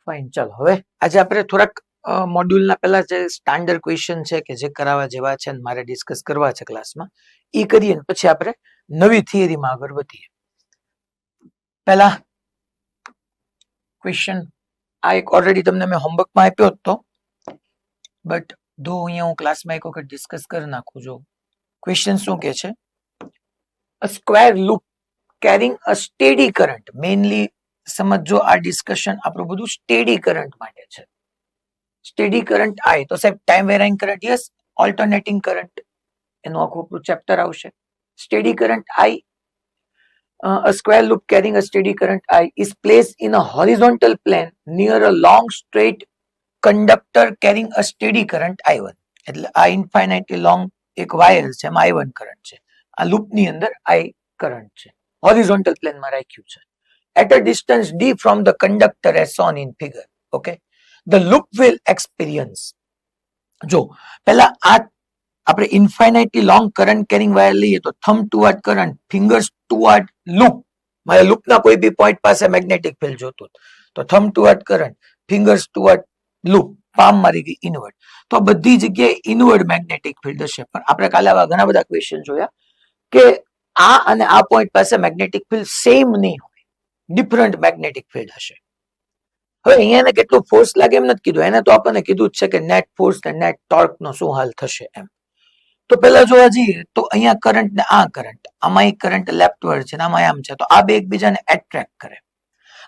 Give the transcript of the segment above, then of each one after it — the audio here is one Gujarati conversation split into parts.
ફાઇન, ચાલો હવે આજે આપણે થોડાક મોડ્યુલના પહેલા જે સ્ટાન્ડર્ડ ક્વેશ્ચન છે કે જે કરાવવા જેવા છે ને મારે ડિસ્કસ કરવા છે ક્લાસમાં એ કરીએ ને પછી આપણે નવી થિયરીમાં આગળ વધીએ. પહેલા ક્વેશ્ચન આ એક ઓલરેડી તમને મેં હોમવર્કમાં આપ્યો હતો, બટ ધો અહીંયા હું ક્લાસમાં એક વખત ડિસ્કસ કરી નાખું છું. ક્વેશ્ચન શું કે છે? A square loop carrying a steady current. Mainly સમજો આ ડિસ્કશન આપણું બધું સ્ટેડી કરંટ માટે છે. સ્ટેડી કરંટ આય તો સાહેબ time varying current yes, alternating current એનું આખું ચેપ્ટર આવશે. Steady current I, a square loop carrying a steady current I is placed in a horizontal plane near a long straight conductor carrying a steady current I1. એટલે આ ઇન્ફાઇનાઇટલી લોંગ એક વાયર છે, એમાં I1 કરંટ છે. આ લૂપની અંદર I કરંટ છે, હોરિઝોન્ટલ પ્લેનમાં રાખ્યું છે. At a distance d from the conductor as shown in figure. Okay, the loop will experience. જો પહેલા આ આપણે ઇન્ફાઇનાઇટલી લોંગ કરંટ કેરિંગ વાયર લઈએ તો thumb toward current, fingers toward loop. મારે લૂપના કોઈ બી પોઈન્ટ પાસે મેગ્નેટિક ફિલ્ડ જોતું તો thumb toward current, fingers toward loop, palm મારી ગઈ ઇનવર્ડ. તો બધી જગ્યાએ ઇનવર્ડ મેગ્નેટિક ફિલ્ડ હશે. પણ આપણે કાલે આવા ઘણા બધા ક્વેશ્ચન જોયા કે આ અને આ પોઈન્ટ પાસે મેગ્નેટિક ફિલ્ડ સેમ નહીં હોય, ડિફરન્ટ મેગ્નેટિક ફિલ્ડ હશે. હવે અહીંયા કેટલું ફોર્સ લાગે એમ નથી કીધું, એને તો આપણને કીધું જ છે કે નેટ ફોર્સ ને નેટ ટોર્ક નો શું હાલ થશે એમ. તો પેલા જોવા જઈએ તો અહીંયા કરંટ ને આ કરંટ, આમાં એક કરંટ લેફ્ટવર્ડ છે, આમાં આમ છે, તો આ બે એકબીજાને એટ્રેક્ટ કરે.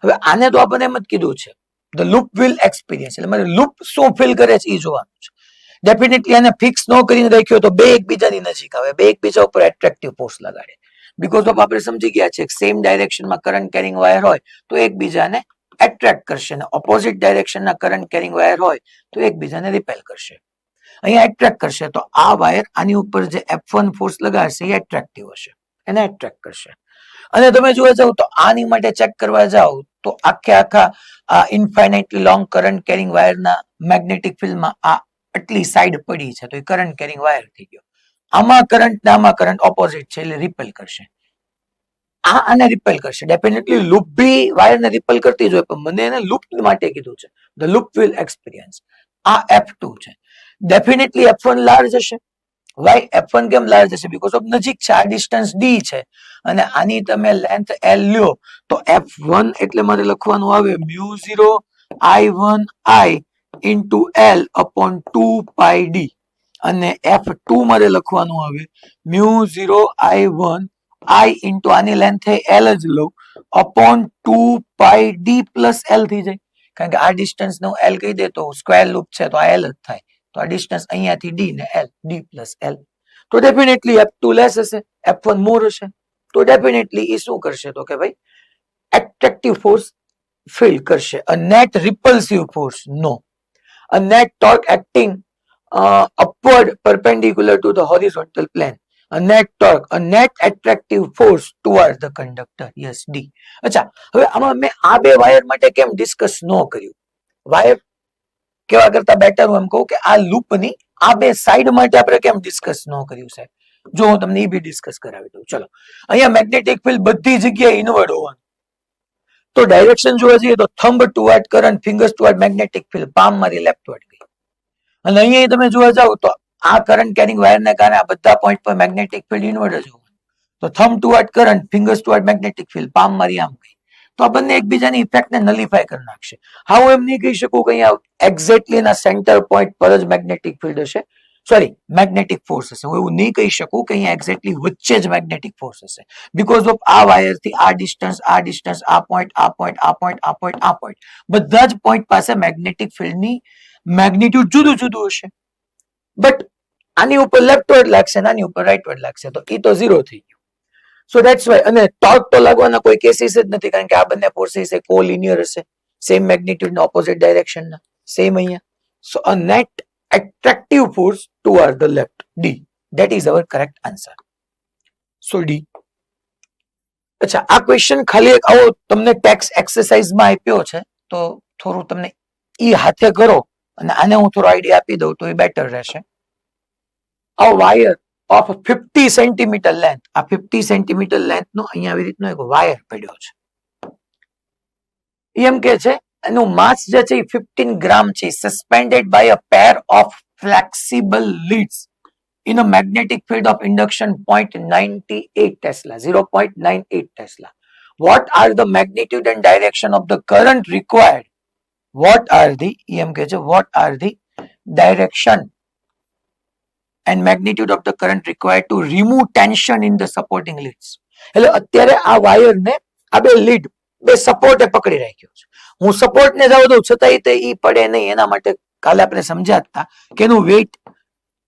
હવે આને તો આપણને એમ જ કીધું છે ધ લૂપ વિલ એક્સપિરિયન્સ, એટલે મારે લૂપ શું ફીલ કરે છે એ જોવાનું છે. ડેફિનેટલી આને ફિક્સ ન કરીને રાખ્યો તો બે એકબીજાની નજીક આવે, બે એકબીજા ઉપર એટ્રેક્ટિવ ફોર્સ લગાડે. બીકોઝ ઓફ આપણે સમજી ગયા છે સેમ ડાયરેક્શનમાં કરંટ કેરિંગ વાયર હોય તો એકબીજાને એટ્રેક્ટ કરશે, અને ઓપોઝિટ ડાયરેક્શનના કરંટ કેરિંગ વાયર હોય તો એકબીજાને રિપેલ કરશે. અહીંયા એટ્રેક્ટ કરશે તો આ વાયર આની ઉપર જે F1 ફોર્સ લગાડશે એ એટ્રેક્ટિવ હશે, એને એટ્રેક્ટ કરશે. અને તમે જોવા જાવ તો આની માટે ચેક કરવા જાવ તો આખા ઇન્ફાઇનાઇટલી લોંગ કરંટ કેરિંગ વાયરના મેગ્નેટિક ફિલ્ડમાં આ આટલી સાઈડ પડી છે તો એ કરંટ કેરિંગ વાયર થઈ ગયો. આમાં કરંટ ને આમાં કરંટ ઓપોઝિટ છે એટલે રિપેલ કરશે. આ આને રિપેલ કરશે. ડેફિનેટલી લૂપ બી વાયરને રિપેલ કરતી જ હોય, પણ મને એને લૂપ માટે કીધું છે. The loop will experience. આ F2 છે. ડેફિનેટલી F1 લાર્જ હશે. વાય F1 કેમ લાર્જ હશે? બીકોઝ ઓફ નજીક છે, આ ડિસ્ટન્સ d છે અને આની તમે લેન્થ L લ્યો તો F1 એટલે મારે લખવાનું આવે μ0 I1I into L upon 2 pi d, અને F2 મારે લખવાનું આવે μ0 I1 I into આની લેન્થ L જ લઉં upon 2 pi d plus L થઈ જાય. કારણ કે આ ડિસ્ટન્સ નું L કહી દે તો સ્ક્વેર લૂપ છે તો આ L જ થાય. તો આ ડિસ્ટન્સ અહીંયાથી d ને L, d plus L. તો ડેફિનેટલી F2 લેસ હશે, F1 મોર હશે. તો ડેફિનેટલી એ શું કરશે તો કે ભાઈ એટ્રેક્ટિવ ફોર્સ ફીલ કરશે. અ નેટ રિપલ્સિવ ફોર્સ નો. A net torque acting upward perpendicular to the horizontal plane. A net torque, a net attractive force towards the conductor. Yes, D. અચ્છા, હવે આમાં મેં આ બે વાયર માટે કેમ ડિસ્કસ ન કર્યું? વાયર કેવા કરતા બેટર હું એમ કહું કે આ લૂપની આ બે સાઈડ માટે આપણે કેમ ડિસ્કસ ન કર્યું સાહેબ? જો હું તમને એ બી ડિસ્કસ કરાવી દઉં. ચલો, અહીંયા મેગ્નેટિક ફિલ્ડ બધી જગ્યાએ ઇનવર્ડ હોવાનું. તો ડાયરેક્શન જોવા જઈએ તો thumb toward current, fingers toward magnetic field, palm મારી લેફ્ટવર્ડ ગઈ. અને અહીંયા તમે જોવા જાવ તો આ કરંટ કેરિંગ વાયરને કારણે આ બધા પોઈન્ટ પર મેગ્નેટિક ફિલ્ડ ઇનવર્ડ જ હોવાનું. તો thumb toward current, fingers toward magnetic field, palm મારી આમ ગઈ. તો આ બંને એકબીજાની ઇફેક્ટને નલિફાય કરી નાખશે. હા, હું એમ નહીં કહી શકું કે અહીંયા એક્ઝેક્ટલી ના સેન્ટર પોઈન્ટ પર જ મેગ્નેટિક ફિલ્ડ હશે, સોરી મેગ્નેટિક ફોર્સ હશે. હું એવું નહીં કહી શકું કે અહીંયા એક્ઝેક્ટલી વચ્ચે જ મેગ્નેટિક ફોર્સ હશે. બીકોઝ ઓફ આ વાયરથી આ ડિસ્ટન્સ, આ ડિસ્ટન્સ, આ પોઈન્ટ, આ પોઈન્ટ, આ પોઈન્ટ, આ પોઈન્ટ, આ પોઈન્ટ, બધા જ પોઈન્ટ પાસે મેગ્નેટિક ફિલ્ડની મેગ્નિટ્યુડ જુદું જુદું હશે. બટ આની ઉપર લેફ્ટવર્ડ લાગશે, આની ઉપર રાઇટવર્ડ લાગશે, તો એ તો ઝીરો થઈ ગયું. સો ધેટ્સ વાય. અને ટોર્ક તો લાગવાના કોઈ કેસીસ જ નથી, કારણ કે આ બંને ફોર્સીસ એ કોલિનિયર હશે, સેમ મેગ્નિટ્યુડ ને ઓપોઝિટ ડાયરેક્શનના, સેમ અહીંયા. સો અ net attractive force toward the left, D. That is our correct answer. So D. અચ્છા, આ ક્વેશ્ચન ખાલી એક આવો તમને ટેક્સ એક્સરસાઇઝમાં આપ્યો છે તો થોડું તમને ઈ હાથે કરો અને આને હું થોડો આઈડિયા આપી દઉં તો એ બેટર રહેશે. A wire of 50 centimetre length, આ 50 સેન્ટીમીટર લેન્થ નો અહીંયા આવી રીતનો એક વાયર પડ્યો છે. એમ કે છે એનું માસ જે છે એ 15 ગ્રામ છે, suspended by a pair of flexible leads in a magnetic field of induction 0.98 Tesla, 0.98 Tesla. What are the magnitude and direction of the current required? What are the what are the direction and magnitude of the current required to remove tension in the supporting leads? એટલે અત્યારે આ વાયર ને આ બે લીડ બે સપોર્ટે પકડી રાખ્યો છે. હું સપોર્ટ ને જાવ દઉં છતાંય તે ઈ પડે નહીં, એના માટે કાલે આપણે સમજ્યા હતા કે એનું વેઇટ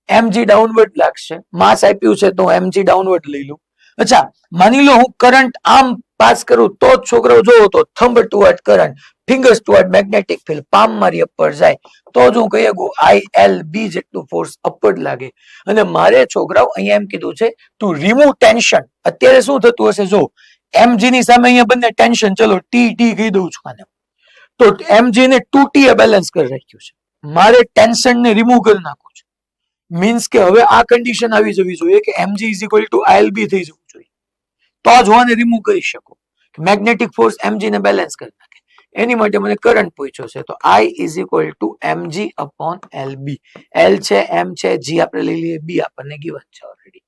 mg ડાઉનવર્ડ લાગશે, માસ આપ્યું છે તો mg ડાઉનવર્ડ લઈ લઉં. અચ્છા, માની લો હું કરંટ આમ પાસ કરું તો જ છોકરો જોવો તો thumb toward current, fingers toward magnetic field, palm મારી અપર જાય તો જ હું કહી શકું ILB જેટલું ફોર્સ અપવર્ડ લાગે. અને મારે છોકરાઓ અહીંયા એમ કીધું છે ટુ રિમૂવ ટેન્શન. અત્યારે શું થતું હશે, જો mg ની સામે અહીંયા બંને ટેન્શન, ચલો ટી કહી દઉં છું આને, તો mg ને 2t એ બેલેન્સ કરી રાખ્યું છે, મારે ટેન્શન ને રિમૂવ કરી નાખવું છે. મીન્સ કે હવે આ કન્ડિશન આવી જવી જોઈએ કે mg is equal two ILB થઈ જવું જોઈએ, તો જ હું આને રિમૂવ કરી શકું. મેગ્નેટિક ફોર્સ mg ને બેલેન્સ કરી નાખે. એની માટે મને કરંટ પૂછ્યો છે, તો I is equal two mg upon LB. L છે, m છે, g આપણે લઈ લઈએ, b આપણને ગિવન છે ઓલરેડી,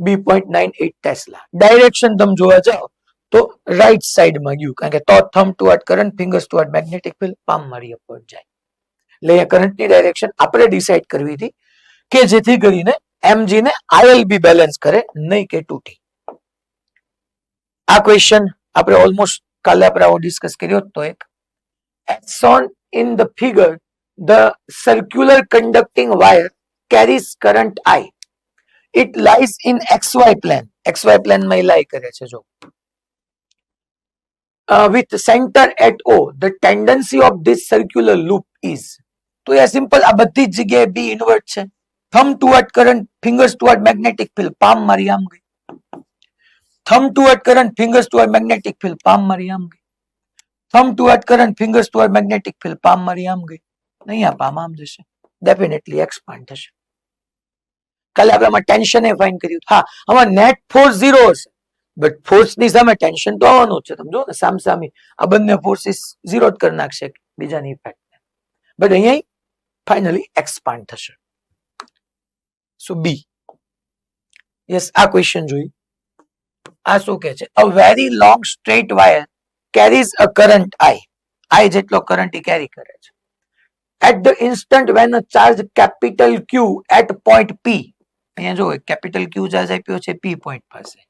b.98 ટેસ્લા. ડાયરેક્શન તમે જોવા જાઓ તો રાઈટ સાઈડમાં ગયું, કારણ કે તો thumb toward current, fingers toward magnetic field, palm મારી અપવર્ડ જાય. એટલે કરંટની ડાયરેક્શન આપણે ડિસાઈડ કરવી હતી કે જેથી કરીને mg ને ILB બેલેન્સ કરે, નહીં કે 2t. આ ક્વેશ્ચન આપણે ઓલમોસ્ટ કાલે આપણે આવો ડિસ્કસ કર્યો તો એક. As shown in the figure, the circular conducting wire carries current I. It lies in XY plane. XY plane માં lie કરે છે જો. With center at O, the tendency of this circular loop is. તો એ સિમ્પલ, આ બધી જ જગ્યાએ B ઇન્વર્ટ છે. Thumb toward current, fingers toward magnetic field, palm મારી આમ ગઈ. Thumb toward current, fingers toward magnetic field, palm મારી આમ ગઈ. Thumb toward current, fingers toward magnetic field, palm મારી આમ ગઈ. અહીંયા પામ આમ જશે, ડેફિનેટલી એક્સપાન્ડ થશે. કાલે આપણે આમાં ટેન્શન એ ફાઇન્ડ કર્યું. હા, આમાં નેટ ફોર્સ 0 હશે, બટ ફોર્સ ની સામે ટેન્શન તો આવવાનું જ છે. તમે જો ને સામસામી આ બંને ફોર્સિસ 0 જ કરી નાખશે બીજાની ઇફેક્ટ, બટ અહીંયા ફાઇનલી એક્સપાન્ડ થશે. સો બી, યસ, આ ક્વેશ્ચન જોઈ. આ શું કહે છે? A very long straight wire carries a current I જેટલો કરંટ કેરી કરે છે. At the instant when a charge capital Q at point P, અહીંયા જો કેપિટલ Q ચાર્જ આપ્યો છે P પોઈન્ટ પાસે,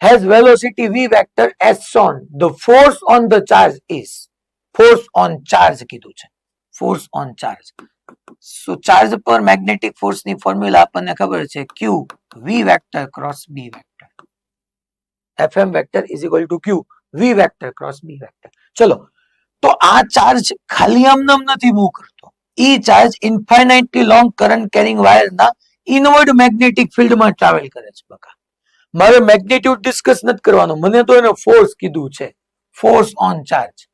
has velocity v vector as shown, the force on the charge is. force on charge કીધું છે, force on charge. So charge પર magnetic force ની ફોર્મ્યુલા આપણને ખબર છે, Q v vector cross B vector. Fm vector is equal to Q v vector cross B vector. ચલો, તો આ ચાર્જ ખાલી આમ નથી મૂવ કરતો, ઈ charge infinitely long current carrying wire ના ઇનવર્ડ મેગ્નેટિક ફિલ્ડ માં ટ્રાવેલ કરે છે. બકા, મારે મેગ્નિટ્યુડ ડિસ્કસ નથી કરવાનો, મને તો એને ફોર્સ કીધું છે, ફોર્સ ઓન ચાર્જ.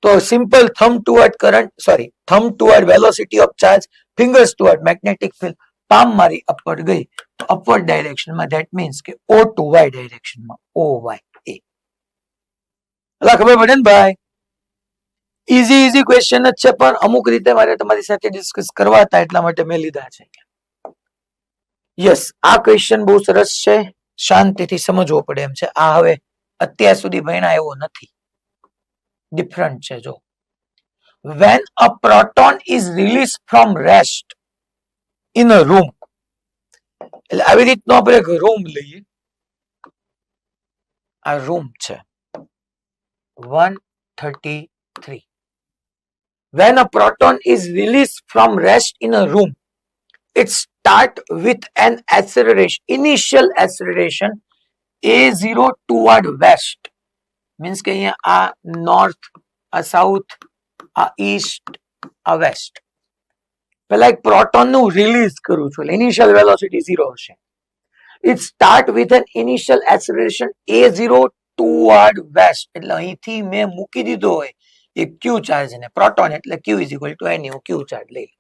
તો simple thumb toward current, sorry, thumb toward velocity of charge, fingers toward magnetic field, palm મારી અપવર્ડ ગઈ, તો અપવર્ડ ડાયરેક્શનમાં ધેટ મીન્સ કે O ટુ Y ડાયરેક્શનમાં OY A. એટલે ખબર પડે ને ભાઈ, ઈઝી ક્વેશ્ચન જ છે, પણ અમુક રીતે મારે તમારી સાથે ડિસ્કસ કરવા હતા એટલા માટે મેં લીધા છે. યસ, આ ક્વેશ્ચન બહુ સરસ છે, શાંતિથી સમજવો પડે એમ છે. આ હવે અત્યાર સુધી ભણ્યા એવો નથી, ડિફરન્ટ છે. જો, when a proton is released from rest in a room, એટલે આવી રીતનો આપણે એક રૂમ લઈએ, આ રૂમ છે 133. When a proton is released from rest in a room, it start with an acceleration, initial acceleration a0 toward west. Means કે અહીંયા આ north, આ south, આ east, આ west. પહેલા એક પ્રોટોન નું રિલીઝ કરું છું, એટલે ઇનિશિયલ વેલોસિટી 0 હશે. It start with an initial acceleration a0 toward west. એટલે અહીંથી મેં મૂકી દીધો હોય એક Q ચાર્જ ને પ્રોટોન, એટલે Q is equal to any, હું Q ચાર્જ લઈ લઉં.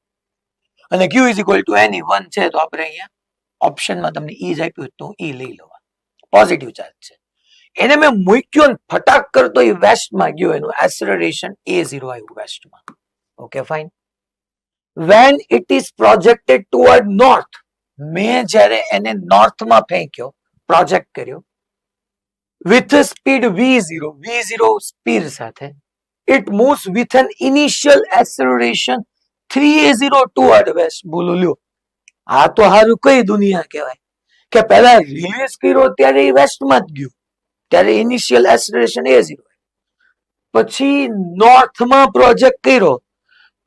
અને Q is equal to any 1 છે, તો આપણે અહીંયા ઓપ્શનમાં તમને E જ આપ્યું તો E લઈ લેવા, પોઝિટિવ ચાર્જ છે. એને મેં મૂક્યો ને ફટાક કરતો એ વેસ્ટમાં ગયો, એનું એક્સલરેશન a0 આવ્યું વેસ્ટમાં. Okay fine. When it is projected toward north, મેં જ્યારે એને નોર્થમાં ફેંક્યો, પ્રોજેક્ટ કર્યો with a speed v0 speed સાથે, it moves with an initial acceleration 3a0 toward west. બોલો લ્યો, આ તો હારું કઈ દુનિયા કહેવાય કે પહેલા રિલીઝ કર્યો ત્યારે એ વેસ્ટમાં જ ગયું, ત્યારે ઇનિશિયલ એક્સલરેશન a0, પછી નોર્થમાં પ્રોજેક્ટ કર્યો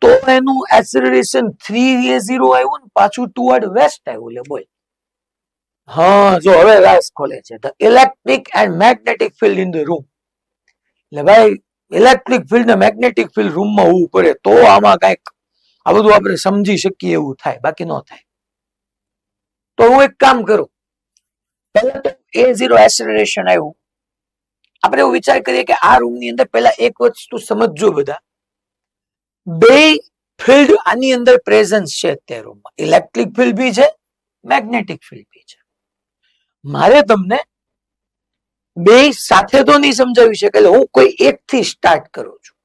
તો એનું એક્સલરેશન 3a0 આવ્યું ને પાછું ટુવર્ડ વેસ્ટ આવ્યું. લે બોલ. હા, જો હવે રાસ ખોલે છે. The electric and magnetic field in the room. એટલે ભાઈ ઇલેક્ટ્રિક ફિલ્ડ ને મેગ્નેટિક ફિલ્ડ રૂમમાં હોવું પડે તો આમાં કઈક આ બધું આપણે સમજી શકીએ એવું થાય, બાકી ન થાય. તો હું એક કામ કરું, પહેલા તો a0 એક્સલરેશન આવ્યું, આપણે એવું વિચાર કરીએ કે આ રૂમ ની અંદર પહેલા એક વસ્તુ સમજજો બધા, બે ફિલ્ડ આની અંદર પ્રેઝન્સ છે અત્યારે રૂમમાં, ઇલેક્ટ્રિક ફિલ્ડ બી છે, મેગ્નેટિક ફિલ્ડ બી છે. મારે તમને બે સાથે તો નહીં સમજાવી શકે, એટલે હું કોઈ એક થી સ્ટાર્ટ કરું છું.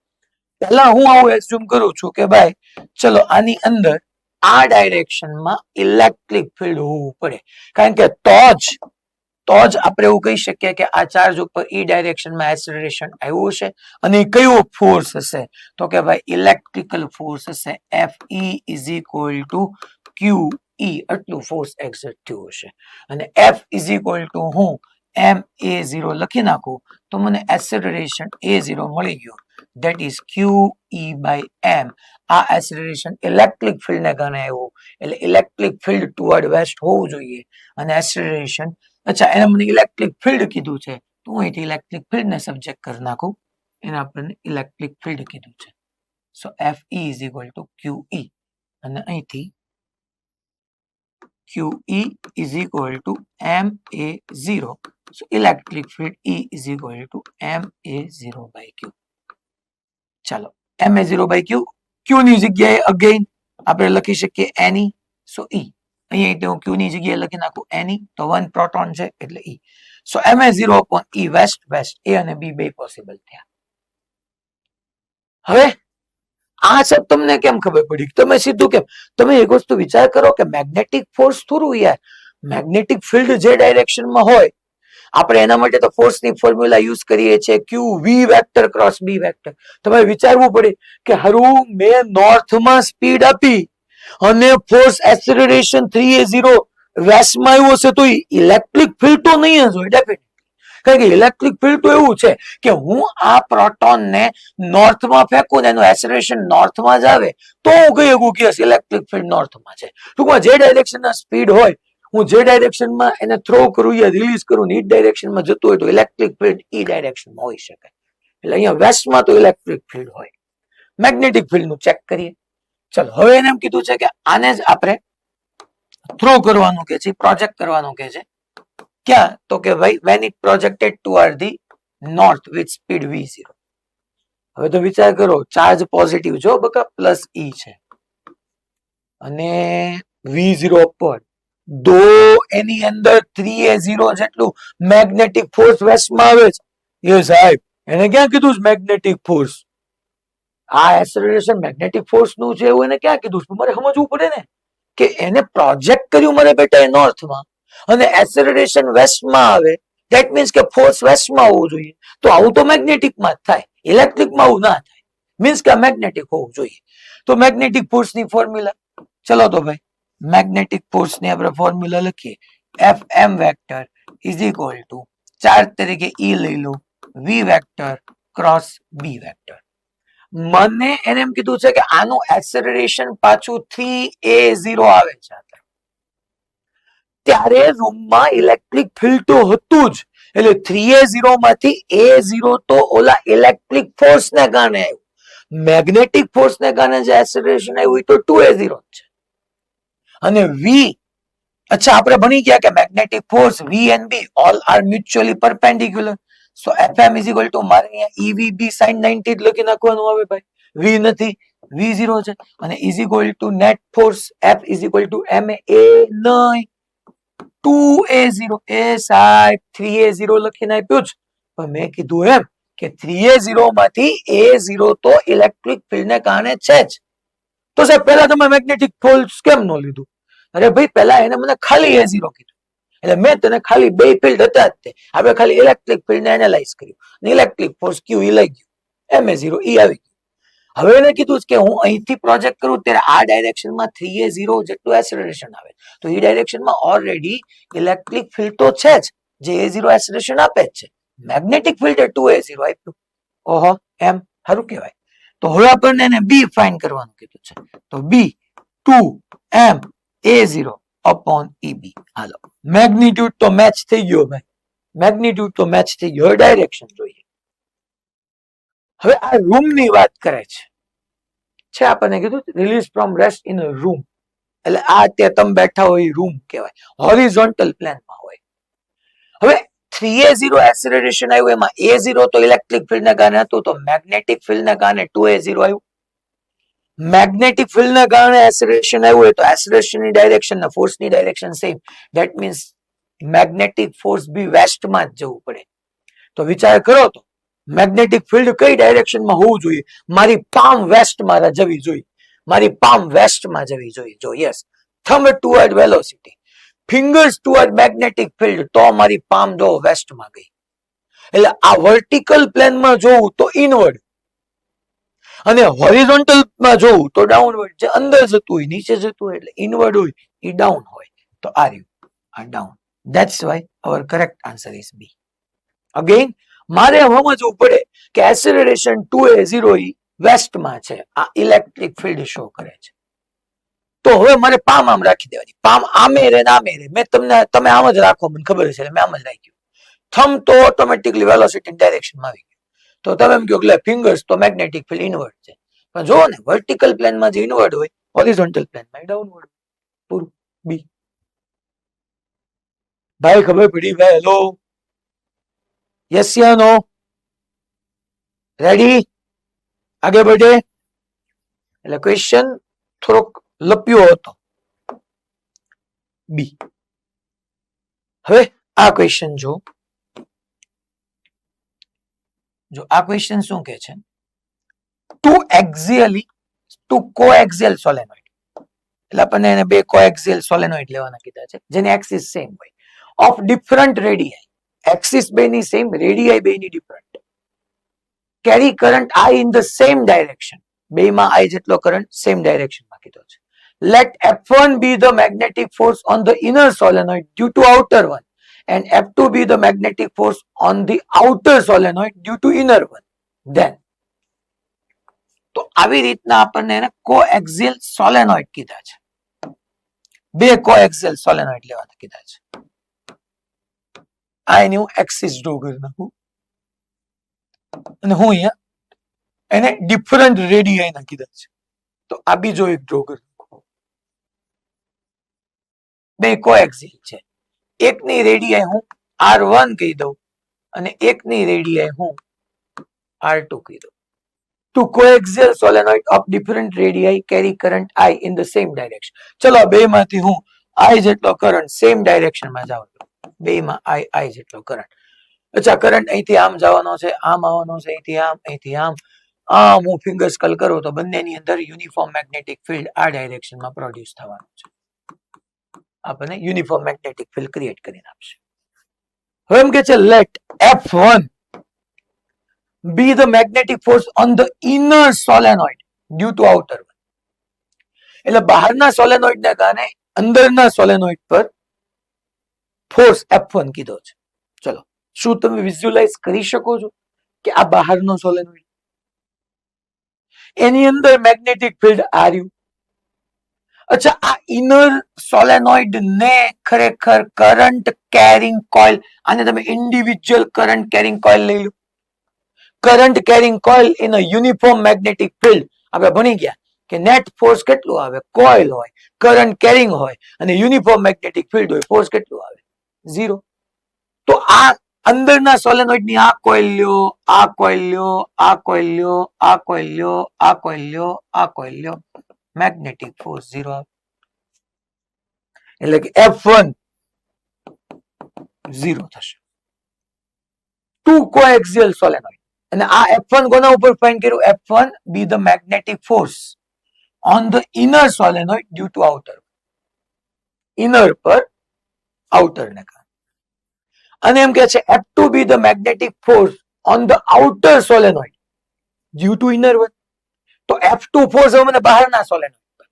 પહેલા હું આવું એઝ્યુમ કરું છું કે ભાઈ ચલો આની અંદર આ ડાયરેક્શનમાં ઇલેક્ટ્રિક ફિલ્ડ હોવું પડે, કારણ કે તો જ આપણે એવું કહી શકીએ કે આ ચાર્જ ઉપર ઈ ડાયરેક્શનમાં એક્સલરેશન આવ્યું છે. અને કયો ફોર્સ હશે તો કે ભાઈ ઇલેક્ટ્રિકલ ફોર્સ હશે, Fe is equal two QE, આટલું ફોર્સ એક્ઝર્ટ થયું હશે. અને F ઇઝ ઇક્વલ ટુ હું ma0 લખી નાખું તો મને એક્સલરેશન a0 મળી ગયું, that is QE by m. આ એક્સલરેશન ઇલેક્ટ્રિક ફિલ્ડ ને કારણે આવ્યું, એટલે ઇલેક્ટ્રિક ફિલ્ડ ટુવર્ડ વેસ્ટ હોવું જોઈએ. અને એક્સલરેશન, અચ્છા એને મને ઇલેક્ટ્રિક ફિલ્ડ કીધું છે તો હું અહીંથી ઇલેક્ટ્રિક ફિલ્ડ ને સબ્જેક્ટ કરી નાખું, એને આપણને ઇલેક્ટ્રિક ફિલ્ડ કીધું છે. સો Fe is equal two QE, અને અહીંથી QE is equal to ma0. So electric field E is equal to ma0 by Q. ચાલો ma0 by Q, Q ની જગ્યાએ અગેન આપણે લખી શકીએ ne, so E. અહીંયા હું Q ની જગ્યાએ લખી નાખું ne, તો 1 પ્રોટોન છે એટલે E. So ma0 upon E west, A અને B બે પોસિબલ થયા. હવે આ સબ તમને કેમ ખબર પડી? તમે સીધું કેમ? તમે એક વસ્તુ વિચાર કરો કે મેગ્નેટિક ફોર્સ થોડું યાર, મેગ્નેટિક ફિલ્ડ જે ડાયરેક્શનમાં હોય આપણે એના માટે તો ફોર્સની ફોર્મ્યુલા યુઝ કરીએ છીએ QV vector cross B vector. તમારે વિચારવું પડે કે હરું મેં નોર્થમાં સ્પીડ આપી અને ફોર્સ એક્સલરેશન 3a0 વેસ્ટમાં આવ્યું હશે તો ઇલેક્ટ્રિક ફિલ્ડ તો નહીં જ હોય ડેફિનેટલી, કારણ કે ઇલેક્ટ્રિક ફિલ્ડ તો એવું છે કે હું આ પ્રોટોનને નોર્થમાં ફેંકું ને એનું એક્સલરેશન નોર્થમાં જ આવે તો હું કહી શકું કે ઇલેક્ટ્રિક ફિલ્ડ નોર્થમાં છે. ટૂંકમાં જે ડાયરેક્શનના સ્પીડ હોય, હું જે ડાયરેક્શનમાં એને થ્રો કરું યા રિલીઝ કરું ને એ ડાયરેક્શનમાં જતું હોય તો ઇલેક્ટ્રિક ફિલ્ડ ઈ ડાયરેક્શનમાં હોઈ શકે. એટલે અહીંયા વેસ્ટમાં તો ઇલેક્ટ્રિક ફિલ્ડ હોય. મેગ્નેટિક ફિલ્ડનું ચેક કરીએ. ચલો હવે એને એમ કીધું છે કે આને જ આપણે થ્રો કરવાનું કે છે, પ્રોજેક્ટ કરવાનું કે છે. ક્યાં? તો કે ભાઈ when it projected toward the north with speed v0. હવે તો વિચાર કરો, ચાર્જ પોઝિટિવ જો બકા પ્લસ E છે અને v0 અપવર્ડ, દો એની અંદર 3a0 જેટલું મેગ્નેટિક ફોર્સ વેસ્ટમાં આવે છે. એ સાહેબ એને ક્યાં કીધું છે મેગ્નેટિક ફોર્સ? આ એક્સલરેશન મેગ્નેટિક ફોર્સ નું છે એવું એને ક્યાં કીધું છે? મારે સમજવું પડે ને કે એને પ્રોજેક્ટ કર્યું મારે બેટા એ નોર્થમાં અને એક્સલરેશન વેસ્ટમાં આવે, ધેટ મીન્સ કે ફોર્સ વેસ્ટમાં હોવું જોઈએ. તો આવું તો મેગ્નેટિકમાં જ થાય, ઇલેક્ટ્રિકમાં આવું ના થાય. મીન્સ કે મેગ્નેટિક હોવું જોઈએ. તો મેગ્નેટિક ફોર્સની ફોર્મ્યુલા, ચલો તો ભાઈ મેગ્નેટિક ફોર્સની આપણે ફોર્મ્યુલા લખીએ. Fm vector is equal two charge તરીકે E લઈ લો, V vector cross B vector. મને એને એમ કીધું છે કે આનું એક્સલરેશન પાછું 3a0 આવે છે, ત્યારે રૂમમાં ઇલેક્ટ્રિક ફિલ્ડ તો હતું જ, એટલે 3a0 માંથી a0 તો ઓલા ઇલેક્ટ્રિક ફોર્સ ને કારણે આવ્યું, મેગ્નેટિક ફોર્સ ને કારણે જે એક્સલરેશન આવ્યું તો 2a0 છે. અને v, અચ્છા આપણે ભણી ગયા કે magnetic force v and b all are mutually perpendicular. So Fm is equal to મારે અહીંયા EVB sin 90 જ લખી નાખવાનું આવે ભાઈ, v નથી, v0 છે. અને is equal to net force F is equal to ma, એ નહીં 2a0, એ સાહેબ 3a0 લખીને આપ્યું જ, પણ મેં કીધું એમ કે 3a0 માંથી a0 તો ઇલેક્ટ્રિક ફિલ્ડ ને કારણે છે જ. તો સાહેબ પહેલા તમે મેગ્નેટિક ફોર્સ કેમ ન લીધું? અરે ભાઈ પહેલા એને મને ખાલી a0 કીધું, એટલે મેં તને ખાલી બે ફિલ્ડ હતા જ તે આપણે ખાલી ઇલેક્ટ્રિક ફિલ્ડ ને એનાલાઇઝ કર્યું, ઇલેક્ટ્રિક ફોર્સ q ઈ લઈ ગયું, ma0 ઈ આવી ગયું. હવે એને કીધું કે હું અહીંથી પ્રોજેક્ટ કરું ત્યારે આ ડાયરેક્શનમાં 3a0 જેટલું એસેલરેશન આવે, તો એ ડાયરેક્શનમાં ઓલરેડી ઇલેક્ટ્રિક ફિલ્ડ તો છે જ, જે a0 એસેલરેશન આપે જ છે. મેગ્નેટિક ફિલ્ડ 2a0 આપ્યું. ઓહો, એમ સારું કહેવાય. તો હવે આપણને એને b ફાઇન્ડ કરવાનું કીધું છે, તો b 2m a0 upon eb. હાલો, મેગ્નિટ્યુડ તો મેચ થઈ ગયો ભાઈ, મેગ્નિટ્યુડ તો મેચ થઈ ગયો. હવે ડાયરેક્શન જોઈએ. હવે આ રૂમ ની વાત કરે છે આપણને કીધું release from rest in a room, એટલે આ અત્યારે તમે બેઠા હોય એ રૂમ કહેવાય, હોરિઝોન્ટલ પ્લેનમાં હોય. હવે 3a0 એક્સેલરેશન આવ્યું, એમાં a0 તો ઇલેક્ટ્રિક ફિલ્ડ ને કારણે હતું, તો મેગ્નેટિક ફિલ્ડ ને કારણે 2a0 આવ્યું. મેગ્નેટિક ફિલ્ડ ને કારણે એક્સેલરેશન આવ્યું હોય તો એક્સેલરેશન ની ડાયરેક્શન ને ફોર્સ ની direction same, that means magnetic force B west માં જ જવું પડે. તો વિચાર કરો તો મેગ્નેટિક ફિલ્ડ કઈ ડાયરેક્શનમાં હોવું જોઈએ? મારી પામ વેસ્ટમાં જવી જોઈએ, મારી પામ વેસ્ટમાં જવી જોઈએ. જો yes, thumb toward velocity, fingers toward magnetic field, તો મારી પામ જો વેસ્ટમાં ગઈ. એટલે આ વર્ટિકલ પ્લેનમાં જોવું તો ઇનવર્ડ, અને હોરિઝોન્ટલ માં જોવું તો ડાઉનવર્ડ. જે અંદર જતું હોય નીચે જતું હોય એટલે ઇનવર્ડ હોય એ ડાઉન હોય. તો આ રહ્યું આ down. That's why our correct answer is B. Again મારે સમજવું પડે કે એક્સેલરેશન 2a0 વેસ્ટમાં છે, આ ઇલેક્ટ્રિક ફિલ્ડ શો કરે છે. તો હવે મારે પામ આમ રાખી દેવાની, પામ આમે રે ને આમે રે. મેં તમે આમ જ રાખો, મને ખબર છે, મેં આમ જ રાખ્યું. થંબ તો ઓટોમેટિકલી વેલોસિટી ડાયરેક્શનમાં આવી ગયું. તો તમે એમ કહો કે ફિંગર્સ તો મેગ્નેટિક ફિલ્ડ ઇનવર્ડ છે, પણ જો ને વર્ટિકલ પ્લેનમાં જે ઇનવર્ડ હોય, હોરિઝોન્ટલ પ્લેનમાં ડાઉનવર્ડ. પૂરું. બી. ભાઈ ખબર પડી? ભાઈ હેલો, યસ યા નો? રેડી? આગે बढ़े. એટલે ક્વેશ્ચન થોડોક લપ્યો હતો. બી. હવે આ ક્વેશ્ચન જો આ ક્વેશ્ચન શું કે છે? ટુ કોએક્સિયલ સોલેનોઇડ, એટલે આપણને એને બે કોએક્સિયલ સોલેનોઇડ લેવાના કીધા છે, જેની એક્સિસ સેમ હોય, ઓફ ડિફરન્ટ રેડિયાઈ. એક્સિસ બેની સેમ, રેડિયાઈ બેની different. Carry current I in the same direction, બેમાં I જેટલો કરંટ સેમ ડાયરેક્શનમાં કીધો છે. Let F1 be the magnetic force on the inner solenoid due to outer one, and F2 be the magnetic force on the outer solenoid due to inner one. Then તો આવી રીતના આપણને એને કોએક્સિયલ સોલેનોઇડ કીધા છે. બે કોએક્સિયલ સોલેનોઇડ લેવાના કીધા છે. આ એની હું એક્સિસ ડ્રો કરી નાખું, અને હું અહીંયા એને ડિફરન્ટ રેડિયાઈ ના કીધા છે. તો આ બીજો એક ડ્રો કરી નાખું. બે કોએક્સિયલ છે, એકની રેડિયાઈ હું R1 કહી દઉં અને એકની રેડિયાઈ હું R2 કહી દઉં. Two coaxial solenoid of different radii carry current I in the same direction. ચલો બે માંથી હું I જેટલો કરંટ સેમ ડાયરેક્શન માં જાઉં, બે માં I જેટલો કરંટ. અચ્છા, કરંટ અહીંથી આમ જવાનો છે, આમ આવવાનો છે, અહીંથી આમ, અહીંથી આમ. આમ હું ફિંગર સ્કલ કરું તો બંનેની અંદર યુનિફોર્મ મેગ્નેટિક ફિલ્ડ આ ડાયરેક્શનમાં પ્રોડ્યુસ થવાનું છે. આપણને યુનિફોર્મ મેગ્નેટિક ફિલ્ડ ક્રિએટ કરીને આપશે. હવે એમ કે છે late F1 be the magnetic force on the inner solenoid due to outer one. એટલે બહારના સોલેનોઇડ ને કારણે અંદરના સોલેનોઇડ પર ફોર્સ F1 કીધો છે. ચલો, શું તમે વિઝ્યુઅલાઇઝ કરી શકો છો કે આ બહારનો સોલેનોઇડ, એની અંદર મેગ્નેટિક ફિલ્ડ આ રહ્યું. અચ્છા, આ ઇનર સોલેનોઇડ ને ખરેખર કરંટ કેરિંગ કોઇલ, આને તમે ઇન્ડિવિડ્યુઅલ કરંટ કેરિંગ કોઇલ લઈ લો. Current carrying coil in a uniform magnetic field, આપણે ભણી ગયા કે નેટ ફોર્સ કેટલું આવે? કોઇલ હોય, કરંટ કેરિંગ હોય અને યુનિફોર્મ મેગ્નેટિક ફિલ્ડ હોય, ફોર્સ કેટલું આવે? 0. તો આ અંદરના સોલેનોઇડ ની આ કોઇલ લ્યો, આ કોઇલ લ્યો, આ કોઇલ લ્યો, આ કોઇલ લ્યો, આ કોઇલ લ્યો, આ કોઇલ લ્યો, મેગ્નેટિક ફોર્સ 0 આવે. એટલે કે F1 0 થશે. Two coaxial solenoid. અને આ F1 કોના ઉપર ફાઇન્ડ કર્યું? F1 be the magnetic force on the inner solenoid due to outer. Inner પર આઉટર ને કારણે. અને એમ કે છે F2 be the magnetic force on the outer solenoid due to inner one. તો F2 ફોર્સ હવે મને બહારના સોલેનોઇડ.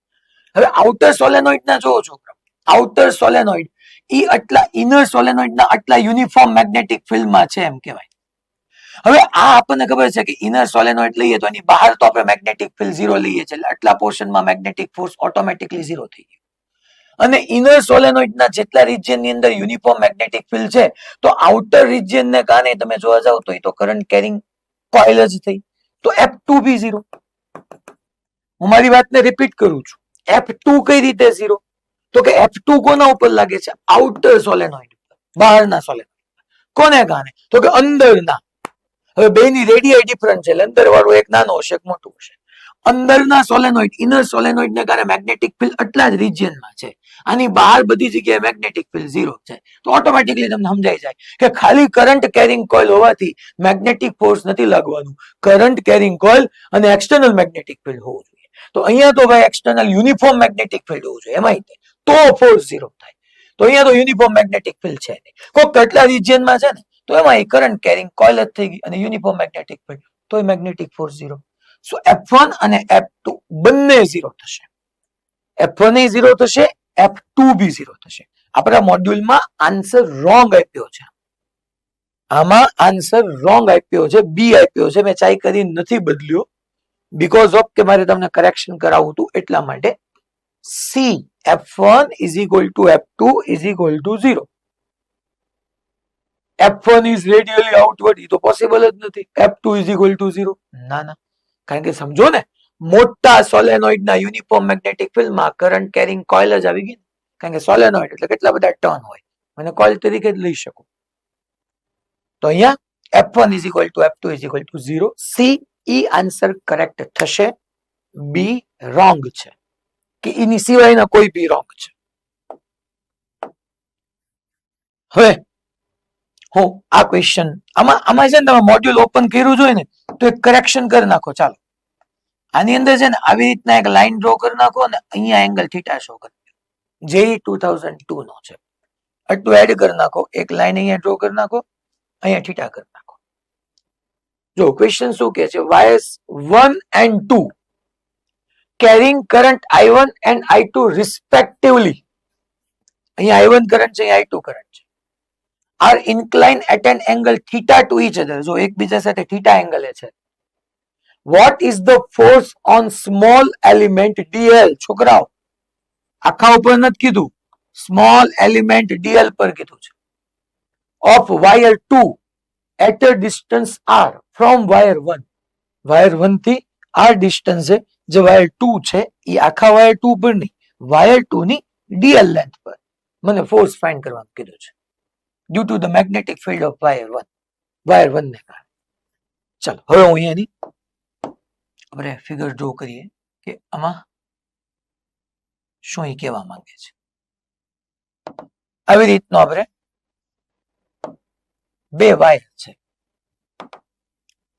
હવે આઉટર સોલેનોઇડ ના જોવો છોકરા, આઉટર સોલેનોઇડ ઈ આટલા ઇનર સોલેનોઇડ ના આટલા યુનિફોર્મ મેગ્નેટિક ફિલ્ડ માં છે એમ કહેવાય. હવે આ આપણને ખબર છે કે ઇનર સોલેનોઇડ લઈએ તો એની બહાર તો આપણે મેગ્નેટિક ફિલ્ડ ઝીરો લઈએ છીએ, એટલે આટલા પોર્શનમાં મેગ્નેટિક ફોર્સ ઓટોમેટિકલી ઝીરો થઈ ગયો. અને ઇનર સોલેનોઇડ ના જેટલા રિજિયન ની અંદર યુનિફોર્મ મેગ્નેટિક ફિલ્ડ છે, તો આઉટર રિજિયન ને કારણે તમે જોવા જાવ તો એ તો કરંટ કેરિંગ કોઇલ જ થઈ. તો F2 બી ઝીરો. હું મારી વાતને રિપીટ કરું છું. F2 કઈ રીતે ઝીરો? તો કે F2 કોના ઉપર લાગે છે? આઉટર સોલેનોઇડ ઉપર, બહારના સોલેનોઇડ. કોને કારણે? તો કે અંદરના. હવે બેની રેડિયાઈ ડિફરન્ટ છે, અંદર વાળું એક નાનો હશે, એક મોટું હશે. અંદરના સોલેનોઇડ, ઇનર સોલેનોઇડ ને કારણે મેગ્નેટિક ફિલ્ડ આટલા જ રિજિયનમાં છે. આની બહાર બધી જગ્યાએ મેગ્નેટિક ફિલ્ડ ઝીરો છે. તો ઓટોમેટિકલી તમને સમજાઈ જાય કે ખાલી કરંટ કેરિંગ કોઇલ હોવાથી મેગ્નેટિક ફોર્સ નથી લાગવાનું. કરંટ કેરિંગ કોઇલ અને એક્સટર્નલ મેગ્નેટિક ફિલ્ડ હોવું જોઈએ. તો અહીંયા તો ભાઈ એક્સટર્નલ યુનિફોર્મ મેગ્નેટિક ફિલ્ડ હોવું જોઈએ, એમાં તો ફોર્સ ઝીરો થાય. તો અહીંયા તો યુનિફોર્મ મેગ્નેટિક ફિલ્ડ છે નહીં, કોઈ કેટલા રિજિયનમાં છે ને, તો એમાં કરંટ કેરિંગ કોઇલ જ થઈ ગઈ અને યુનિફોર્મ મેગ્નેટિક ફિલ્ડ, તો મેગ્નેટિક ફોર્સ ઝીરો. સો F1 અને F2 બંને ઝીરો થશે. F1 એ ઝીરો થશે, F2 બી ઝીરો થશે. આપણા મોડ્યુલમાં આન્સર રોંગ આપ્યો છે. આમાં આન્સર રોંગ આપ્યો છે, બી આપ્યો છે. મેં ચાઈ કરી નથી બદલ્યો, બીકોઝ ઓફ કે મારે તમને કરેક્શન કરાવવું હતું એટલા માટે. C F1 is equal to F2 is equal to 0. F1 is radially outward, એ તો પોસિબલ જ નથી. F2 is equal to 0. ના ના, કારણ કે સમજો ને, મોટા સોલેનોઇડ ના યુનિફોર્મ મેગ્નેટિક ફિલ્ડમાં કરંટ કેરિંગ કોઇલ જ આવી ગઈ. કારણ કે સોલેનોઇડ એટલે કેટલા બધા ટર્ન હોય, મને કોઇલ તરીકે જ લઈ શકું. તો અહીંયા F1 is equal to F2 is equal to 0. C E answer correct થશે, બી રોંગ છે, કે એની સિવાયના કોઈ બી રોંગ છે. હવે હું આ ક્વેશ્ચન આમાં છે ને, તમે મોડ્યુલ ઓપન કર્યું જોઈએ ને તો એક કરેક્શન કરી નાખો. ચાલો આની અંદર છે ને આવી રીતના એક લાઈન ડ્રો કરી નાખો અને અહીંયા એંગલ થીટા શો કરી દો. JEE 2002 નો છે, આટલું એડ કરી નાખો. એક લાઈન અહીંયા ડ્રો કરી નાખો, અહીંયા થીટા કરી નાખો. જો ક્વેશ્ચન શું કે છે, wires 1 and 2 carrying current I1 and I2 respectively. અહીંયા I1 કરંટ છે, અહીંયા I2 કરંટ છે, are inclined at an angle theta to each other. જો એકબીજા સાથે થીટા એંગલ છે. What is the force on small element dl? છોકરાઓ આખા ઉપર નથી કીધું, સ્મોલ એલિમેન્ટ dl પર કીધું છે. Of wire 2 at a distance r from wire 1. Wire 1 થી r ડિસ્ટન્સ છે, જે વાયર 2 છે એ આખા વાયર 2 પર નહીં, વાયર 2 ની dl લેન્થ પર મને ફોર્સ ફાઇન્ડ કરવાનું કીધું છે, due to the magnetic field of wire 1. Wire 1 ને કારણે. ચાલો હવે હું અહીંયાની આપણે ફિગર ડ્રો કરીએ કે આમાં શું એ કહેવા માંગે છે. આવી રીતનો આપણે બે વાયર છે,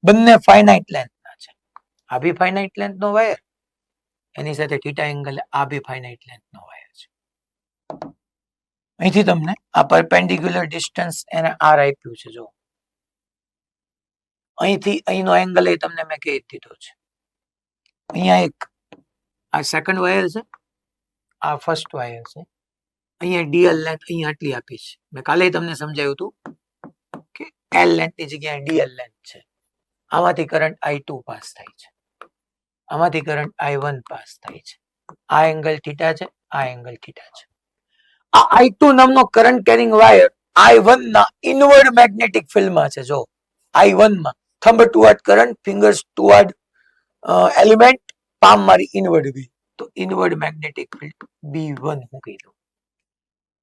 બંને ફાઇનાઇટ લેન્થ ના છે. આ બી ફાઇનાઇટ લેન્થ નો વાયર, એની સાથે થીટા એંગલ, આ બી ફાઇનાઇટ લેન્થ નો વાયર છે. અહીંથી તમને આ પરપેન્ડિક્યુલર ડિસ્ટન્સ એને r આપ્યું છે. જો અહીંથી અહીંનો એંગલ એ તમને મેં કહી દીધો છે. અહીંયા એક આ સેકન્ડ વાયર છે, આ ફર્સ્ટ વાયર છે. અહીંયા dl લેન્થ અહીંયા આટલી આપી છે. મેં કાલે તમને સમજાવ્યું હતું કે l લેન્થ ની જગ્યાએ dl લેન્થ છે. આમાંથી કરંટ I2 પાસ થાય છે, આમાંથી કરંટ I1 પાસ થાય છે. આ એંગલ થીટા છે, આ એંગલ થીટા છે. આ I2 નામનો કરંટ કેરિંગ વાયર I1 ના ઇનવર્ડ મેગ્નેટિક ફિલ્ડમાં છે. જો I1 માં thumb toward current, fingers toward element, palm મારી ઇનવર્ડ ગઈ, તો ઇનવર્ડ મેગ્નેટિક ફિલ્ડ B1 હું કહી દઉં.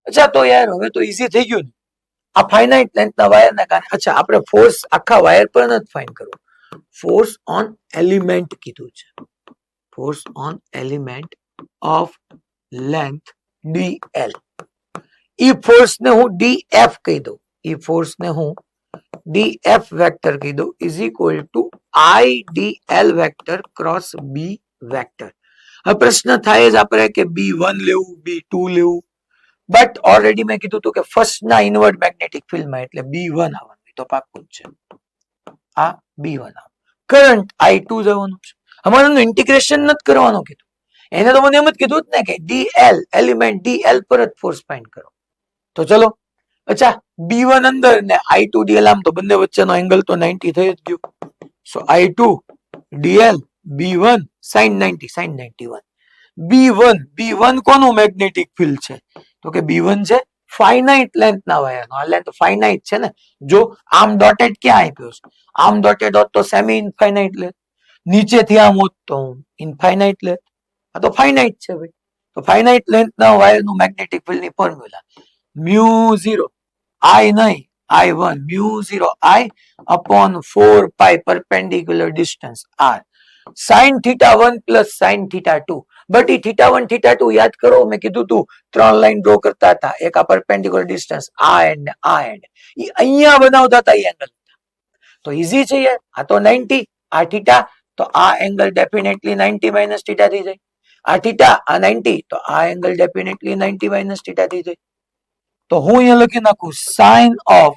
અચ્છા તો યાર હવે તો ઈઝી થઈ ગયું ને, આ ફાઇનાઇટ લેન્થના વાયરના કારણે. અચ્છા આપણે ફોર્સ આખા વાયર પર નથી ફાઇન્ડ કરવો, ફોર્સ ઓન એલિમેન્ટ કીધું છે. Force on element of length dl. E force ને હું df કહી દઉં, ઈ ફોર્સ ને હું df વેક્ટર કીધું is equal two idl vector cross b vector. હવે પ્રશ્ન થાય જ આપણે કે b1 લેવું b2 લેવું, બટ ઓલરેડી મેં કીધું હતું કે ફર્સ્ટ ના ઇનવર્ડ મેગ્નેટિક ફિલ્ડમાં એટલે b1 આવવાનું, તો પાક્કું જ છે આ b1 આવે. કરંટ i2 જવાનું છે. અમારું ઇન્ટિગ્રેશન નથી કરવાનું કીધું, એને તો મને એમ જ કીધું ને કે dl એલિમેન્ટ dl પર જ ફોર્સ ફાઇન્ડ કરો. તો ચલો, અચ્છા b1 અંદર ને i2 dl આમ તો બંને વચ્ચેનો એંગલ તો 90 થઈ જ ગયો. સો i2 dl b1 sin 90 sin 91. b1 કોનું મેગ્નેટિક ફિલ્ડ છે? તો કે b1 છે ફાઇનાઇટ લેન્થ ના વાયરનો. આ લેન્થ ફાઇનાઇટ છે ને, જો આમ ડોટેડ ક્યાં આપ્યો છે? આમ ડોટેડ હોત તો સેમી ઇનફાઇનાઇટ લેન્થ, નીચેથી આમ હોત તો ઇનફાઇનાઇટ લેન્થ. આ તો ફાઇનાઇટ છે ભાઈ. તો ફાઇનાઇટ લેન્થ ના વાયરનું મેગ્નેટિક ફિલ્ડ ની ફોર્મ્યુલા μ0 I નહીં I1 μ0 I upon 4 pi perpendicular distance r sin θ1 plus sin θ2. But એ θ1 θ2 યાદ કરો, મેં કીધું તું 3 લાઈન ડ્રો કરતા હતા, એક આ પરપેન્ડિક્યુલર ડિસ્ટન્સ આ એન્ડ ને આ એન્ડ, એ અહીંયા બનાવતા હતા એ એંગલ. તો ઈઝી છે યાર, આ તો 90 આ θ, તો આ એંગલ ડેફિનેટલી 90 માઇનસ θ થઈ જાય. આ θ આ 90, તો આ એંગલ ડેફિનેટલી 90 માઇનસ θ થઈ જાય. તો હું અહીંયા લખી નાખું sin of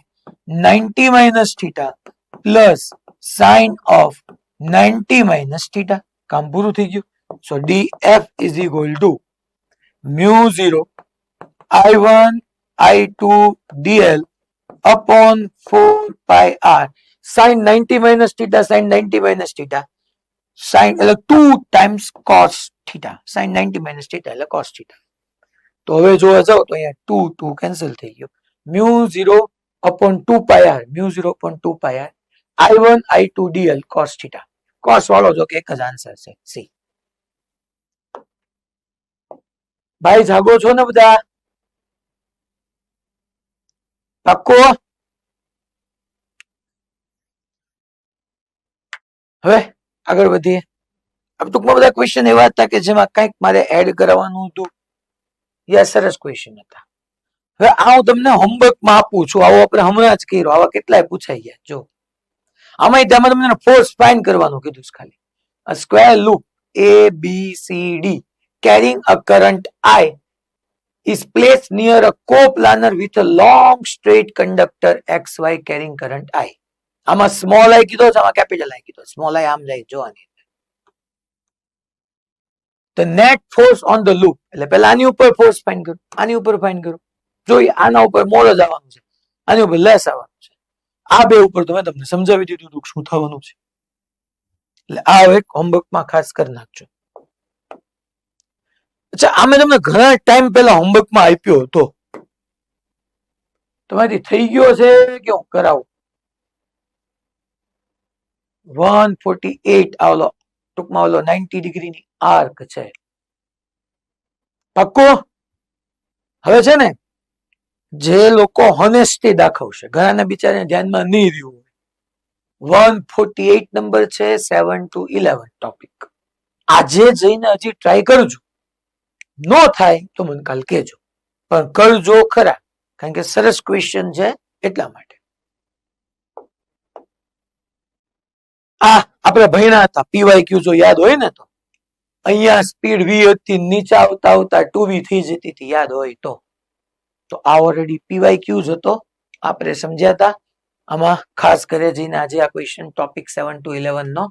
90 minus θ plus sin of 90 minus θ. કામ પૂરું થઈ ગયું. સો df is equal to μ0 I1 I2 dl upon 4 pi r sin 90 minus theta sin 90 minus theta sin એટલે 2 times cos theta sin 90 minus theta એટલે cos theta. તો હવે જોવા જાવ તો અહીંયા 2 કેન્સલ થઈ ગયો. μ0 upon 2 pi r μ0 upon 2 pi r I1 I2 dl cos theta. cos વાળો જો કે એક જ આન્સર છે સી. ભાઈ જાગો છો ને બધા? પાક્કો? હવે આગળ વધીએ. ટૂંકમાં બધા ક્વેશ્ચન એવા હતા કે જેમાં કંઈક મારે એડ કરવાનું હતું. યા સરસ ક્વેશ્ચન હતા. હવે આ હું તમને હોમવર્કમાં આપું છું, આવો આપણે હમણાં જ કર્યો, આવા કેટલાય પૂછાઈ ગયા. જો આમાં તેમાં તમને ફોર્સ ફાઇન્ડ કરવાનું કીધું છે ખાલી. A square loop ABCD carrying a current I is placed near a coplanar with a long straight conductor XY carrying current I. આમાં સ્મોલ I કીધો છે, આમાં કેપિટલ I કીધો. સ્મોલ I આમ જાય જોવાની. The net force on the loop એટલે પહેલા આની ઉપર ફોર્સ ફાઇન્ડ કરો, આની ઉપર ફાઇન્ડ કરો. જો આના ઉપર મોર જ આવવાનું છે, આની ઉપર લેસ આવવાનું છે. આ બે ઉપર તો મેં તમને સમજાવી દીધું હતું શું થવાનું છે. એટલે આ એક હોમવર્કમાં ખાસ કરી નાખજો. અચ્છા, આ મેં તમને ઘણા ટાઈમ પહેલા હોમવર્કમાં આપ્યો હતો, તમારી થઈ ગયો છે કે હું કરાવું? 148 આવલો ટૂંકમાં ઓલો 90 ડિગ્રીની આર્ક છે. પાક્કો? હવે છે ને, જે લોકો હોનેસ્ટી દાખવશે, ઘણાને બિચારાને ધ્યાનમાં નહીં રહ્યું, 148 નંબર છે 7 to 11 ટોપિક. આજે જઈને હજી ટ્રાય કરજો, નો થાય તો મને કાલ કહેજો, પણ કરજો ખરા, કારણ કે સરસ ક્વેશ્ચન છે એટલા માટે. આ આપણે ભણ્યા હતા PYQ, જો યાદ હોય ને તો અહીંયા સ્પીડ v હતી, નીચે આવતા આવતા 2v થઈ જતી હતી, યાદ હોય તો. તો આ ઓલરેડી PYQ જ હતો, આપણે સમજ્યા હતા. આમાં ખાસ કરે જઈને આજે આ question topic 7 to 11 no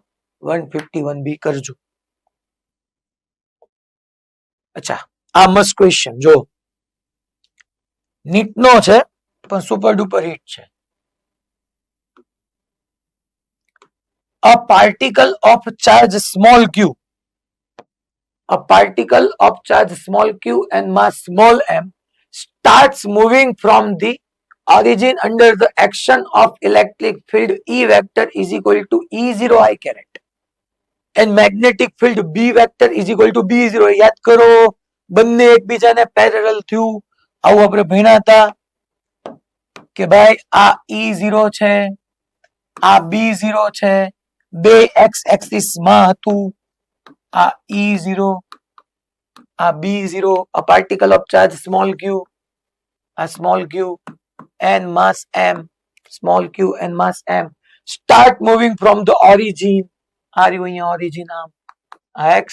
151b કરજો. અચ્છા, આ મસ્ત ક્વેશ્ચન જો, નીટ નો છે પણ સુપર ડુપર હિટ છે. A particle of charge small q, a particle of charge small q and mass small m starts moving from the origin under the action of electric field E vector is equal to E0 I caret and magnetic field B vector is equal to B0. યાદ કરો, બંને એકબીજાને પેરેલલ થયું. આવું આપણે ભણ્યા હતા કે ભાઈ આ E0 છે, આ B0 છે, બે x એક્સિસ માં હતું. આ E0, આ B0, a particle of charge small q, a small q and mass m small q and mass m start moving from the origin. આ રહ્યું અહીંયા origin આમ આ x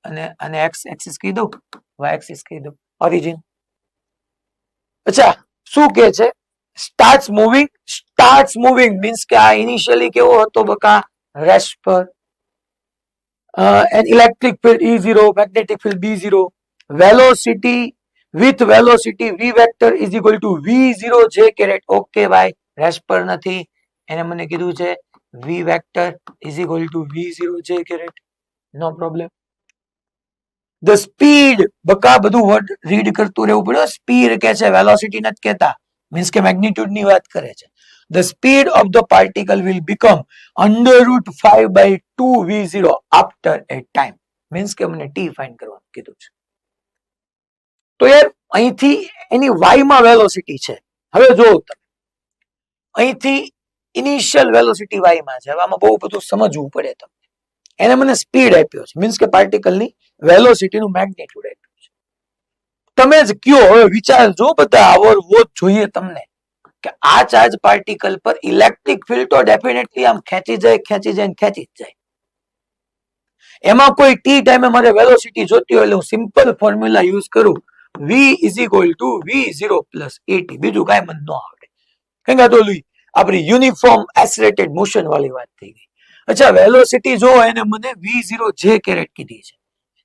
અને x axis કીધું, y axis કીધું, origin. અચ્છા શું કે છે? starts moving means કે આ initially કેવો હતો બકા? રેસ્ટ પર. an electric field E0, magnetic field B0, velocity with velocity v vector is equal to v0 j caret. Okay ભાઈ, રેસ્ટ પર નથી, એને મને કીધું છે v vector is equal to v0 j caret. No problem. the speed, બકા બધું વર્ડ રીડ કરતું રહેવું પડે. સ્પીડ કે છે, વેલોસિટી નથી કહેતા, મીન્સ કે મેગ્નિટ્યુડ ની વાત કરે છે. the speed of the particle will become under root 5 by 2 v0 after a time. Means કે મને t ફાઇન્ડ કરવાનું કીધું છે. તો યાર અહીંથી એની y માં વેલોસિટી છે. હવે જો તમે અહીંથી ઇનિશિયલ વેલોસિટી y માં છે. હવે આમાં બહુ બધું સમજવું પડે તમને. એને મને સ્પીડ આપ્યો છે, મીન્સ કે પાર્ટિકલની વેલોસિટી નું મેગ્નિટ્યુડ આપ્યું છે. તમે જ કયો, હવે વિચારજો બધા, આવડવો જ જોઈએ તમને કે આ ચાર્જ પાર્ટિકલ પર ઇલેક્ટ્રિક ફિલ્ડ તો ડેફિનેટલી આમ ખેંચી જાય જ જાય. એમાં કોઈ ટી ટાઈમે મારે વેલોસિટી જોતી હોય એટલે હું સિમ્પલ ફોર્મ્યુલા યુઝ કરું, v is equal two v0 plus at. બીજું કાંઈ મને ન આવડે, કેમ કે તો આપણી યુનિફોર્મ એસરેટેડ મોશન વાળી વાત થઈ ગઈ. અચ્છા વેલોસિટી જો એને મને v0 j કેરેટ કીધી છે,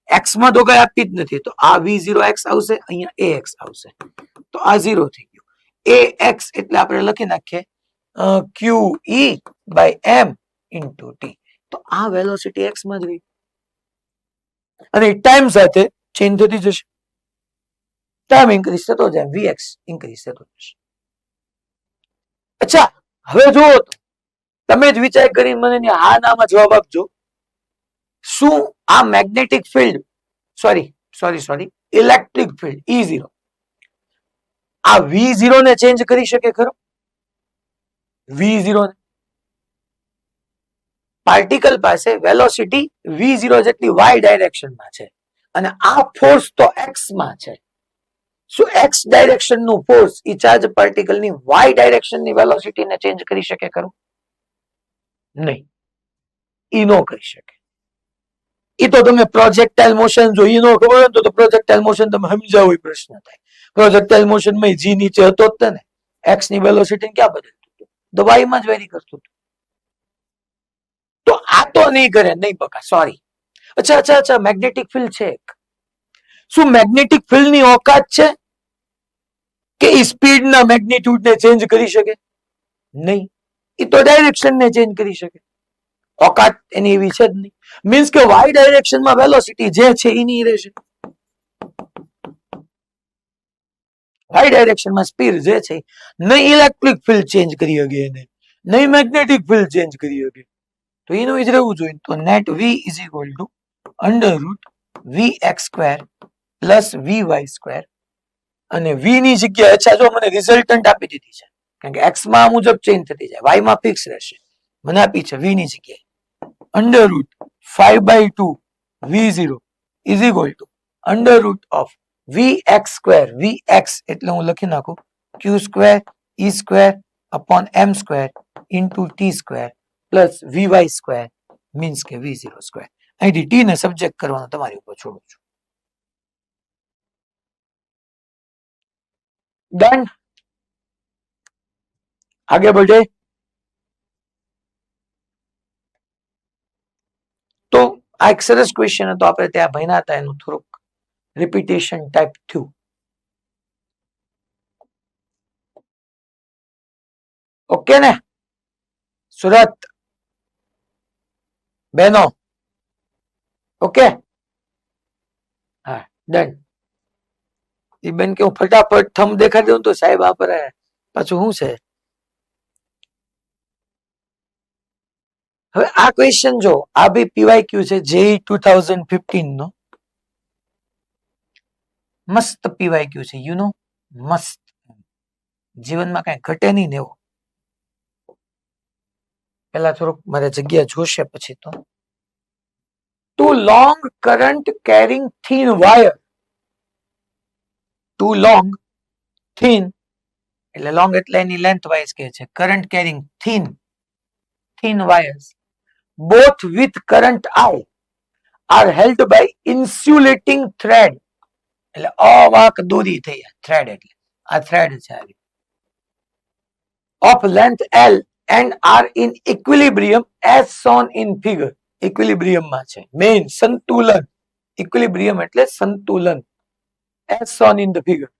x માં તો કઈ આપી જ નથી, તો આ v0 x આવશે, અહીંયા ax આવશે, તો આ 0 થઈ ગયું. ax એટલે આપણે લખી નાખીએ qe by m into t. તો આ વેલોસિટી x માં જ રહી અને ટાઈમ સાથે ચેન્જ થતી જશે. ટાઈમ ઇન્ક્રીઝ થતો જાય, vx ઇન્ક્રીઝ થતો જશે. અચ્છા હવે જુઓ તો તમે જ વિચાર કરીને મને હા નામાં જવાબ આપજો. શું આ magnetic field, sorry electric field E0 આ V0 ને ચેન્જ કરી શકે ખરો? V0 ને પાર્ટિકલ પાસે વેલોસિટી V0 જેટલી y ડાયરેક્શનમાં છે અને આ ફોર્સ તો x માં છે. શું x ડાયરેક્શન નું ફોર્સ ઈ ચાર્જ પાર્ટિકલ ની y ડાયરેક્શન ની વેલોસિટી ને ચેન્જ કરી શકે ખરો? નહીં, ઈ નો કરી શકે. ઈ તો તમે પ્રોજેક્ટાઇલ મોશન જો ઈ નો ખબર હોય તો પ્રોજેક્ટાઇલ મોશન તમે સમજાવો એ પ્રશ્ન થાય. પ્રોજેક્ટાઇલ મોશન માં g નીચે હતો જ ને, x ની વેલોસિટી ક્યાં બદલતું હતું? y માં જ વેરી કરતું હતું. તો આ તો નહીં કરે, નહીં બકા, સોરી. અચ્છા મેગ્નેટિક ફિલ્ડ છે એક. શું મેગ્નેટિક ફિલ્ડ ની ઓકાત છે કે ઈ સ્પીડ ના મેગ્નિટ્યુડ ને ચેન્જ કરી શકે? નહીં, ઈ તો ડાયરેક્શન ને ચેન્જ કરી શકે. ઓકાત એની એવી છે જ નહીં. મીન્સ કે y ડાયરેક્શન માં વેલોસિટી જે છે એની રહેશે, y ડાયરેક્શન માં સ્પીડ જે છે. નહીં ઇલેક્ટ્રિક ફિલ્ડ ચેન્જ કરી શકે એને, નહીં મેગ્નેટિક ફિલ્ડ ચેન્જ કરી શકે, તો એનું જ રહેવું જોઈએ. તો net v is equal two under route vx square plus vy square. અને v ની જગ્યાએ, અચ્છા જો મને રિઝલ્ટન્ટ આપી દીધી છે, કારણ કે x માં મુજબ ચેન્જ થતી જાય, y માં ફિક્સ રહેશે. મને આપી છે v ની જગ્યાએ under route 5/2 v0 is equal two under root of vx square. vx એટલે હું લખી નાખું q square e square upon m square into t square plus vy square means કે v0 સ્ક્વેર. અહીંથી t ને સબ્જેક્ટ કરવાનો તમારી ઉપર છોડું છું. ડન, આગે बढ़े. તો આ એક સરસ ક્વેશ્ચન હતો, આપણે ત્યાં ભણ્યા હતા, એનું થોડુંક રિપીટેશન ટાઈપ થયું. ઓકે ને સુરત બેનો? ઓકે, હા ડન. એ બેન કે હું ફટાફટ થમ દેખાડી દઉં તો સાહેબ આપરે પાછું શું છે. હવે આ ક્વેશ્ચન જો, આ બી પીવાયક્યુ છે જેઈ 2015 નો. મસ્ત પીવાયક્યુ છે, યુ નો, મસ્ત. જીવનમાં કઈ ઘટે નહીં ને એવું. પેલા થોડુંક મારે જગ્યા જોશે પછી તો. Two long current carrying thin wire, two long thin એટલે લોંગ એટલે એની લેન્થ વાઇઝ કે છે. Current carrying thin wires both with current I are held by insulating thread. એટલે અવાહક દોરી થઈ થ્રેડ, એટલે આ થ્રેડ છે of length L and are in equilibrium as shown in figure. equilibrium માં છે, મેઇન સંતુલન. equilibrium એટલે સંતુલન, as shown in the figure,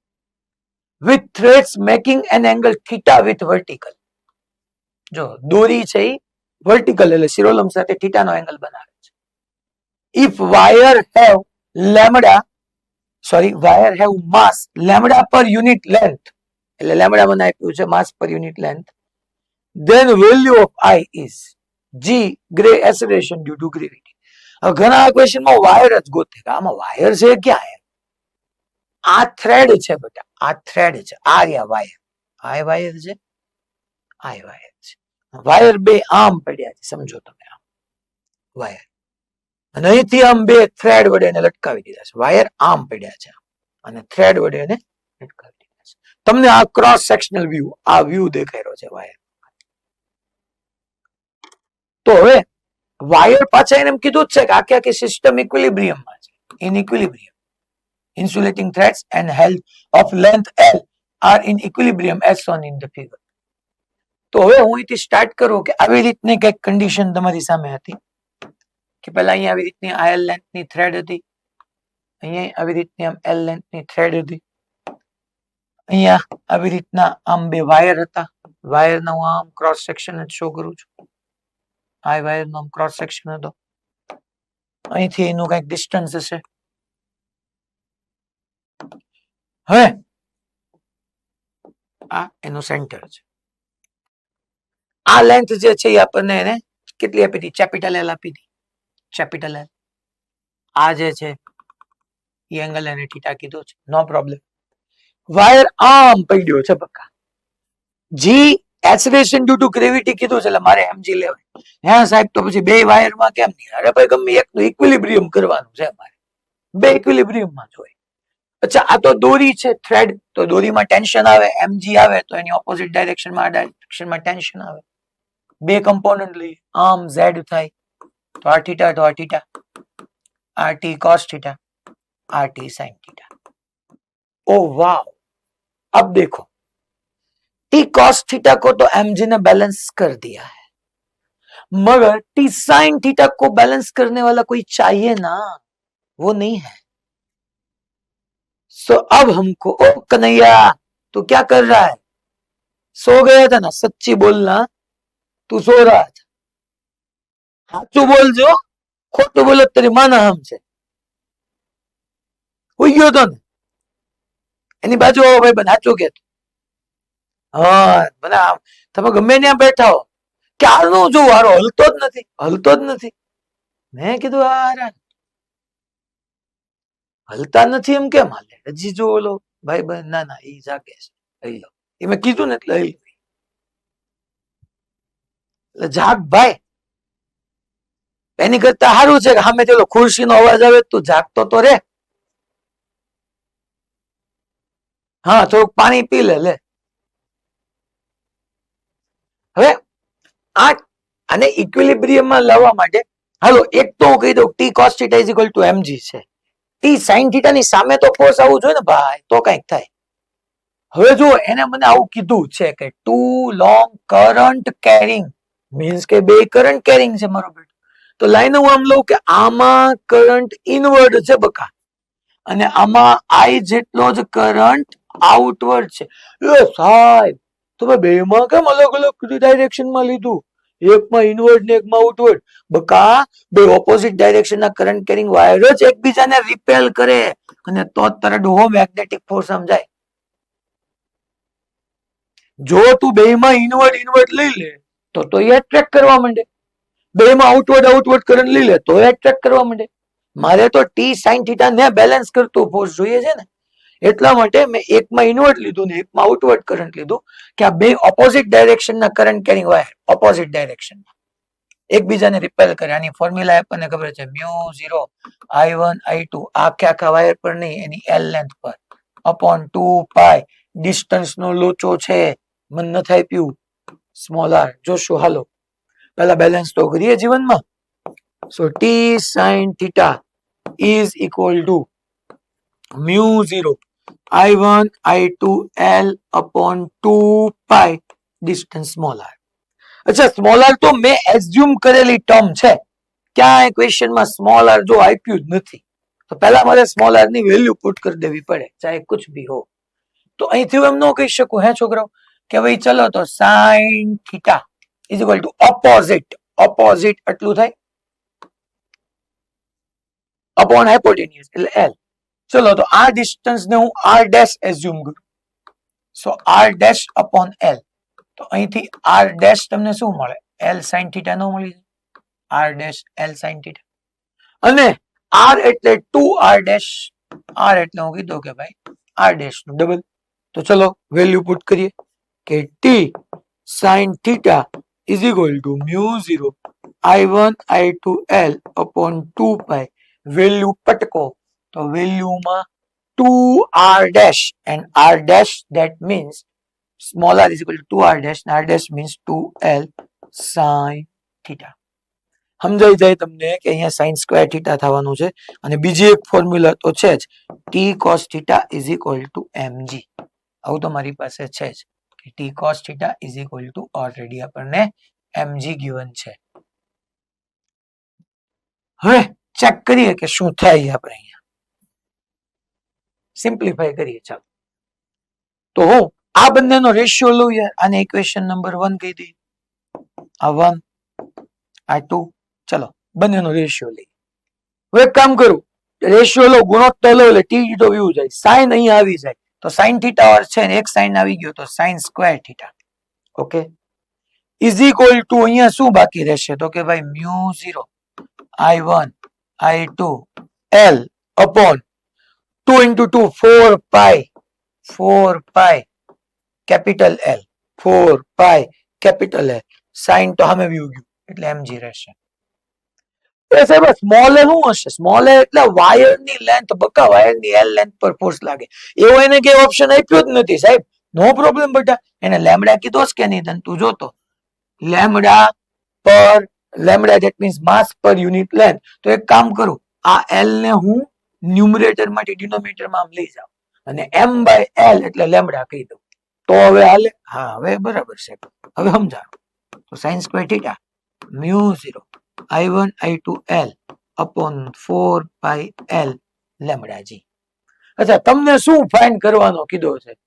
with threads making an angle theta with vertical. જો દોરી છે એ વર્ટિકલ એટલે શિરોલંબ સાથે થીટા નો એંગલ બનાવે છે. if wire have mass lambda per unit length, એટલે લેમ્બડા મને આપ્યું છે માસ પર unit length, then value of I is G gray acceleration due to gravity. હવે ઘણા ક્વેશ્ચન માં વાયર જ ગોતે કે આમાં વાયર છે ક્યાં હે? આ થ્રેડ છે બેટા, આ થ્રેડ છે, આ રહ્યા વાયર, આ વાયર છે, આ વાયર છે. વાયર બે આમ પડ્યા છે, સમજો તમે, આમ વાયર, અને અહીંથી આમ બે થ્રેડ વડે એને લટકાવી દીધા છે. વાયર આમ પડ્યા છે અને થ્રેડ વડે એને લટકાવી દીધા છે. તમને આ ક્રોસ સેક્શનલ વ્યૂ, આ વ્યૂ દેખાઈ રહ્યો છે વાયર. તો હવે વાયર પાછા એને એમ કીધું જ છે કે આખી સિસ્ટમ ઇક્વિલિબ્રિયમમાં છે, in equilibrium. insulating threads and held of length L are in equilibrium as shown in the figure. તો હવે હું અહીંથી સ્ટાર્ટ કરું કે આવી રીતની કઈક કન્ડિશન તમારી સામે હતી કે પહેલા અહીંયા આવી રીતની L લેન્થની થ્રેડ હતી, અહીંયા આવી રીતની આમ L લેન્થની થ્રેડ હતી, અહીંયા આવી રીતના આમ બે વાયર હતા. વાયરનો હું આમ ક્રોસ સેક્શન જ શો કરું છું. આ વાયરનો આમ ક્રોસ સેક્શન હતો, અહીંથી એનું કઈક ડિસ્ટન્સ હશે. હવે આ એનું સેન્ટર છે. આ લેન્થ જે છે એ આપણને એને કેટલી આપી હતી? કેપિટલ L આપી હતી, કેપિટલ L. આ જે છે એ એંગલ એને થીટા કીધો છે, નો પ્રોબ્લેમ. વાયર આમ પડ્યો છે બકા, જી એક્સેલરેશન ડ્યુ ટુ ગ્રેવિટી કીધું છે, એટલે મારે mg લેવાય. હા સાહેબ, તો પછી બે વાયરમાં કેમ નહીં? અરે ભાઈ, ગમે એકનું ઇક્વિલિબ્રિયમ કરવાનું છે મારે, બે ઇક્વિલિબ્રિયમમાં જ હોય. અચ્છા, આ તો દોરી છે, થ્રેડ, તો દોરીમાં ટેન્શન આવે, mg આવે, તો એની ઓપોઝિટ ડાયરેક્શનમાં, આ ડાયરેક્શનમાં ટેન્શન આવે. બે કમ્પોનન્ટ લઈએ, આમ z થાય, તો આ થીટા, તો આ થીટા, આ t cos थीटा, આ t sin थीटा. ओ वाह, अब देखो t cos थीटा को तो mg ने बैलेंस कर दिया है, मगर t sin थीटा को बैलेंस करने वाला कोई चाहिए ना, वो नहीं है. सो अब हमको, ओ कन्हैया तू क्या कर रहा है? सो गया था ना? सच्ची बोलना, तू सो रहा था. साचू बोलजो, खोटू बोलो तेरी माना हम છે. હુઈ ગયો તો ને? એની બાજુ આવો ભાઈ, બધા સાચું કે હા, બધા તમે ગમે ત્યાં બેઠા હો, ક્યારનું જોઉં હારો હલતો જ નથી, હલતો જ નથી. મેં કીધું આ હલતા નથી એમ કેમ હાલે? હજી જો ઓલો ભાઈ બહેન, ના ના, એ જાગે છે, લઈ લો. એ મેં કીધું ને એટલે લઈ લો. એટલે જાગ ભાઈ, એની કરતા સારું છે કે સામે પેલો ખુરશીનો અવાજ આવે, તું જાગતો તો રે. હા, થોડુંક પાણી પી લે. લે હવે આને ઇક્વિલિબ્રિયમમાં લાવવા માટે હાલો એક તો હું કહી દઉં, T cos theta is equal two mg છે. ટી સાઇન થીટા ની સામે તો ફોર્સ આવવું જોઈએ ને ભાઈ, તો કઈક થાય. હવે જો એને મને આવું કીધું છે કે two long current carrying, means કે બે કરંટ કેરિંગ છે મારો બેટો. તો લાઈન હું આમ લઉં કે આમાં કરંટ ઇનવર્ડ છે બકા, અને આમાં I જેટલો જ કરંટ આઉટવર્ડ છે. એ સાહેબ, તમે બેમાં કેમ અલગ અલગ ડાયરેક્શનમાં લીધું? એકમાં ઇનવર્ડ ને એકમાં આઉટવર્ડ. બકા, બે ઓપોઝિટ ડાયરેક્શનના કરંટ કેરિંગ વાયર જ એકબીજાને રિપેલ કરે, અને તો જ તરત મેગ્નેટિક ફોર્સ સમજાય. જો તું બેમાં ઇનવર્ડ લઈ લે તો એ એટ્રેક્ટ કરવા માંડે, બેમાં આઉટવર્ડ કરંટ લઈ લે તો એટ્રેક્ટ કરવા માંડે. મારે તો ટી સાઇન થીટા ને બેલેન્સ કરતું ફોર્સ જોઈએ છે ને, એટલા માટે મેં એકમાં ઇનવર્ડ લીધું ને એકમાં આઉટવર્ડ કરંટ લીધું, કે આ બે ઓપોઝિટ ડાયરેક્શનના કરંટ કેરિંગ વાયર ઓપોઝિટ ડાયરેક્શનમાં એકબીજાને રિપેલ કરે. આની ફોર્મ્યુલા આપણને ખબર છે, μ0 I1 I2, આખા વાયર પર નહીં, એની L લેન્થ પર, અપોન 2 પાઈ ડિસ્ટન્સ નો લોચો છે, મન ન થાય પીવું, સ્મોલ આર જોશું. હાલો પહેલા બેલેન્સ તો કરીએ જીવનમાં. So T sine theta is equal to mu 0 I1 I2 L upon 2 pi distance small R. અચ્છા, સ્મોલ આર તો મેં એઝ્યુમ કરેલી ટર્મ છે, ક્યાંય ક્વેશ્ચનમાં સ્મોલ આર જો આપ્યું જ નથી, તો પહેલા મારે સ્મોલ આર ની વેલ્યુ પુટ કરી દેવી પડે, ચાહે કુછ ભી હો. તો અહીંથી હું એમ ન કહી શકું હે છોકરાઓ કે ભાઈ ચલો તો sign theta is equal two opposite, opposite એટલું થાય અપોન હાઇપોટેન્યુઝ એટલે એલ. ચલો તો આ ડિસ્ટન્સ ને હું આર ડેશ એઝ્યુમ કરું, સો આર ડેશ અપોન એલ. તો અહીંથી આર ડેશ તમને શું મળે? એલ સાઇન થીટા નો મળી જાય, R dash L sine theta. અને આર એટલે 2 આર ડેશ, આર એટલે હું કીધું કે ભાઈ આર ડેશ નું ડબલ. તો ચલો વેલ્યુ પુટ કરીએ કે T sine theta is equal to mu 0 I1 I2 L upon 2 pi. Value પટકો તો વેલ્યુમાં 2 r dash and r dash that means small r is equal to 2 r dash and r dash means 2l sin theta. સમજાઈ જાય તમને કે અહીંયા sin સ્ક્વેર થીટા થવાનું છે. અને બીજી એક ફોર્મ્યુલા તો છે જ, t cos theta is equal to mg. આવું તો મારી પાસે છે જ કે t cos theta is equal to already આપણને mg given છે. હવે ચેક કરીએ કે શું થાય આપણે અહીંયા, સિમ્પ્લિફાય કરીએ. ચાલો તો હું આ બંનેનો રેશિયો લઉં યાર, આને ઇક્વેશન નંબર 1 કહી દઈએ, આ 1 આ 2. ચલો બંનેનો રેશિયો લઈએ. હું એક કામ કરું, રેશિયો લો, ગુણોત્તર લો એટલે ટી તો વ્યુ જાય, સાઇન અહીંયા આવી જાય તો સાઇન થીટા ઓર છે ને એક સાઇન આવી ગયો તો sign square theta. Okay, is equal two અહીંયા શું બાકી રહેશે તો કે ભાઈ mu 0 I1 I2 L upon 2 into 2 4 pi, 4 pi capital L, 4 pi capital L. Sign તો સામે વ્યુ ગયું એટલે mg રહેશે. એ સાહેબ સ્મોલ એ શું હશે? સ્મોલ એ એટલે વાયર ની લેન્થ, બકા વાયર ની એલ લેન્થ પર ફોર્સ લાગે, એવો એને કઈ ઓપ્શન આપ્યો જ નથી સાહેબ. નો પ્રોબ્લેમ બેટા, એને લેમ્બડા કીધો કે નહીં તને? તું જોતો લેમ્બડા પર લેમ્બડા ધેટ મીન્સ માસ પર યુનિટ લેન્થ. તો એક કામ કરું, આ એલ ને હું ન્યુમરેટર માંથી ડિનોમિનેટર માં લઈ જાઉં અને m બાય એલ એટલે લેમ્બડા કહી દઉં તો હવે હાલે? હા હવે બરાબર છે, હવે સમજાણું. તો sign square theta mu 0 I1 I2 L upon 4 pi L lambda g. અચ્છા, તમને શું ફાઇન્ડ કરવાનો કીધો છે?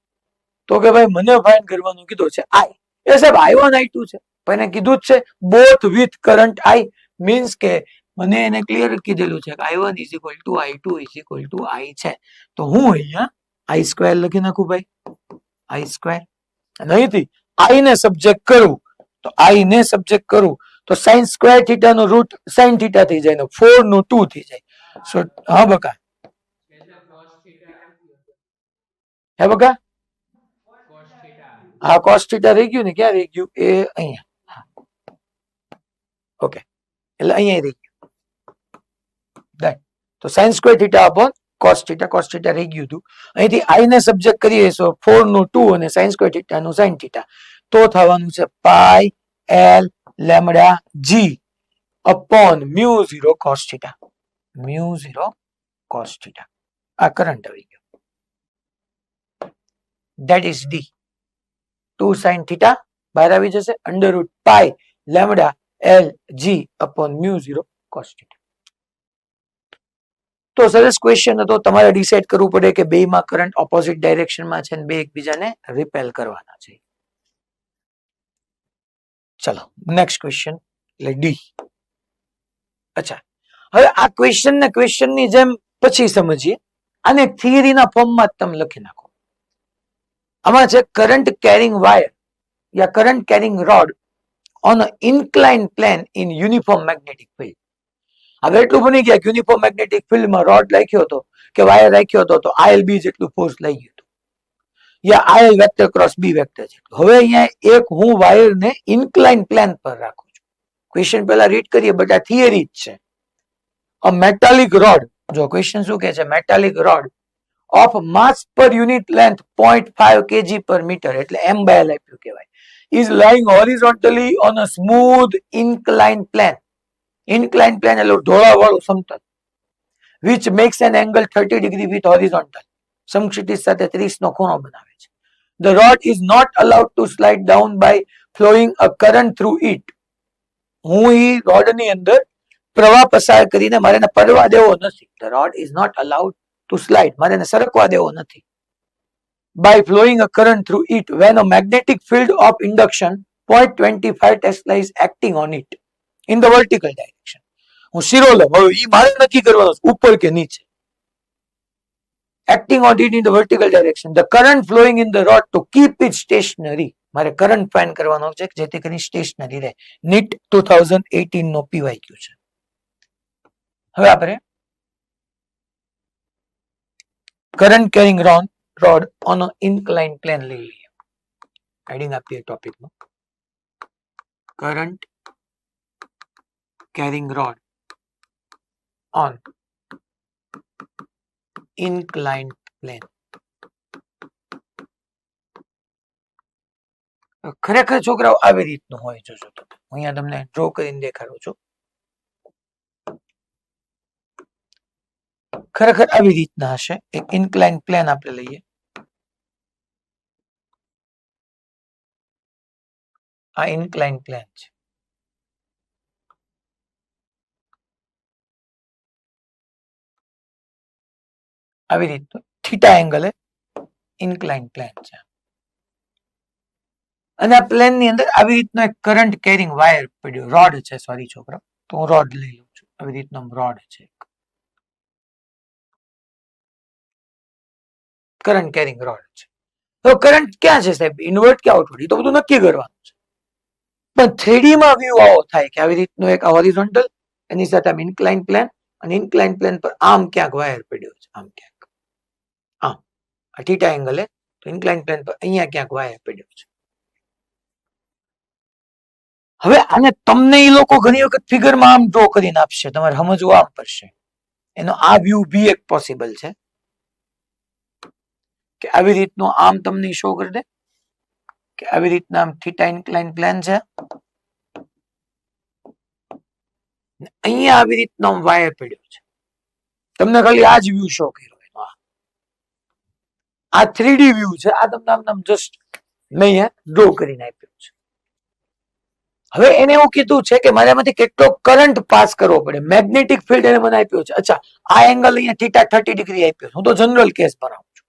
તો કે ભાઈ મને ફાઇન્ડ કરવાનો કીધો છે I. એ સાહેબ I1 I2 છે પણ એને કીધું જ છે both with current I, means કે મને એને ક્લિયર કીધેલું છે કે I1 is equal to I2 is equal to I છે. તો હું અહીંયા I સ્ક્વેર લખી નાખું ભાઈ, I સ્ક્વેર. અને અહીંથી I ને સબ્જેક્ટ કરું તો I ને સબ્જેક્ટ કરું તો સાઇન સ્ક્વેર થીટા નો રૂટ સાઇન થીટા થઈ જાય ને 4 નું 2 થઈ જાય. સો હા બકા, હે બકા, હા કોસ થીટા રહી ગયું ને, ક્યાં રહી ગયું? એ અહીંયા. ઓકે, એટલે અહીંયા રહી ગયું. તો sign square theta upon cos theta, cos theta રહી ગયું હતું. અહીંથી I ને સબ્જેક્ટ કરીએ તો 4 નું 2 અને સાઇન સ્ક્વેર થીટા નું સાઇન થીટા, તો થવાનું છે pi L lambda G upon mu 0 cos theta, mu 0 cos theta. આ કરંટ આવી ગયો, that is D 2 sine theta બહાર આવી જશે, under root pi lambda L G upon mu 0 cos theta. તો સરસ ક્વેશ્ચન હતો. તમારે ડિસાઇડ કરવું પડે કે બેમાં કરંટ ઓપોઝિટ ડાયરેક્શનમાં છે અને બે એકબીજાને રિપેલ કરવાના છે. ચલો નેક્સ્ટ ક્વેશ્ચન એટલે ડી. અચ્છા, હવે આ ક્વેશ્ચન ની જેમ પછી સમજીએ, આને થિયરીના ફોર્મમાં તમે લખી નાખો. આમાં છે કરંટ કેરિંગ વાયર યા current carrying rod on a incline plane in uniform magnetic field. હવે એટલું બની ગયા કે યુનિફોર્મ મેગ્નેટિક ફિલ્ડમાં રોડ રાખ્યો હતો કે વાયર રાખ્યો હતો તો આઈએલ બી જેટલું ફોર્સ લઈ ગયું હતું, યા IL vector cross B vector જેટલું. હવે અહીંયા એક હું વાયરને ઇન્ક્લાઇન પ્લેન પર રાખું છું. ક્વેશ્ચન પહેલા રીડ કરીએ, બટ આ થિયરી જ છે. અ મેટાલિક રોડ, જો ક્વેશ્ચન શું કહે છે, metallic road of mass per unit length 0.5 kg per meter એટલે m by l આપ્યું કહેવાય is lying horizontally on a smooth inclined plane. Inclined plane એટલે ઢોળાવાળું સમતલ which makes an angle 30 degree with horizontal. સમક્ષિતિજ સાથે 30 નો ખૂણો બનાવે છે. The rod is not allowed to slide down by flowing a current through it. હું ઈ રોડ ની અંદર પ્રવાહ પસાર કરીને મારે એને પડવા દેવો નથી. The rod is not allowed to slide. મારે એને સરકવા દેવો નથી. By flowing a current through it when a magnetic field of induction 0.25 Tesla is acting on it in the vertical direction. હું શીરો લઉં, હવે ઈ મારે નક્કી કરવાનો ઉપર કે નીચે. Acting on it in the vertical direction. The current flowing in the rod to keep it stationary. મારે કરંટ ફાઇન્ડ કરવાનો છે જેથી કરીને સ્ટેશનરી રહે. નીટ 2018 નો PYQ છે. હવે આપણે current carrying rod on an inclined plane લઈ લઈએ. હેડિંગ આપીએ ટોપિકમાં. Current carrying rod on inclined plane. ખરેખર છોકરાઓ આવી રીતનું હોય જોજો તમે. હું અહીંયા તમને ડ્રો કરીને દેખાડું છું. ખરેખર આવી રીતના હશે. એક ઇન્ક્લાઇન પ્લેન આપણે લઈએ. આ ઇન્ક્લાઇન પ્લેન છે. આવી રીતનું થીટા એંગલે ઇન્ક્લાઇન પ્લેન છે. અને આ પ્લેન ની અંદર આવી રીતનો એક કરંટ કેરિંગ વાયર પડ્યો, રોડ છે, સોરી છોકરા, તો હું રોડ લઈ લઉં છું. આવી રીતનો રોડ છે, કરંટ કેરિંગ રોડ છે. તો કરંટ ક્યાં છે સાહેબ, ઇનવર્ટ કે આઉટવર્ડ, એ તો બધું નક્કી કરવાનું છે. પણ 3D માં વ્યૂ આવો થાય કે આવી રીતનું એક હોરિઝોન્ટલ, એની સાથે આમ ઇન્ક્લાઇન પ્લેન, અને ઇન્ક્લાઇન પ્લેન પર આમ ક્યાંક વાયર પડ્યો છે, આમ ક્યાંક, આમ આ થીટા એંગલે, તો ઇન્ક્લાઇન પ્લેન પર અહીંયા ક્યાંક વાયર પડ્યો છે. હવે આને તમને એ લોકો ઘણી વખત ફિગરમાં આમ ડ્રો કરીને આપશે, તમારે સમજવું આમ પડશે. એનો આ વ્યૂ બી એક પોસિબલ છે કે આવી રીતનું આમ તમને શો કરી દે કે આવી રીતના આમ થીટા ઇન્ક્લાઇન પ્લેન છે, અહીંયા આવી રીતનો વાયર પડ્યો છે. તમને ખાલી આ જ વ્યૂ શો કર્યો. આ 3D વ્યૂ છે. આ તમને આમ જસ્ટ મેં અહીંયા ડ્રો કરીને આપ્યો છે. હવે એને એવું કીધું છે કે મારે એમાંથી કેટલો કરંટ પાસ કરવો પડે. મેગ્નેટિક ફિલ્ડ એને મને આપ્યો છે. અચ્છા, આ એંગલ અહીંયા થીટા 30 ડિગ્રી આપ્યો છે. હું તો જનરલ કેસ ભણાવું છું.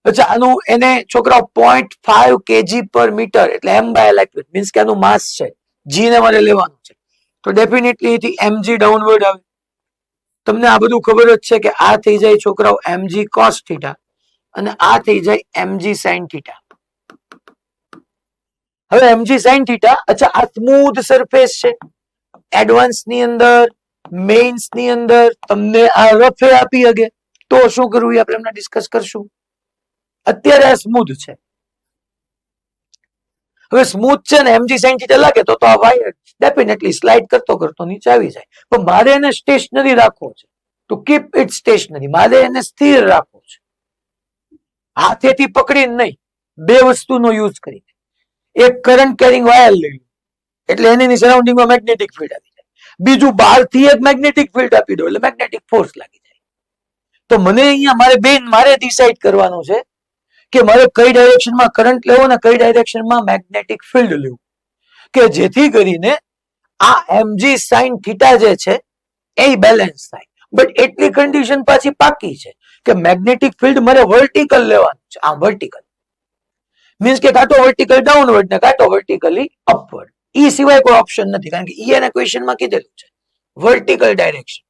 અચ્છા, આનું એને છોકરાઓ 0.5 kg પર મીટર એટલે m by l આપ્યું, મીન્સ કે આનું માસ છે, g ને મારે લેવાનું છે. તો ડેફિનેટલી અહીંથી mg ડાઉનવર્ડ આવે. તમને આ બધું ખબર જ છે કે આ થઈ જાય છોકરાઓ mg cos થીટા અને આ થઈ જાય mg sin થીટા. હવે mg sin થીટા, અચ્છા આ સ્મૂથ સરફેસ છે. એડવાન્સ ની અંદર, મેઇન્સ ની અંદર તમને આ રફે આપી હગે તો શું કરવું એ આપણે હમણાં ડિસ્કસ કરશું. અત્યારે આ સ્મૂથ છે. હવે સ્મૂથ છે ને mg sin થીટા લાગે તો આ વાયર ડેફિનેટલી સ્લાઇડ કરતો કરતો નીચે આવી જાય. પણ મારે એને સ્ટેશનરી રાખવો છે. ટુ કીપ ઇટ સ્ટેશનરી, મારે એને સ્થિર રાખવો છે. હાથેથી પકડીને નહીં, બે વસ્તુનો યુઝ કરીને. એક કરંટ કેરિંગ વાયર લઈ લો એટલે એની સરાઉન્ડિંગમાં મેગ્નેટિક ફિલ્ડ આવી જાય. બીજું બહારથી એક મેગ્નેટિક ફિલ્ડ આપી દો એટલે મેગ્નેટિક ફોર્સ લાગી જાય. તો મને અહીંયા મારે ડિસાઇડ કરવાનું છે કે મારે કઈ ડાયરેક્શનમાં કરંટ લેવો ને કઈ ડાયરેક્શનમાં મેગ્નેટિક ફિલ્ડ લેવું, કે જેથી કરીને આ mg sin થીટા જે છે એ બેલેન્સ થાય. બટ એટલી કન્ડિશન પાછી પાકી છે કે મેગ્નેટિક ફિલ્ડ મારે વર્ટિકલ લેવાનું છે. આ વર્ટિકલ મીન્સ કે કાં તો વર્ટિકલ ડાઉનવર્ડ ને કાં તો વર્ટિકલી અપવર્ડ. ઈ સિવાય કોઈ ઓપ્શન નથી, કારણ કે ઈ એના ક્વેશ્ચનમાં કીધેલું છે વર્ટિકલ ડાયરેક્શન.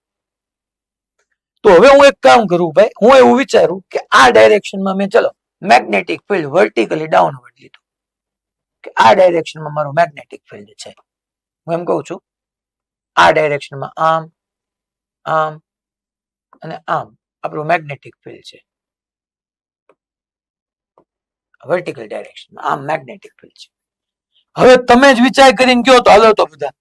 તો હવે હું એક કામ કરું ભાઈ, હું એવું વિચારું કે આ ડાયરેક્શનમાં મેં ચલો મેગ્નેટિક ફિલ્ડ વર્ટિકલી ડાઉનવર્ડ લીધું, કે આ ડાયરેક્શનમાં મારું મેગ્નેટિક ફિલ્ડ છે. હું એમ કહું છું આ ડાયરેક્શનમાં આમ આમ અને આમ આપણું મેગ્નેટિક ફિલ્ડ છે. વર્ટિકલ ડાયરેક્શનમાં આમ મેગ્નેટિક ફિલ્ડ છે. હવે તમે જ વિચાર કરીને કહો તો હાલો તો બધા,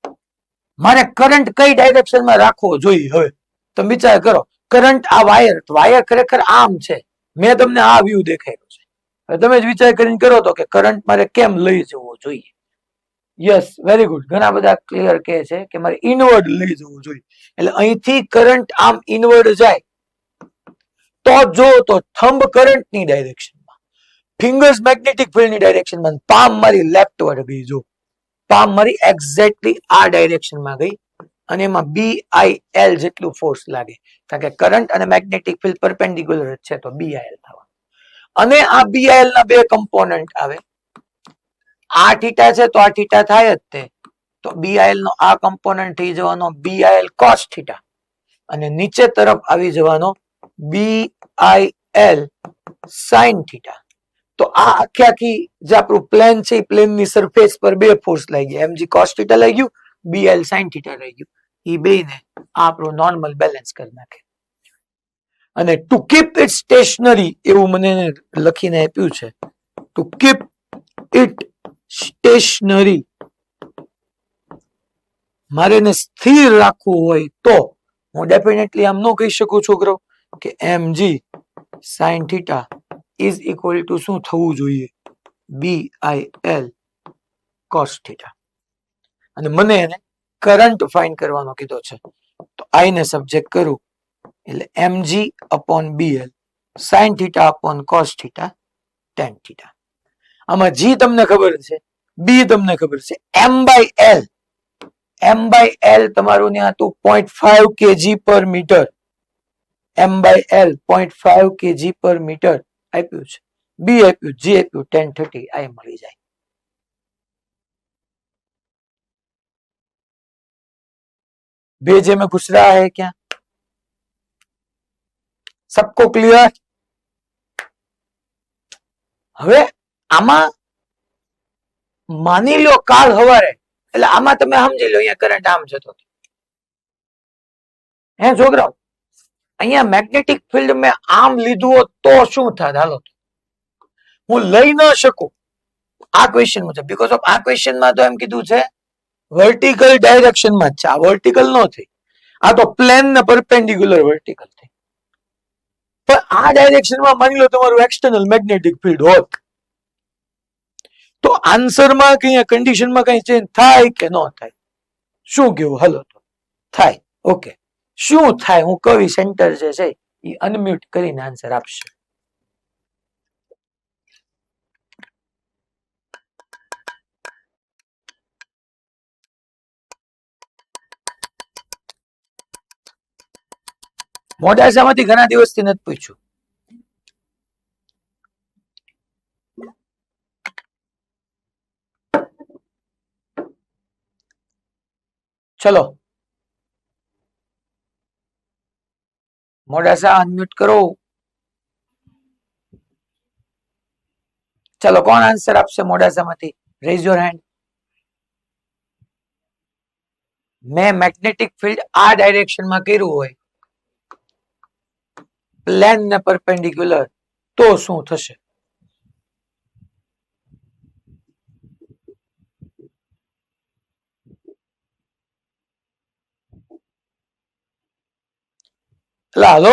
મારે કરંટ કઈ ડાયરેક્શનમાં રાખવો જોઈએ. હવે તમે વિચાર કરો, કરંટ આ વાયર ખરેખર આમ છે, મેં તમને આ વ્યૂ દેખાડ્યો છે. હવે તમે જ વિચાર કરીને કરો તો કે કરંટ મારે કેમ લઈ જવો જોઈએ. Yes, very good. ઘણા બધા ક્લિયર કહે છે કે મારે ઇનવર્ડ લઈ જવું જોઈએ. એટલે અહીંથી કરંટ આમ ઇનવર્ડ જાય તો જો તો થંબ કરંટની ડાયરેક્શનમાં, ફિંગર્સ મેગ્નેટિક ફિલ્ડની ડાયરેક્શનમાં, પામ મારી લેફ્ટ વર્ડ ગઈ. જો પામ મારી એક્ઝેક્ટલી આ ડાયરેક્શનમાં ગઈ અને એમાં BIL જેટલું ફોર્સ લાગે, કારણ કે કરંટ અને મેગ્નેટિક ફિલ્ડ પરપેન્ડિક્યુલર છે તો BIL થવાનું. અને આ BIL ના બે કમ્પોનન્ટ આવે. આ થીટા છે તો આ થીટા થાય જ તે, તો BIL નો આ કમ્પોનન્ટ થઈ જવાનો BIL cos થીટા અને નીચે તરફ આવી જવાનો BIL sin થીટા. તો આ આખી જે આપણું પ્લેન છે એ પ્લેન ની સરફેસ પર બે ફોર્સ લાગી ગયા. mg cos થીટા લઈ ગયું, BIL sin થીટા લઈ ગયું. એ બે ને આપણું નોર્મલ બેલેન્સ કરી નાખે. અને ટુ કીપ ઇટ સ્ટેશનરી એવું મને લખીને આપ્યું છે. ટુ કીપ ઇટ સ્ટેશનરી, મારે એને સ્થિર રાખવું હોય તો હું ડેફિનેટલી આમ ન કહી શકું છોકરો કે mg sin theta is equal two શું થવું જોઈએ, BIL cos થીટા. અને મને એને કરંટ ફાઇન્ડ કરવાનો કીધો છે તો I ને સબ્જેક્ટ કરું એટલે mg upon BL sin theta upon cos theta tan theta. આમાં G તમને ખબર છે, B તમને ખબર છે, m by L તમારું ત્યાં હતું 0.5 kg per metre. m by L 0.5 kg per metre આપ્યું છે. B આપ્યું, G આપ્યું, tan 30 આ મળી જાય. भेजे में घुस रहा है क्या? सबको क्लियर? હવે આમાં માની લો કાલ હવારે, એટલે આમાં તમે સમજી લો અહીંયા કરંટ આમ જતો હતો. હે છોકરાઓ, અહીંયા મેગ્નેટિક ફિલ્ડ મેં આમ લીધું હોત તો શું થાત? હાલો, હું લઈ ન શકું આ ક્વેશ્ચન મુજબ, બીકોઝ ઓફ આ ક્વેશ્ચનમાં તો એમ કીધું છે વર્ટિકલ ડાયરેક્શનમાં જ છે. આ વર્ટિકલ ન થઈ, આ તો પ્લેન ને પરપેન્ડિક્યુલર વર્ટિકલ થઈ. પણ આ ડાયરેક્શનમાં માની લો તમારું એક્સટર્નલ મેગ્નેટિક ફિલ્ડ હોત તો આન્સરમાં કઈ કન્ડિશનમાં કઈ ચેન્જ થાય કે ન થાય? શું કેવું? હલો, તો થાય. ઓકે, શું થાય? હું કવિ સેન્ટર જે છે એ અનમ્યુટ કરીને આન્સર આપશે. મોડાસામાંથી ઘણા દિવસથી નથી પૂછ્યું. ચલો મોડાસા અનમ્યુટ કરો. ચલો, કોણ આન્સર આપશે મોડાસામાંથી? Raise your hand. મેં મેગ્નેટિક ફિલ્ડ આ ડાયરેક્શનમાં કર્યું હોય, પ્લેન ને પરપેન્ડિક્યુલર, તો શું થશે? હાલો,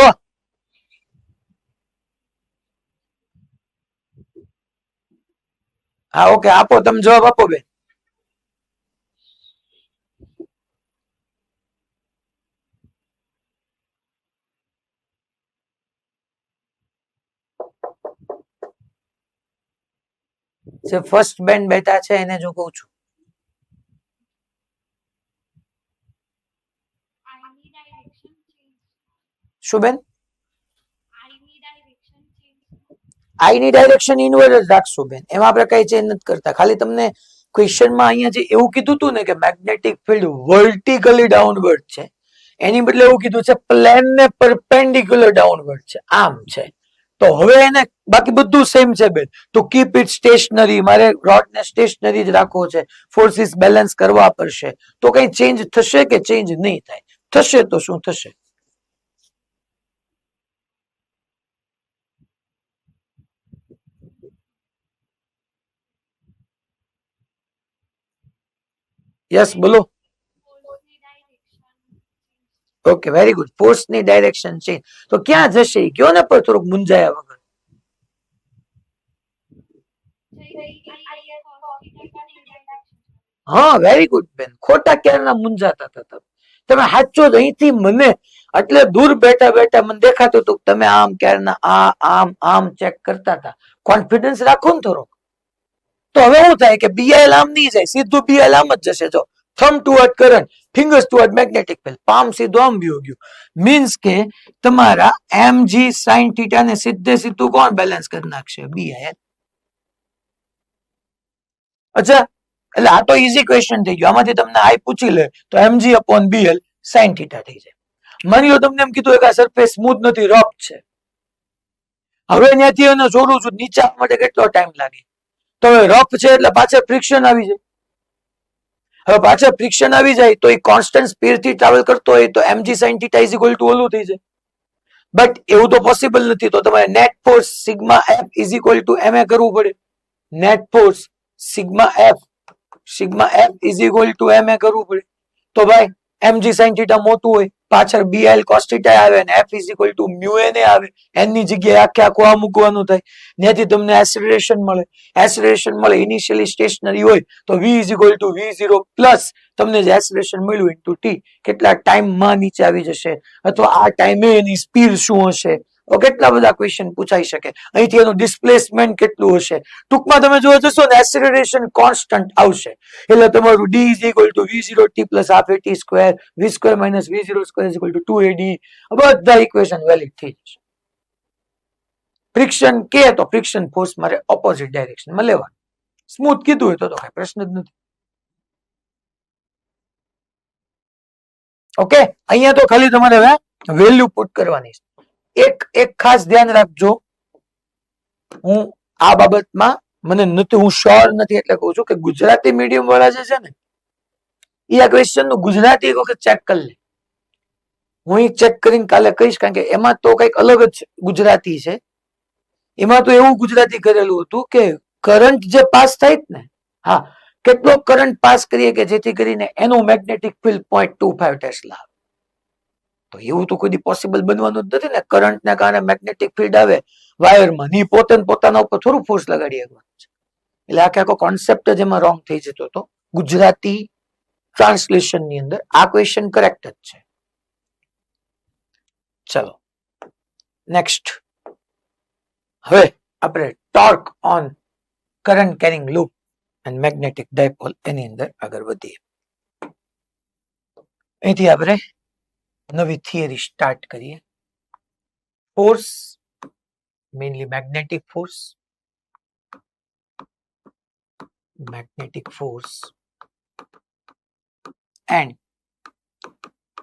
હા ઓકે, આપો, તમે જવાબ આપો બેન. જે ફર્સ્ટ બેન્ડ બેઠા છે એને જો કહું છું, શું બેન? આઈ ની ડાયરેક્શન ઇનવર્ડ જ રાખશું બેન, એમાં આપણે કઈ ચેન્જ નથી કરતા. ખાલી તમને ક્વેશ્ચનમાં અહીંયા જે એવું કીધું હતું ને કે મેગ્નેટિક ફિલ્ડ વર્ટિકલી ડાઉનવર્ડ છે, એની બદલે એવું કીધું છે પ્લેન ને પરપેન્ડિક્યુલર ડાઉનવર્ડ છે, આમ છે. તો હવે એને બાકી બધું સેમ છે બેન. તો કીપ ઇટ સ્ટેશનરી, મારે રોડ ને સ્ટેશનરી જ રાખવો છે, ફોર્સિસ બેલેન્સ કરવા પડશે. તો કઈ ચેન્જ થશે કે ચેન્જ નહીં થાય? થશે તો શું થશે? યસ બોલો. Okay, very good. ફોર્સ ની ડાયરેક્શન ચેન્જ, તો ક્યાં જશે કયો ને, પર થોડુંક મુંજાયા વગર. હા, વેરી ગુડ બેન. ખોટા ક્યારના મૂંઝાતા હતા તમે સાચો જ અહીંથી મને એટલે દૂર બેઠા બેઠા મને દેખાતું હતું તમે આમ ક્યારના આમ આમ ચેક કરતા હતા. કોન્ફિડન્સ રાખો ને થોડો. તો હવે શું થાય કે બીઆઈએલ આમ નહીં જાય, સીધું બીઆઈએલ આમ જ જશે. જો thumb toward current, fingers toward magnetic field, palm સીધું આમ ગયું ગયું. મીન્સ કે તમારા mg sin થીટા ને સીધે સીધું કોણ બેલેન્સ કરી નાખશે? બીઆઈએલ. અચ્છા, એટલે આ તો ઈઝી ક્વેશ્ચન થઈ ગયો. આમાંથી તમને આઈ પૂછી લે તો mg upon bl sin theta થઈ જાય. માની લો તમને એમ કીધું કે આ સરફેસ સ્મૂથ નથી, રફ છે. હવે ત્યાંથી એને જોડું છું, નીચે આવવા માટે કેટલો ટાઈમ લાગે? તો હવે રફ છે એટલે પાછળ ફ્રિક્શન આવી જાય. હવે પાછળ ફ્રિક્શન આવી જાય તો એ કોન્સ્ટન્ટ સ્પીડ થી ટ્રાવેલ કરતો હોય તો mg sin theta is equal two ઓલું થઈ જાય. બટ એવું તો પોસિબલ નથી. તો તમારે net force sigma F is equal two ma કરવું પડે. Net force sigma F is equal two ma કરવું પડે. તો ભાઈ mg sin થીટા મોટું હોય, પાછળ bl cos થીટા આવે અને f is equal to mu na આવે. n ની જગ્યાએ આખે આખું આ મૂકવાનું થાય. ત્યાંથી તમને એસેલરેશન મળે. એસેલરેશન મળે ઇનિશિયલી સ્ટેશનરી હોય તો v is equal two v0 plus તમને જે એસેલરેશન મળ્યું ઇન્ટુ t, કેટલા ટાઈમમાં નીચે આવી જશે અથવા આ ટાઈમે એની સ્પીડ શું હશે. કેટલા બધા ક્વેશ્ચન પૂછાઈ શકે. અહીંથી એનું ડિસ્પ્લેસમેન્ટ કેટલું હશે. ટૂંકમાં તમે જોવા જશો ને એસેલરેશન કોન્સ્ટન્ટ આવશે. એટલે તમારું d is equal two v0 t plus half at square, v square minus v0 square is equal two 2ad. બધા ઇક્વેશન વેલિડ થઈ જશે. ફ્રિક્શન કે તો ફ્રિક્શન ફોર્સ મારે ઓપોઝિટ ડાયરેક્શનમાં લેવાનું. સ્મૂથ કીધું હોય તો કઈ પ્રશ્ન જ નથી. ઓકે, અહીંયા તો ખાલી તમારે હવે વેલ્યુ પુટ કરવાની છે. એક ખાસ ધ્યાન રાખજો, હું આ બાબતમાં મને નથી, હું શ્યોર નથી એટલે કહું છું કે ગુજરાતી મીડિયમ વાળા જે છે ને એ આ ક્વેશ્ચન નું ગુજરાતી એક વખત ચેક કરી લે. હું એ ચેક કરીને કાલે કહીશ, કારણ કે એમાં તો કઈક અલગ જ ગુજરાતી છે. એમાં તો એવું ગુજરાતી કરેલું હતું કે કરંટ જે પાસ થાય ને, હા, કેટલો કરંટ પાસ કરીએ કે જેથી કરીને એનું મેગ્નેટિક ફિલ્ડ 0.25 ટેસ્લા. તો એવું તો કોઈ પોસિબલ બનવાનું જ નથી ને. કરંટના કારણે મેગ્નેટિક ફિલ્ડ આવે વાયરમાં, ની પોતાના ઉપર થોડું ફોર્સ લગાડી શકવાનું છે. એટલે આખો કોન્સેપ્ટ જ એમાં રોંગ થઈ જતો હતો. ગુજરાતી ટ્રાન્સલેશન ની અંદર આ ક્વેશ્ચન કરેક્ટ જ છે. ચલો નેક્સ્ટ. હવે આપણે torque on current carrying loop and magnetic dipole એની અંદર આગળ વધીએ. અહીંથી આપણે નવી થિયરી સ્ટાર્ટ કરીએ. Force, mainly magnetic force and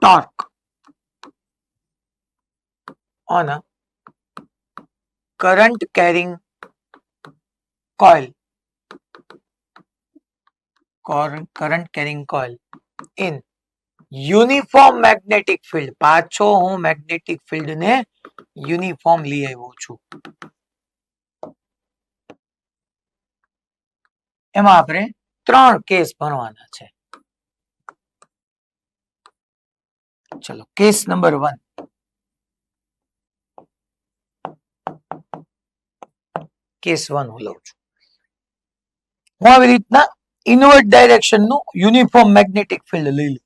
torque on a current carrying coil in uniform magnetic field. પાછો હું મેગ્નેટિક ફિલ્ડ ને યુનિફોર્મ લઈ આવ્યો છું. એમાં આપણે 3 કેસ ભણવાના છે. ચલો, કેસ નંબર 1. કેસ 1 હું લઉં છું. હું આવી રીતના ઇનવર્ડ ડાયરેક્શન નું યુનિફોર્મ મેગ્નેટિક ફિલ્ડ લઈ લઉં.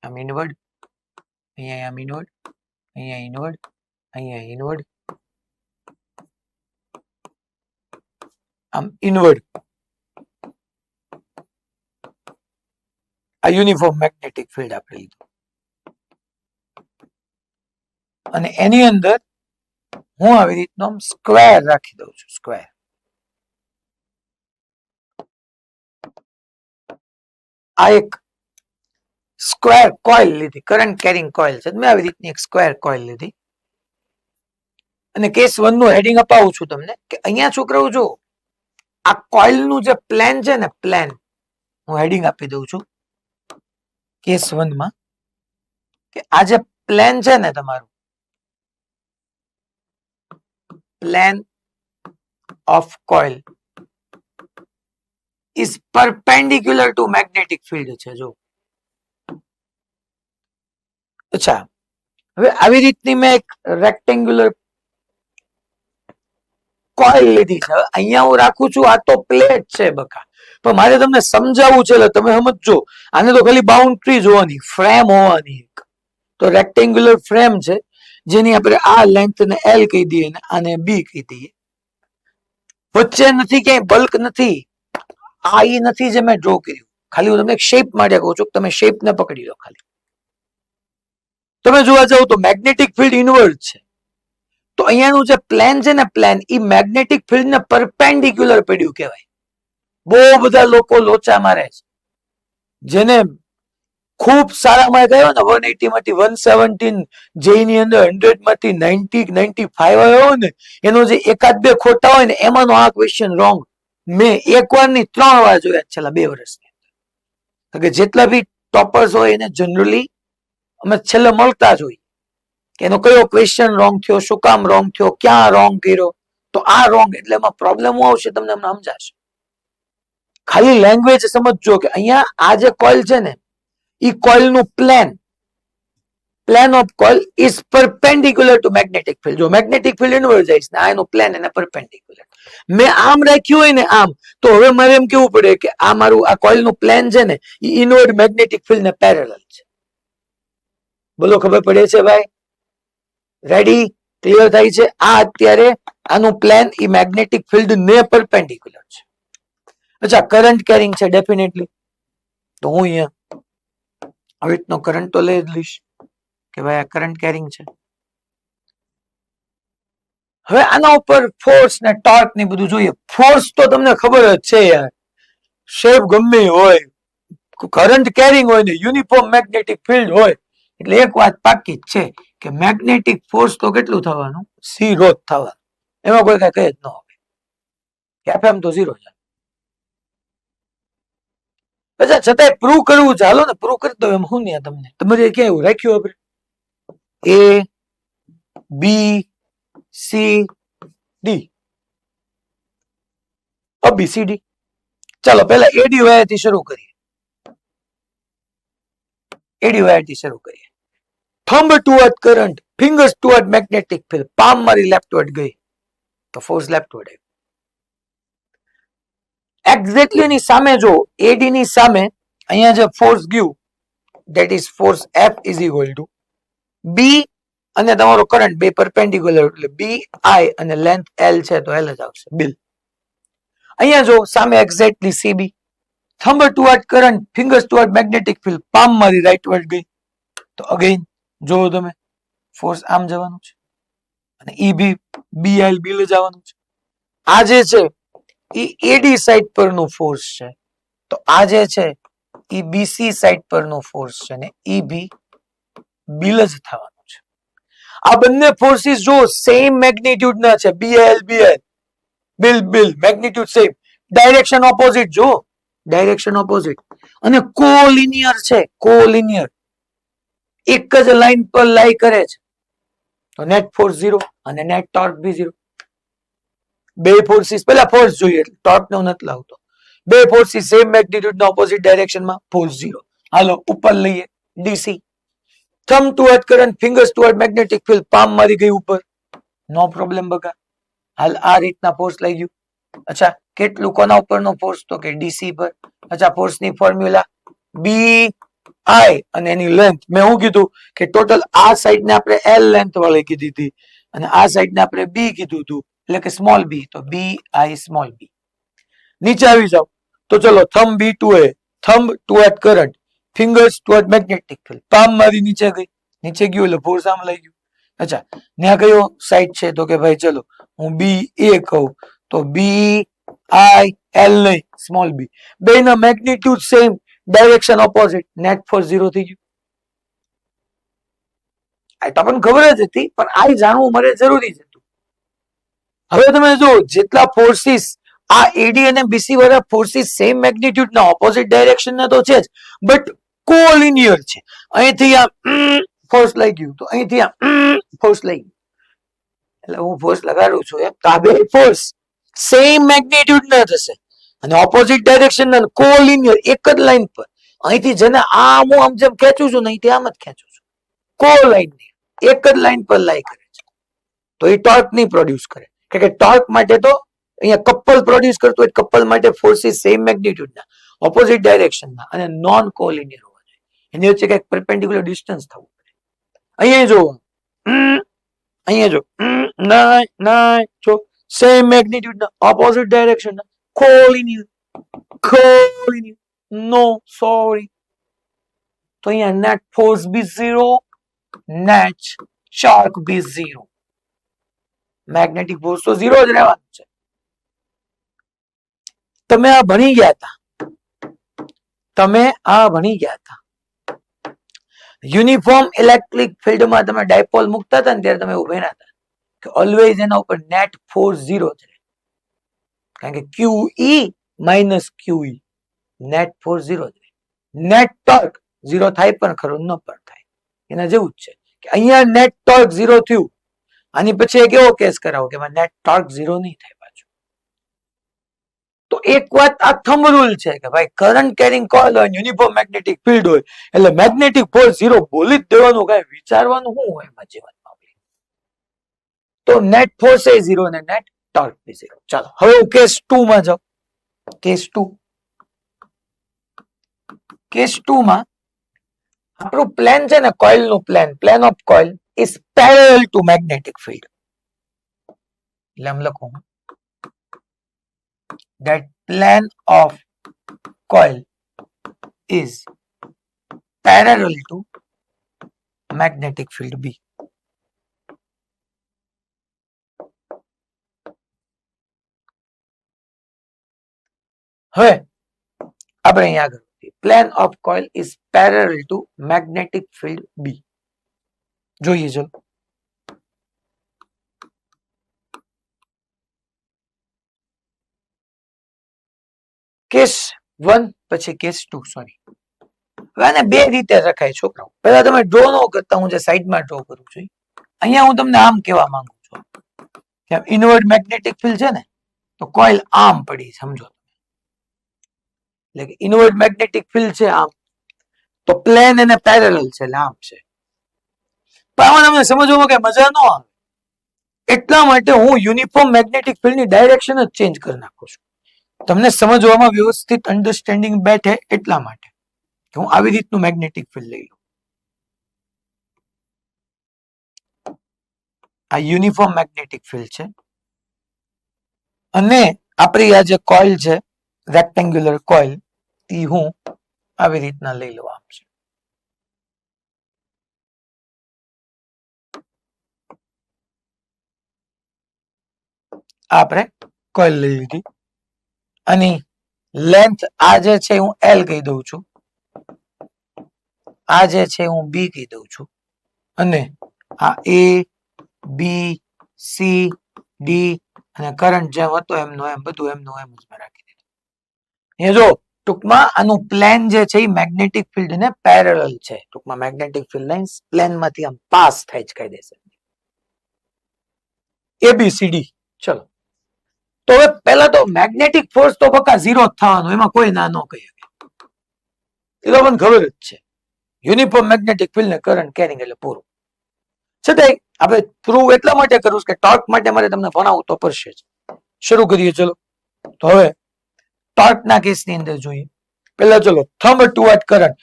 આમ ઇનવર્ડ, અહીંયા આમ ઇનવર્ડ, અહીંયા ઇનવર્ડ, અહીંયા ઇનવર્ડ, આમ ઇનવર્ડ. આ યુનિફોર્મ મેગ્નેટિક ફિલ્ડ આપણે લીધું. અને એની અંદર હું આવી રીતનો સ્ક્વેર રાખી દઉં છું. સ્ક્વેર. આ એક સ્ક્વેર કોઇલ લીધી, કરંટ કેરિંગ કોઇલ છે. મેં આવી રીતની એક સ્ક્વેર કોઇલ લીધી અને કેસ 1 નું હેડિંગ અપાવું છું તમને કે અહીંયા છોકરાઓ જો આ કોઇલ નું જે પ્લેન છે ને, પ્લેન હું હેડિંગ આપી દઉં છું કેસ 1 માં કે આ જે પ્લેન છે ને તમારું, plane of coil is perpendicular to magnetic field છે. જો અચ્છા, હવે આવી રીતની મેં એક રેક્ટેન્ગ્યુલર કોઇલ લીધી છે. અહીંયા હું રાખું છું, આ તો પ્લેટ છે બકા, પણ મારે તમને સમજાવવું છે એટલે તમે સમજજો. આને તો ખાલી બાઉન્ડ્રી જોવાની, ફ્રેમ હોવાની. તો રેક્ટેન્ગ્યુલર ફ્રેમ છે જેની આપણે આ લેન્થ ને એલ કહી દઈએ ને આને બી કહી દઈએ. વચ્ચે નથી, ક્યાંય બલ્ક નથી, આ ઈ નથી જે મેં ડ્રો કર્યું. ખાલી હું તમને શેપ માટે કહું છું, તમે શેપ ને પકડી લો. ખાલી તમે જોવા જાવ તો મેગ્નેટિક ફિલ્ડ ઇનવર્ડ છે. તો અહીંયાનું જે પ્લેન છે ને, પ્લેન ઈ મેગ્નેટિક ફિલ્ડ ને પરપેન્ડિક્યુલર પડ્યું કહેવાય. બહુ બધા લોકો લોચા મારે છે, જેને ખૂબ સારામાં ગયો ને 180 માંથી 117, જેની અંદર 100 માંથી 90 95 આવ્યો ને, એનો જે એકાદ બે ખોટા હોય ને એમાંનો આ ક્વેશ્ચન રોંગ મેં એક વાર ની 3 વાર જોયા છેલ્લા 2 વર્ષની અંદર. કે જેટલા બી ટોપર્સ હોય એને જનરલી અમે છેલ્લે મળતા જ હોય કે એનો કયો ક્વેશ્ચન રોંગ થયો, શું કામ રોંગ થયો, ક્યાં રોંગ કર્યો. તો આ રોંગ એટલે એમાં પ્રોબ્લેમ આવશે, તમને એમને સમજાશે. ખાલી લેંગ્વેજ સમજજો કે અહીંયા આ જે કોઇલ છે ને, ઈ કોઇલ નું plane of coil is perpendicular to magnetic field. જો મેગ્નેટિક ફિલ્ડ ઇનવર્ડ જાય ને, આ એનું પ્લેન એને પરપેન્ડિક્યુલર. મેં આમ રાખ્યું હોય ને આમ, તો હવે મારે એમ કેવું પડે કે આ મારું આ કોઇલ નું પ્લેન છે ને, ઈ ઇનવર્ડ મેગ્નેટિક ફિલ્ડ ને પેરેલલ છે. બોલો, ખબર પડે છે ભાઈ? રેડી? ક્લિયર થાય છે? આ અત્યારે આનું પ્લેન ઈ મેગ્નેટિક ફિલ્ડ ને પરપેન્ડિક્યુલર છે. અચ્છા, કરંટ કેરિંગ છે ડેફિનેટલી. તો હું અહીંયા આવી રીતનો કરંટ તો લઈ જ લઈશ કે ભાઈ આ કરંટ કેરિંગ છે. હવે આના ઉપર ફોર્સ ને ટોર્ક ને બધું જોઈએ. ફોર્સ તો તમને ખબર જ છે યાર, શેપ ગમે હોય, કરંટ કેરિંગ હોય ને યુનિફોર્મ મેગ્નેટિક ફિલ્ડ હોય એટલે એક વાત પાકી જ છે કે મેગ્નેટિક ફોર્સ તો કેટલું થવાનું? 0 જ થવાનું. એમાં કોઈ કઈ કહે જ ન હોય. એફએમ તો 0 છે. અચ્છા, છતાંય પ્રૂવ કરવું છે. હાલો ને પ્રૂવ કરી દો. એમ હું નહીં તમને, તમારે ક્યાં એવું રાખ્યું આપણે એ બી સી ડી, અબીસીડી. ચાલો પહેલા એડી વાયર થી શરૂ કરીએ. એડી વાયર થી શરૂ કરીએ. Thumb toward current, fingers toward magnetic field. Palm મારી લેફ્ટવર્ડ ગઈ તો ફોર્સ લેફ્ટવર્ડ આવ્યો. એક્ઝેક્ટલી ની સામે જો એડી ની સામે અહીંયા જે ફોર્સ ગયું, that is force F is equal to B અને તમારો કરંટ બે પરપેન્ડિક્યુલર એટલે બી આઈ અને લેન્થ એલ છે તો એલ જ આવશે, બિલ. અહીંયા જો સામે એક્ઝેક્ટલી સીબી. Thumb toward current, fingers toward magnetic field. Palm મારી રાઈટ વર્ડ ગઈ તો અગેન જોવો તમે ફોર્સ આમ જવાનું છે અને ઈ બી બી આઈ બિલ જ આવવાનું છે. આ જે છે એ એડી સાઈડ પરનું ફોર્સ છે તો આ જે છે એ બીસી સાઈડ પરનું ફોર્સ છે ને ઈ બી બિલ જ થવાનું છે. આ બંને ફોર્સિસ જો સેમ મેગ્નિટ્યુડ ના છે, બીએલ બીએલ બિલ બિલ, મેગ્નિટ્યુડ સેમ, ડાયરેક્શન ઓપોઝિટ. જો ડાયરેક્શન ઓપોઝિટ અને કોલિનિયર છે, કોલિનિયર એક જ લાઈન પર લાઈ કરે છે તો નેટ ફોર્સ 0 અને નેટ ટોર્ક બી 0. બે ફોર્સિસ, પેલા ફોર્સ જોઈએ એટલે ટોર્ક નો નથી લાવતો. બે ફોર્સિસ સેમ મેગ્નિટ્યુડ ના ઓપોઝિટ ડાયરેક્શનમાં, ફોર્સ 0. હાલો ઉપર લઈએ DC. Thumb toward current, fingers toward magnetic field. Palm મારી ગઈ ઉપર, નો પ્રોબ્લેમ બગા. હાલ આ રીતના ફોર્સ લઈ ગયું. અચ્છા, કેટલું કોના ઉપરનો ફોર્સ? તો કે ડીસી પર. અચ્છા, ફોર્સ ની ફોર્મ્યુલા બી આઈ અને એની લેન્થ. મેં શું કીધું કે ટોટલ આ સાઈડ ને આપણે એલ લેન્થ વાળી કીધી હતી અને આ સાઈડ ને આપણે બી કીધું હતું એટલે કે સ્મોલ બી, તો બી આઈ સ્મોલ બી. નીચે આવી જાવ તો ચલો thumb B to A, thumb toward current, fingers toward magnetic field. Palm મારી નીચે ગઈ, નીચે ગયું એટલે ફોર્સ આમ લઈ ગયું. અચ્છા, ત્યાં કયો સાઈડ છે? તો કે ભાઈ ચલો હું બી એ કહું તો બી આઈ એલ નહીં, સ્મોલ બી. બે ના magnitude same, direction opposite, net force 0 થઈ ગયું. આ તો આપણને ખબર જ હતી પણ આ જાણવું મારે જરૂરી છે. હવે તમે જો જેટલા ફોર્સિસ આ એડી અને બીસી વાળા ફોર્સિસ સેમ મેગ્નિટ્યુડ ના ઓપોઝિટ ડાયરેક્શન ના તો છે જ, બટ કોલિનિયર છે. અહીંથી આ ફોર્સ લઈ ગયું તો અહીંથી આ ફોર્સ લઈ ગયું એટલે હું ફોર્સ લગાડું છું એમ. તો આ બે ફોર્સ સેમ મેગ્નિટ્યુડ ના થશે અને ઓપોઝિટ ડાયરેક્શન ના, કોલિનિયર એક જ લાઈન પર. અહીંથી જેને આમ હું આમ જેમ ખેંચું છું ને અહીંથી આમ જ ખેંચું છું, કો લાઈન ની એક જ લાઈન પર લાઈ કરે છે તો એ ટોર્ક નહીં પ્રોડ્યુસ કરે. કે ટોર્ક માટે તો અહીંયા કપલ પ્રોડ્યુસ કરતું હોય, કપલ માટે ફોર્સિસ સેમ મેગ્નિટ્યુડના, ઓપોઝિટ ડાયરેક્શનના અને નોન કોલિનિયર હોવા જોઈએ. એની વચ્ચે કંઈક પરપેન્ડિક્યુલર ડિસ્ટન્સ થવું પડે. અહીંયા જો અહીંયા જો ના જો સેમ મેગ્નિટ્યુડના, ઓપોઝિટ ડાયરેક્શનના, કોલિનિયર નો સોરી. તો અહીંયા નેટ ફોર્સ બી 0, નેટ ચાર્જ બી 0. મેગ્નેટિક ફોર્સ તો 0 જ રહેવાનું છે. તમે આ ભણી ગયા હતા. યુનિફોર્મ ઇલેક્ટ્રિક ફિલ્ડમાં તમે ડાયપોલ મૂકતા હતા ને ત્યારે તમે એવું ભણ્યા હતા કે ઓલવેઝ એના ઉપર નેટ ફોર્સ 0 છે. કારણ કે QE minus QE, net force 0 છે. નેટ ટોર્ક 0 થાય પણ ખરું, ન પણ થાય. એના જેવું જ છે કે અહીંયા નેટ ટોર્ક 0 થયું, આની પછી એક એવો કેસ કરાવો કે નેટ ટોર્ક 0 નહીં થાય પાછું. તો એક વાત આ થંબ રૂલ છે કે ભાઈ કરંટ કેરિંગ કોઇલ હોય, યુનિફોર્મ મેગ્નેટિક ફિલ્ડ હોય એટલે મેગ્નેટિક ફોર્સ 0 બોલી જ દેવાનું, કઈ વિચારવાનું શું હોય એમાં જીવનમાં. તો નેટ ફોર્સ એ 0 અને નેટ ટોર્ક બી 0. ચાલો હવે કેસ 2 માં જાઓ. કેસ 2 માં આપણું પ્લેન છે ને, કોઇલ નું plane of coil is parallel to magnetic field. એટલે આમ લખું that plane of coil is parallel to magnetic field B. હવે આપણે અહીંયા આગળ plane of coil is parallel to magnetic field B. જોઈએ ચલો. કેસ 1 પછી કેસ 2. સોરી, હવે આને બે રીતે રખાય છોકરાઓ. પહેલા તમે ડ્રો ન કરતા, હું જે સાઈડમાં ડ્રો કરું છું અહીંયા હું તમને આમ કહેવા માંગુ છું કે ઇનવર્ડ મેગ્નેટિક ફિલ્ડ છે ને, તો કોઇલ આમ પડી, સમજો. એટલે કે ઇનવર્ડ મેગ્નેટિક ફિલ્ડ છે આમ, તો પ્લેન એને પેરેલલ છે એટલે આમ છે. પણ આમાં તમને સમજવામાં કઈ મજા ન આવે, એટલા માટે હું યુનિફોર્મ મેગ્નેટિક ફિલ્ડની ડાયરેક્શન જ ચેન્જ કરી નાખું છું. તમને સમજવામાં વ્યવસ્થિત અન્ડરસ્ટેન્ડિંગ બેઠે એટલા માટે કે હું આવી રીતનું મેગ્નેટિક ફિલ્ડ લઈ લઉં. આ યુનિફોર્મ મેગ્નેટિક ફિલ્ડ છે અને આપણી આ જે કોઇલ છે રેક્ટેન્ગ્યુલર કોઇલ, એ હું આવી રીતના લઈ લઉં. આમ છે. આપણે કોઇલ લઈ લીધી અને લેન્થ આ જે છે હું L કહી દઉં છું, આ જે છે હું B કહી દઉં છું, અને આ A B C D અને કરંટ જેમ હતો એમનો એમ બધું એમનું એમ જ રાખી દીધું. એ જો ટૂંકમાં આનું પ્લેન જે છે એ મેગ્નેટિક ફિલ્ડ ને પેરેલલ છે. ટૂંકમાં મેગ્નેટિક ફિલ્ડ લાઇન્સ પ્લેન માંથી આમ પાસ થાય છે કાયદેસર. ABCD. ચલો, તો હવે પહેલા તો મેગ્નેટિક ફોર્સ તો પક્કા 0 જ થવાનો, એમાં કોઈ ના ન કહી શકે. એ તો મને ખબર જ છે. યુનિફોર્મ મેગ્નેટિક ફિલ્ડ ને કરંટ કેરિંગ એટલે પૂરું. છતાંય આપણે પ્રૂવ એટલા માટે કરવું કે ટોર્ક માટે મારે તમને ભણાવવું તો પડશે જ. શરૂ કરીએ ચલો. તો હવે ટોર્કના કેસની અંદર જોઈએ. પહેલા ચલો થંબ ટુવર્ડ કરંટ.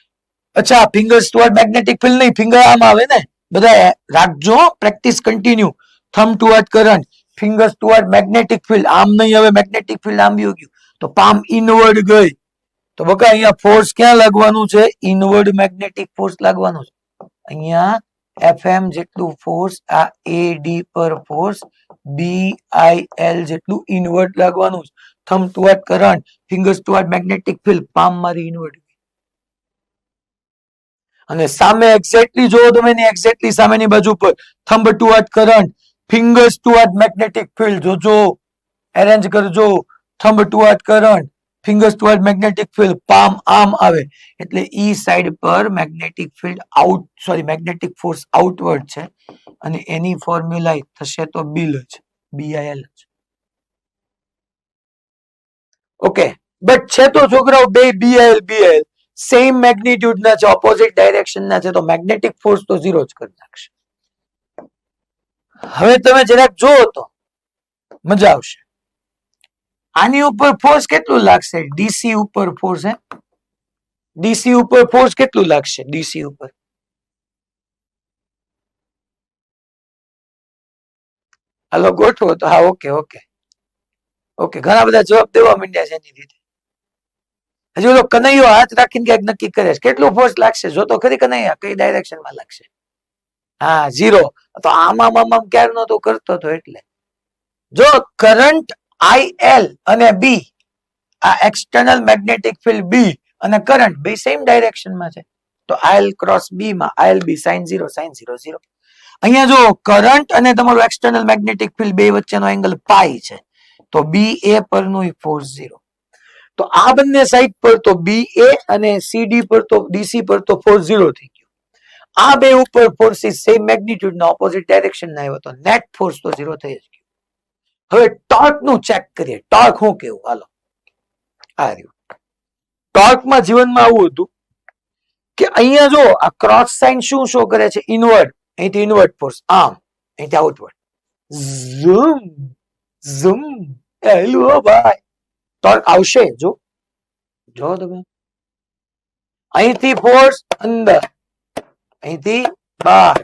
અચ્છા, ફિંગર્સ ટુવર્ડ મેગ્નેટિક ફિલ્ડ નહીં, ફિંગર આમ આવે ને, બધા રાખજો, practice continue. Thumb toward current, fingers toward magnetic field. આમ નહીં, હવે મેગ્નેટિક ફિલ્ડ આમ ગયું તો પામ ઇનવર્ડ ગઈ, તો બકા અહીંયા ફોર્સ ક્યાં લાગવાનું છે? ઇનવર્ડ મેગ્નેટિક ફોર્સ લાગવાનું છે. અહીંયા FM જેટલું ફોર્સ, આ AD પર ફોર્સ BIL જેટલું ઇનવર્ડ લાગવાનું છે. Thumb toward current, fingers toward magnetic field, palm મારી ઇનવર્ડ. અને સામે એક્ઝેક્ટલી જો તમે એક્ઝેક્ટલી સામેની બાજુ પર thumb toward current, fingers toward magnetic field, જોજો, એરેન્જ કરજો. Thumb toward current, fingers toward magnetic field, palm આમ આવે એટલે ઈ સાઈડ પર magnetic field magnetic force outward છે અને એની ફોર્મ્યુલા થશે તો BIL જ. ઓકે, બટ છે તો છોકરાઓ બે BIL સેમ મેગ્નિટ્યુડ ના છે, ઓપોઝિટ ડાયરેક્શન ના છે, તો મેગ્નેટિક ફોર્સ તો 0 જ કરી નાખશે. હવે તમે જરાક જુઓ તો મજા આવશે. આની ઉપર ફોર્સ કેટલું લાગશે? ડીસી ઉપર ફોર્સ હે ડીસી ઉપર ફોર્સ કેટલું લાગશે? ડીસી ઉપર હાલો ગોઠવો તો. હા, ઓકે ઓકે ઓકે. ઘણા બધા જવાબ દેવા માંડ્યા છે એની રીતે. હજુ ઓલો કનૈયો હાથ રાખીને ક્યાંક નક્કી કરે છે કેટલું ફોર્સ લાગશે. જો તો ખરી કનૈયા કઈ ડાયરેક્શનમાં લાગશે. હા, 0. તો આમાં ક્યારનો તો કરતો હતો. એટલે જો કરંટ IL અને B, આ એક્સટર્નલ મેગ્નેટિક ફિલ્ડ B અને કરંટ બે સેમ ડાયરેક્શનમાં છે. તો IL ક્રોસ B માં IL B sin 0 sin 0 0. અહીંયા જો કરંટ અને તમારું એક્સટર્નલ મેગ્નેટિક ફિલ્ડ બે વચ્ચેનો એંગલ પાઈ છે. તો BA પરનું ફોર્સ 0. તો આ બંને સાઈડ પર તો BA અને CD પર તો DC પર તો ફોર્સ 0 થઈ ગયો. આ બે ઉપર ફોર્સિસ સેમ મેગ્નિટ્યુડ ના ઓપોઝિટ ડાયરેક્શન ના આવ્યો તો નેટ ફોર્સ તો 0 થઈ જ ગયો. હવે ટોર્ક નું ચેક કરીએ. ટોર્ક હું કેવું? હાલો, આ રહ્યું. ટોર્કમાં જીવનમાં આવું હતું કે અહીંયા જો આ ક્રોસ સાઇન શું શો કરે છે? ઇનવર્ડ. અહીંથી ઇનવર્ડ ફોર્સ, આમ અહીંથી આઉટવર્ડ. ઝૂમ ઝૂમ હેલો ભાઈ. ટોર્ક આવશે. જો જો તમે અહીંથી ફોર્સ અંદર, અહીંથી બહાર,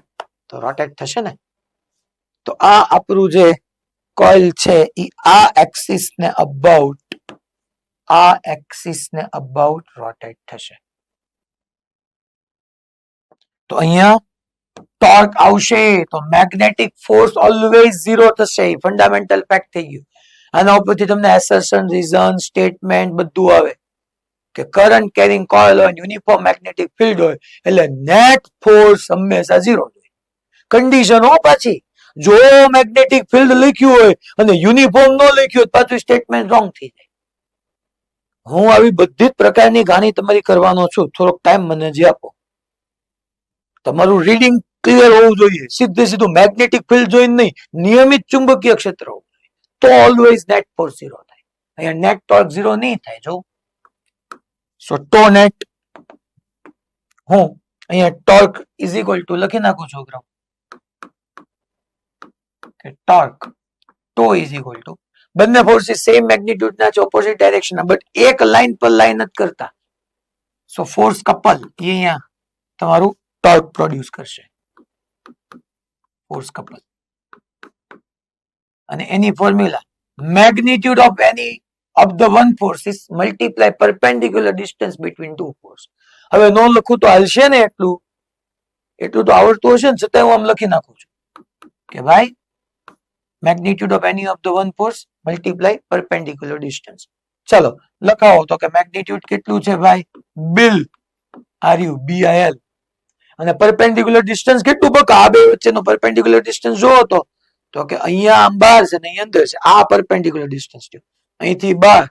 તો રોટેટ થશે ને. તો આ આપણું જે કોઇલ છે એ આ એક્સિસ ને અબાઉટ રોટેટ થશે. તો અહીંયા ટોર્ક આવશે તો મેગ્નેટિક ફોર્સ ઓલવેઝ 0 થશે. ફંડામેન્ટલ ફેક્ટ થઈ ગયું. આના ઉપરથી તમને એસર્શન, રીઝન, સ્ટેટમેન્ટ બધું આવે કે કરંટ કેરિંગ કોઇલ હોય, યુનિફોર્મ મેગ્નેટિક ફિલ્ડ હોય એટલે નેટ ફોર્સ હંમેશા 0 હોય. કન્ડિશન હો પાછી. જો મેગ્નેટિક ફિલ્ડ લખ્યું હોય અને યુનિફોર્મ ન લખ્યું હોય પાછું સ્ટેટમેન્ટ રોંગ થઈ જાય. હું આવી બધી જ પ્રકારની ગાણી તમારી કરવાનો છું. થોડોક ટાઈમ મને જે આપો. તમારું રીડિંગ ક્લિયર હોવું જોઈએ. સીધું મેગ્નેટિક ફિલ્ડ જોઈને નહીં, નિયમિત ચુંબકીય ક્ષેત્ર હોવું જોઈએ. તો ઓલવેઝ નેટ ફોર્સ 0 થાય. અહીંયા નેટ ટોર્ક 0 નહીં થાય. જો સો ટો નેટ હું અહીંયા ટોર્ક ઇઝ ઇક્વલ ટુ લખી નાખું છોકરાઓ કે torque tau is equal to બંને ફોર્સિસ સેમ મેગ્નિટ્યુડ ના છે, ઓપોઝિટ ડાયરેક્શન ના, બટ એક લાઈન પર લાઈન જ કરતા. સો ફોર્સ કપલ એ અહીંયા તમારું ટોર્ક પ્રોડ્યુસ કરશે. ફોર્સ કપલ અને એની ફોર્મ્યુલા મેગ્નિટ્યુડ ઓફ એની of the one force is multiply perpendicular distance between two force. હવે નો લખું તો હાલશે ને. એટલું તો આવડતું હશે ને, છતાં હું આમ લખી નાખું છું કે ભાઈ magnitude of any of the one force multiply perpendicular distance. ચલો લખાવો તો કે મેગ્નિટ્યુડ કેટલું છે ભાઈ? બિલ આર્યુ BIL અને perpendicular distance કેટલું? બકા આ બે વચ્ચેનો perpendicular distance જોવો તો કે અહીંયા આમ બહાર છે ને અહીંયા અંદર છે. આ perpendicular distance થયું અહીંથી બહાર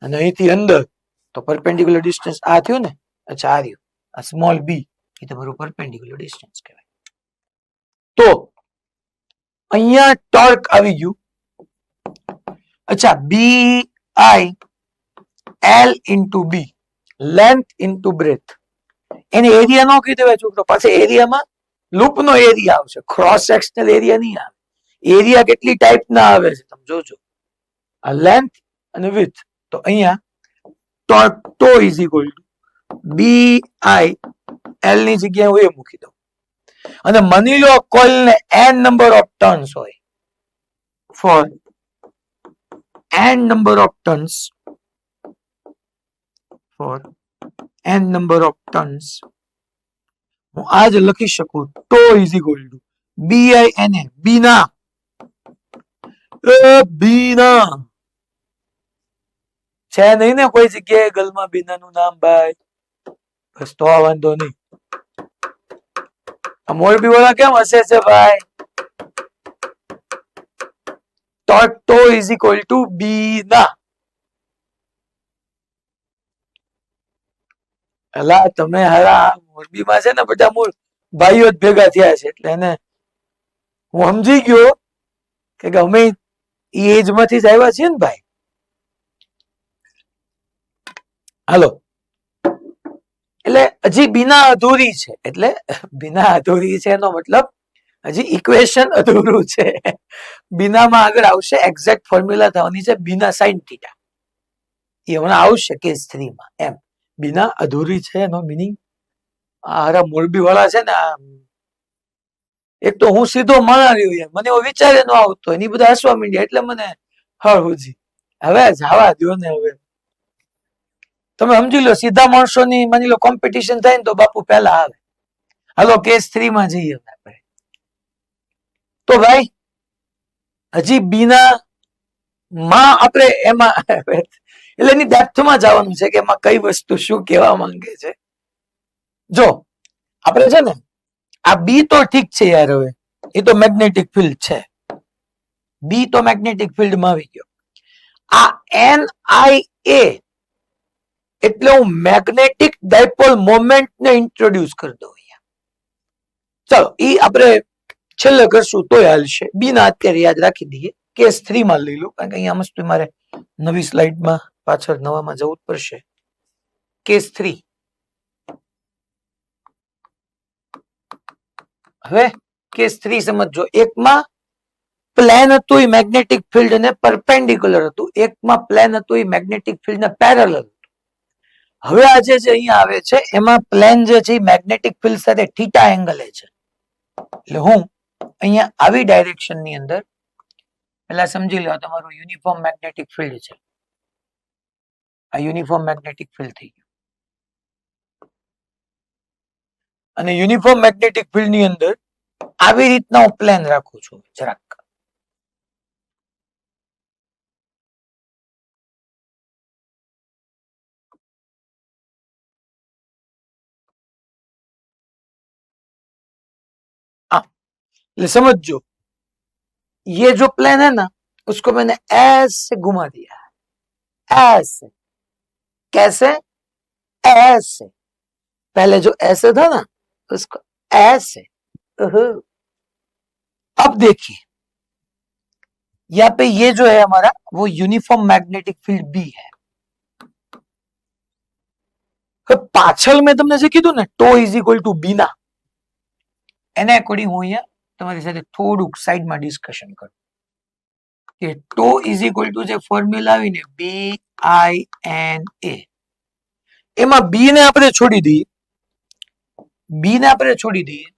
અને અહીંથી અંદર, તો perpendicular distance આ થયું ને. અચ્છા, આ રહ્યું આ સ્મોલ b એ તમારું perpendicular distance કહેવાય. તો અહીંયા ટોર્ક આવી ગયું. અચ્છા, BI L into B, length into breadth. એને એરિયા નો કહી દેવાય છોકરો. પાછળ એરિયામાં લૂપ નો એરિયા આવશે, ક્રોસ સેક્શનલ એરિયા નહીં આવે. એરિયા કેટલી ટાઈપ ના આવે છે તમે જોજો. આ લેન્થ અને વિડ્થ. તો અહીંયા torque tau is equal two BI L ની જગ્યાએ હું એ મૂકી દઉં. અને માની લો કોઇલ ને n નંબર ઓફ ટર્ન્સ હોય. For n number of turns, હું આજ લખી શકું tau is equal to BINA, બીના છે નહીં ને કોઈ જગ્યાએ ગલમાં બીના નું નામ ભાઈ? બસ તો વાંધો નહીં. આ મોરબી વાળા કેમ હસે છે ભાઈ? Torque tau is equal to બીના. એલા તમે હારા મોરબીમાં છે ને બધા મૂળ ભાઈઓ જ ભેગા થયા છે એટલે એને હું સમજી ગયો કે અમે એજ માંથી જ આવ્યા છીએ ને ભાઈ. હાલો, એટલે હજી બીના અધૂરી છે. એટલે બીના અધૂરી છે એનો મતલબ હજી ઇક્વેશન અધૂરું છે. બીનામાં આગળ આવશે એક્ઝેક્ટ ફોર્મ્યુલા થવાની છે બીના સાઇન થીટા, એ હમણાં આવશે કેસ 3 માં. એમ બીના અધૂરી છે એનો મિનિંગ હારા મોરબી વાળા છે ને, એક તો હું સીધો માણાર્યો યાર, મને એવો વિચારે ન આવતો, એની બધા હસવા માંડ્યા એટલે મને હળવુજી. હવે જવા દો ને, હવે તમે સમજી લો સીધા માણસોની માની લો કોમ્પિટિશન થાય ને તો બાપુ પહેલા આવે. હાલો કેસ 3 માં જઈએ આપણે. તો ભાઈ હજી બીના માં આપણે એમાં એટલે એની ડેપ્થમાં જવાનું છે કે એમાં કઈ વસ્તુ શું કહેવા માંગે છે. જો આપણે છે ને આ બી તો ઠીક છે યાર, હવે એ તો મેગ્નેટિક ફિલ્ડ છે, બી તો મેગ્નેટિક ફિલ્ડમાં આવી ગયો. આ એન આઈ એ એટલે હું મેગ્નેટિક ડાયપોલ મોમેન્ટ ને ઇન્ટ્રોડ્યુસ કરી દઉં અહીંયા. ચલો ઈ આપણે છેલ્લે કરશું તોય હાલશે. બી ના અત્યારે યાદ રાખી દઈએ, કેસ 3 માં લઈ લો, કારણ કે અહીંયા મસ્ત મારે નવી સ્લાઇડમાં પાછળ નવામાં જવું જ પડશે. કેસ 3. હવે કેસ 3 સમજો. એકમાં પ્લેન હતું એ મેગ્નેટિક ફિલ્ડ ને પરપેન્ડિક્યુલર હતું, એકમાં પ્લેન હતું એ મેગ્નેટિક ફિલ્ડ ને પેરેલલ હતું. હવે આજે જે અહીંયા આવે છે એમાં પ્લેન જે છે એ મેગ્નેટિક ફિલ્ડ સાથે થીટા એંગલે છે. એટલે હું અહીંયા આવી ડાયરેક્શન ની અંદર પેલા સમજી લો તમારું યુનિફોર્મ મેગ્નેટિક ફિલ્ડ છે, આ યુનિફોર્મ મેગ્નેટિક ફિલ્ડ થઈ ગયું. અને યુનિફોર્મ મેગ્નેટિક ફિલ્ડ ની અંદર આવી રીતના હું પ્લેન રાખું છું જરાક. એટલે समझो ये जो प्लेन है ना उसको मैंने ऐसे घुमा दिया, ऐसे. कैसे? ऐसे. पहले जो ऐसे था ना उसको ऐसे. अब देखिए यहाँ पे ये जो है हमारा वो यूनिफॉर्म मैग्नेटिक फील्ड बी है. पाछल में तुमने जे कीधुं ने tau is equal to B ना, एना अकॉर्डिंग हूँ अहींया તમારી સાથે થોડુંક સાઈડમાં ડિસ્કશન કરું કે ટો ઇઝ ઇક્વલ ટુ જે ફોર્મ્યુલા આવીને બી આઈ એન એ, એમાં બી ને આપણે છોડી દઈએ, બી ને આપણે છોડી દઈએ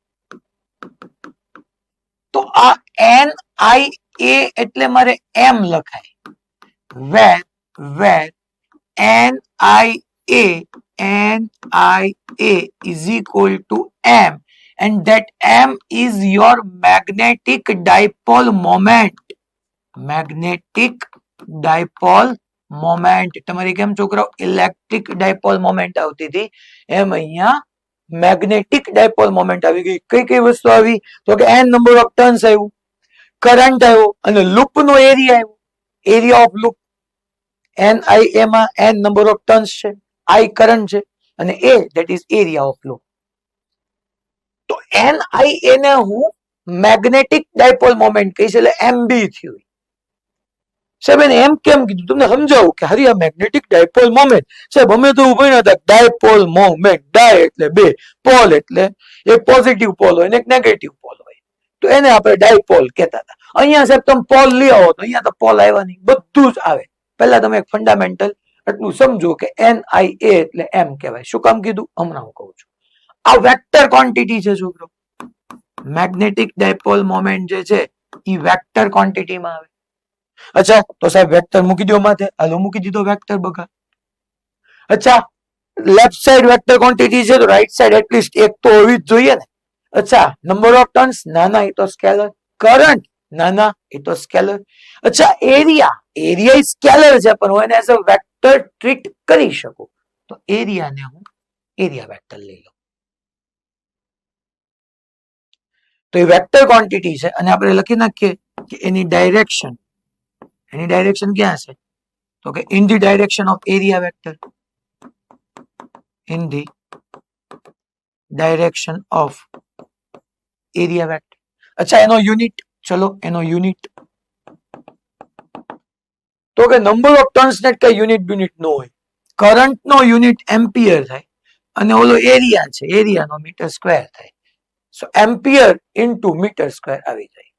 તો આ એન આઈ એ એટલે મારે એમ લખાય, where N I A is equal to M, and that m is your magnetic dipole moment. Magnetic dipole moment. તમારી કેમ છોકરાઓ ઇલેક્ટ્રિક ડાયપોલ મોમેન્ટ આવતી હતી એમ અહીંયા મેગ્નેટિક ડાયપોલ મોમેન્ટ આવી ગઈ. કઈ કઈ વસ્તુ આવી તો કે n નંબર ઓફ ટર્ન્સ આવ્યું, કરંટ આવ્યો અને લૂપ નો એરિયા આવ્યો, area of loop. n i a માં n નંબર ઓફ ટર્ન્સ છે, i કરંટ છે અને a that is area of loop. તો એન આઈ એ ને હું મેગ્નેટિક ડાયપોલ મોમેન્ટ કહીશ એટલે એમબી થયું. સાહેબ એને એમ કેમ કીધું તમને સમજાવું કે હરી આ મેગ્નેટિક ડાયપોલ મોમેન્ટ સાહેબ અમે તો ભણ્યા હતા ડાયપોલ મોમેન્ટ, ડાય એટલે બે, પોલ એટલે એક પોઝિટિવ પોલ હોય ને એક નેગેટિવ પોલ હોય, તો એને આપણે ડાયપોલ કહેતા હતા. અહીંયા સાહેબ તમે પોલ લઈ આવો તો અહીંયા તો પોલ આવ્યા નહીં, બધું જ આવે. પહેલા તમે એક ફંડામેન્ટલ એટલું સમજો કે એન આઈ એ એટલે એમ કહેવાય. શું કામ કીધું હમણાં હું કહું છું. આ વેક્ટર ક્વોન્ટિટી છે છોકરો, મેગ્નેટિક ડાયપોલ મોમેન્ટ જે છે એ વેક્ટર ક્વોન્ટિટીમાં આવે. અચ્છા તો સાહેબ વેક્ટર મૂકી દો માથે, હાલો મૂકી દીધો વેક્ટર બકા. અચ્છા લેફ્ટ સાઈડ વેક્ટર ક્વોન્ટિટી છે તો રાઈટ સાઈડ એટલીસ્ટ એક તો હોવી જ જોઈએ ને. અચ્છા નંબર ઓફ ટર્ન્સ, નાના એ તો સ્કેલર. કરંટ, નાના એ તો સ્કેલર. અચ્છા એરિયા, એરિયા સ્કેલર છે પણ હું એને એઝ અ વેક્ટર ટ્રીટ કરી શકું તો એરિયાને હું એરિયા વેક્ટર લઈ લઉં. તો એ વેક્ટર ક્વોન્ટિટી છે અને આપણે લખી નાખીએ કે એની ડાયરેક્શન ક્યાં છે તો કે in the direction of area vector, in the direction of area vector. અચ્છા એનો યુનિટ, ચલો એનો યુનિટ તો કે નંબર ઓફ ટર્ન્સ ને કઈ યુનિટ નો હોય, કરંટ નો યુનિટ એમ્પિયર થાય અને ઓલો એરિયા છે એરિયાનો મીટર સ્ક્વેર થાય. સો એમ્પિયર ઇન્ટુ મીટર સ્ક્વેર આવી જાય.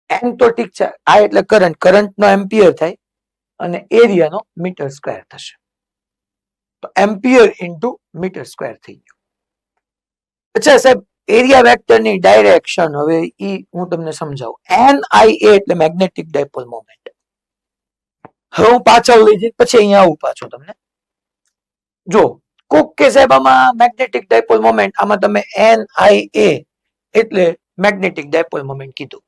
એમ તો ઠીક છે, આ એટલે કરંટ નો એમ્પિયર થાય અને એરિયાનો મીટર સ્ક્વેર થશે. તો એમ્પિયર ઇન્ટુ મીટર સ્ક્વેર થઈ ગયું. અચ્છા સાહેબ, એરિયા વેક્ટરની ડાયરેક્શન હવે ઈ હું તમને સમજાવું. NIA એટલે મેગ્નેટિક ડાયપોલ મોમેન્ટ. હવે હું પાછળ લઈ જઈ પછી અહીંયા આવું પાછું તમને. જો કોક કે સાહેબ આમાં મેગ્નેટિક ડાયપોલ મોમેન્ટ, આમાં તમે NIA એટલે મેગ્નેટિક ડાયપોલ મોમેન્ટ કીધું.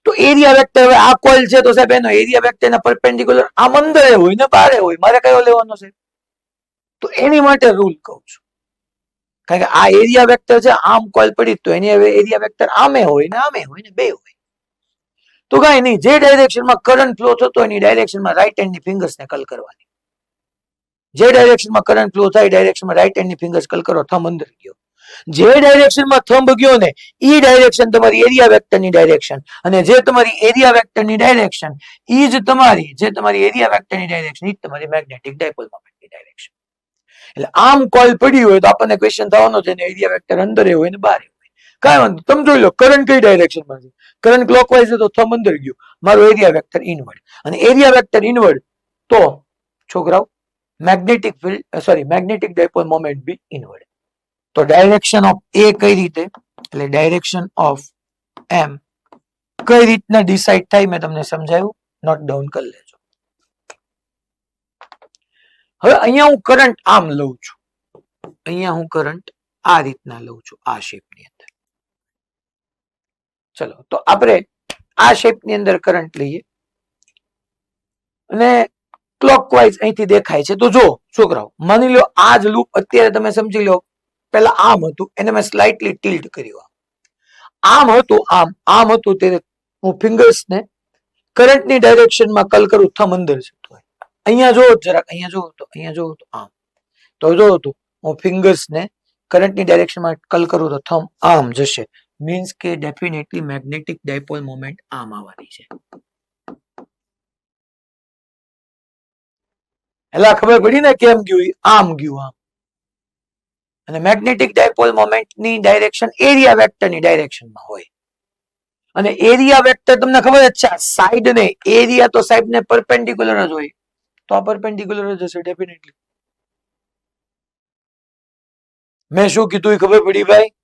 તો એરિયા વેક્ટર, હવે આ કોઇલ છે તો સાહેબ એનો એરિયા વેક્ટર ના પરપેન્ડિક્યુલર આમ અંદર હોય ને બહાર હોય, મારે કયો લેવાનો છે? તો એની માટે રૂલ કહું છું. કારણ કે આ એરિયા વેક્ટર છે, આમ કોઇલ પડી તો એની હવે એરિયા વેક્ટર આમે હોય ને બે હોય. તો કઈ નહીં, જે ડાયરેક્શનમાં કરંટ ફ્લો થતો એની ડાયરેક્શનમાં રાઈટ હેન્ડની ફિંગર્સને કલ કરવાની. જે ડાયરેક્શનમાં કરંટ ફ્લો થાય ડાયરેક્શનમાં રાઈટ હેન્ડની ફિંગર્સ કલ કરો, થંબ અંદર ગયો. જે ડાયરેક્શનમાં થંબ ગયો ને ઈ ડાયરેક્શન તમારી એરિયા વેક્ટરની ડાયરેક્શન, અને જે તમારી એરિયા વેક્ટરની ડાયરેક્શન ઈ જ તમારી એરિયા વેક્ટરની ડાયરેક્શન ઈ જ તમારી મેગ્નેટિક ડાયપોલ મોમેન્ટની ડાયરેક્શન. એટલે આમ કોઇલ પડી હોય તો આપણને ક્વેશ્ચન થવાનો છે ને એરિયા વેક્ટર અંદર હોય ને બહાર હોય. કાંઈ વાંધો, તમે જોઈ લો કરંટ કઈ ડાયરેક્શનમાં છે. કરંટ ક્લોકવાઇઝ તો થંબ અંદર ગયો, મારો એરિયા વેક્ટર ઇનવર્ડ. અને એરિયા વેક્ટર ઇનવર્ડ તો છોકરાઓ magnetic field magnetic dipole moment B inward. તો ડાયરેક્શન ઓફ એ કઈ રીતે, એટલે ડાયરેક્શન ઓફ એમ કઈ રીતના ડિસાઇડ થાય મેં તમને સમજાવ્યું, નોટ ડાઉન કરી લેજો. હવે અહીંયા હું કરંટ આમ લઉં છું, અહીંયા હું કરંટ આ રીતના લઉં છું, આ શેપની અંદર. ચલો તો આપણે આ શેપની અંદર કરંટ લઈએ અને ક્લોકવાઇઝ અહીંથી દેખાય છે. તો જો છોકરાઓ માની લો આ જ લૂપ અત્યારે તમે સમજી લો, પેલા આમ હતું એને મેં સ્લાઇટલી ટિલ્ટ કર્યું, આમ હતું આમ હતું તે હું ફિંગર્સને કરંટની ડાયરેક્શનમાં કલ કરું, થંબ અંદર જતો હોય. અહીંયા જોવો જરાક, અહીંયા જોવો તો આમ, તો જોવો તો હું ફિંગર્સને કરંટની ડાયરેક્શનમાં કલ કરું તો થંબ આમ જશે, મીન્સ કે ડેફિનેટલી મેગ્નેટિક ડાયપોલ મોમેન્ટ આમ આવવાની છે. એટલે ખબર પડી ને કેમ ગયું, આમ ગયું આમ. અને મેગ્નેટિક ડાયપોલ મોમેન્ટની ડાયરેક્શન એરિયા વેક્ટરની ડાયરેક્શનમાં હોય. અને એરિયા વેક્ટર તમને ખબર જ છે, સાઈડ ને એરિયા તો સાઈડ ને પરપેન્ડિક્યુલર જ હોય, તો આ પરપેન્ડિક્યુલર જ હશે ડેફિનેટલી. મેં શું કીધું એ ખબર પડી ભાઈ?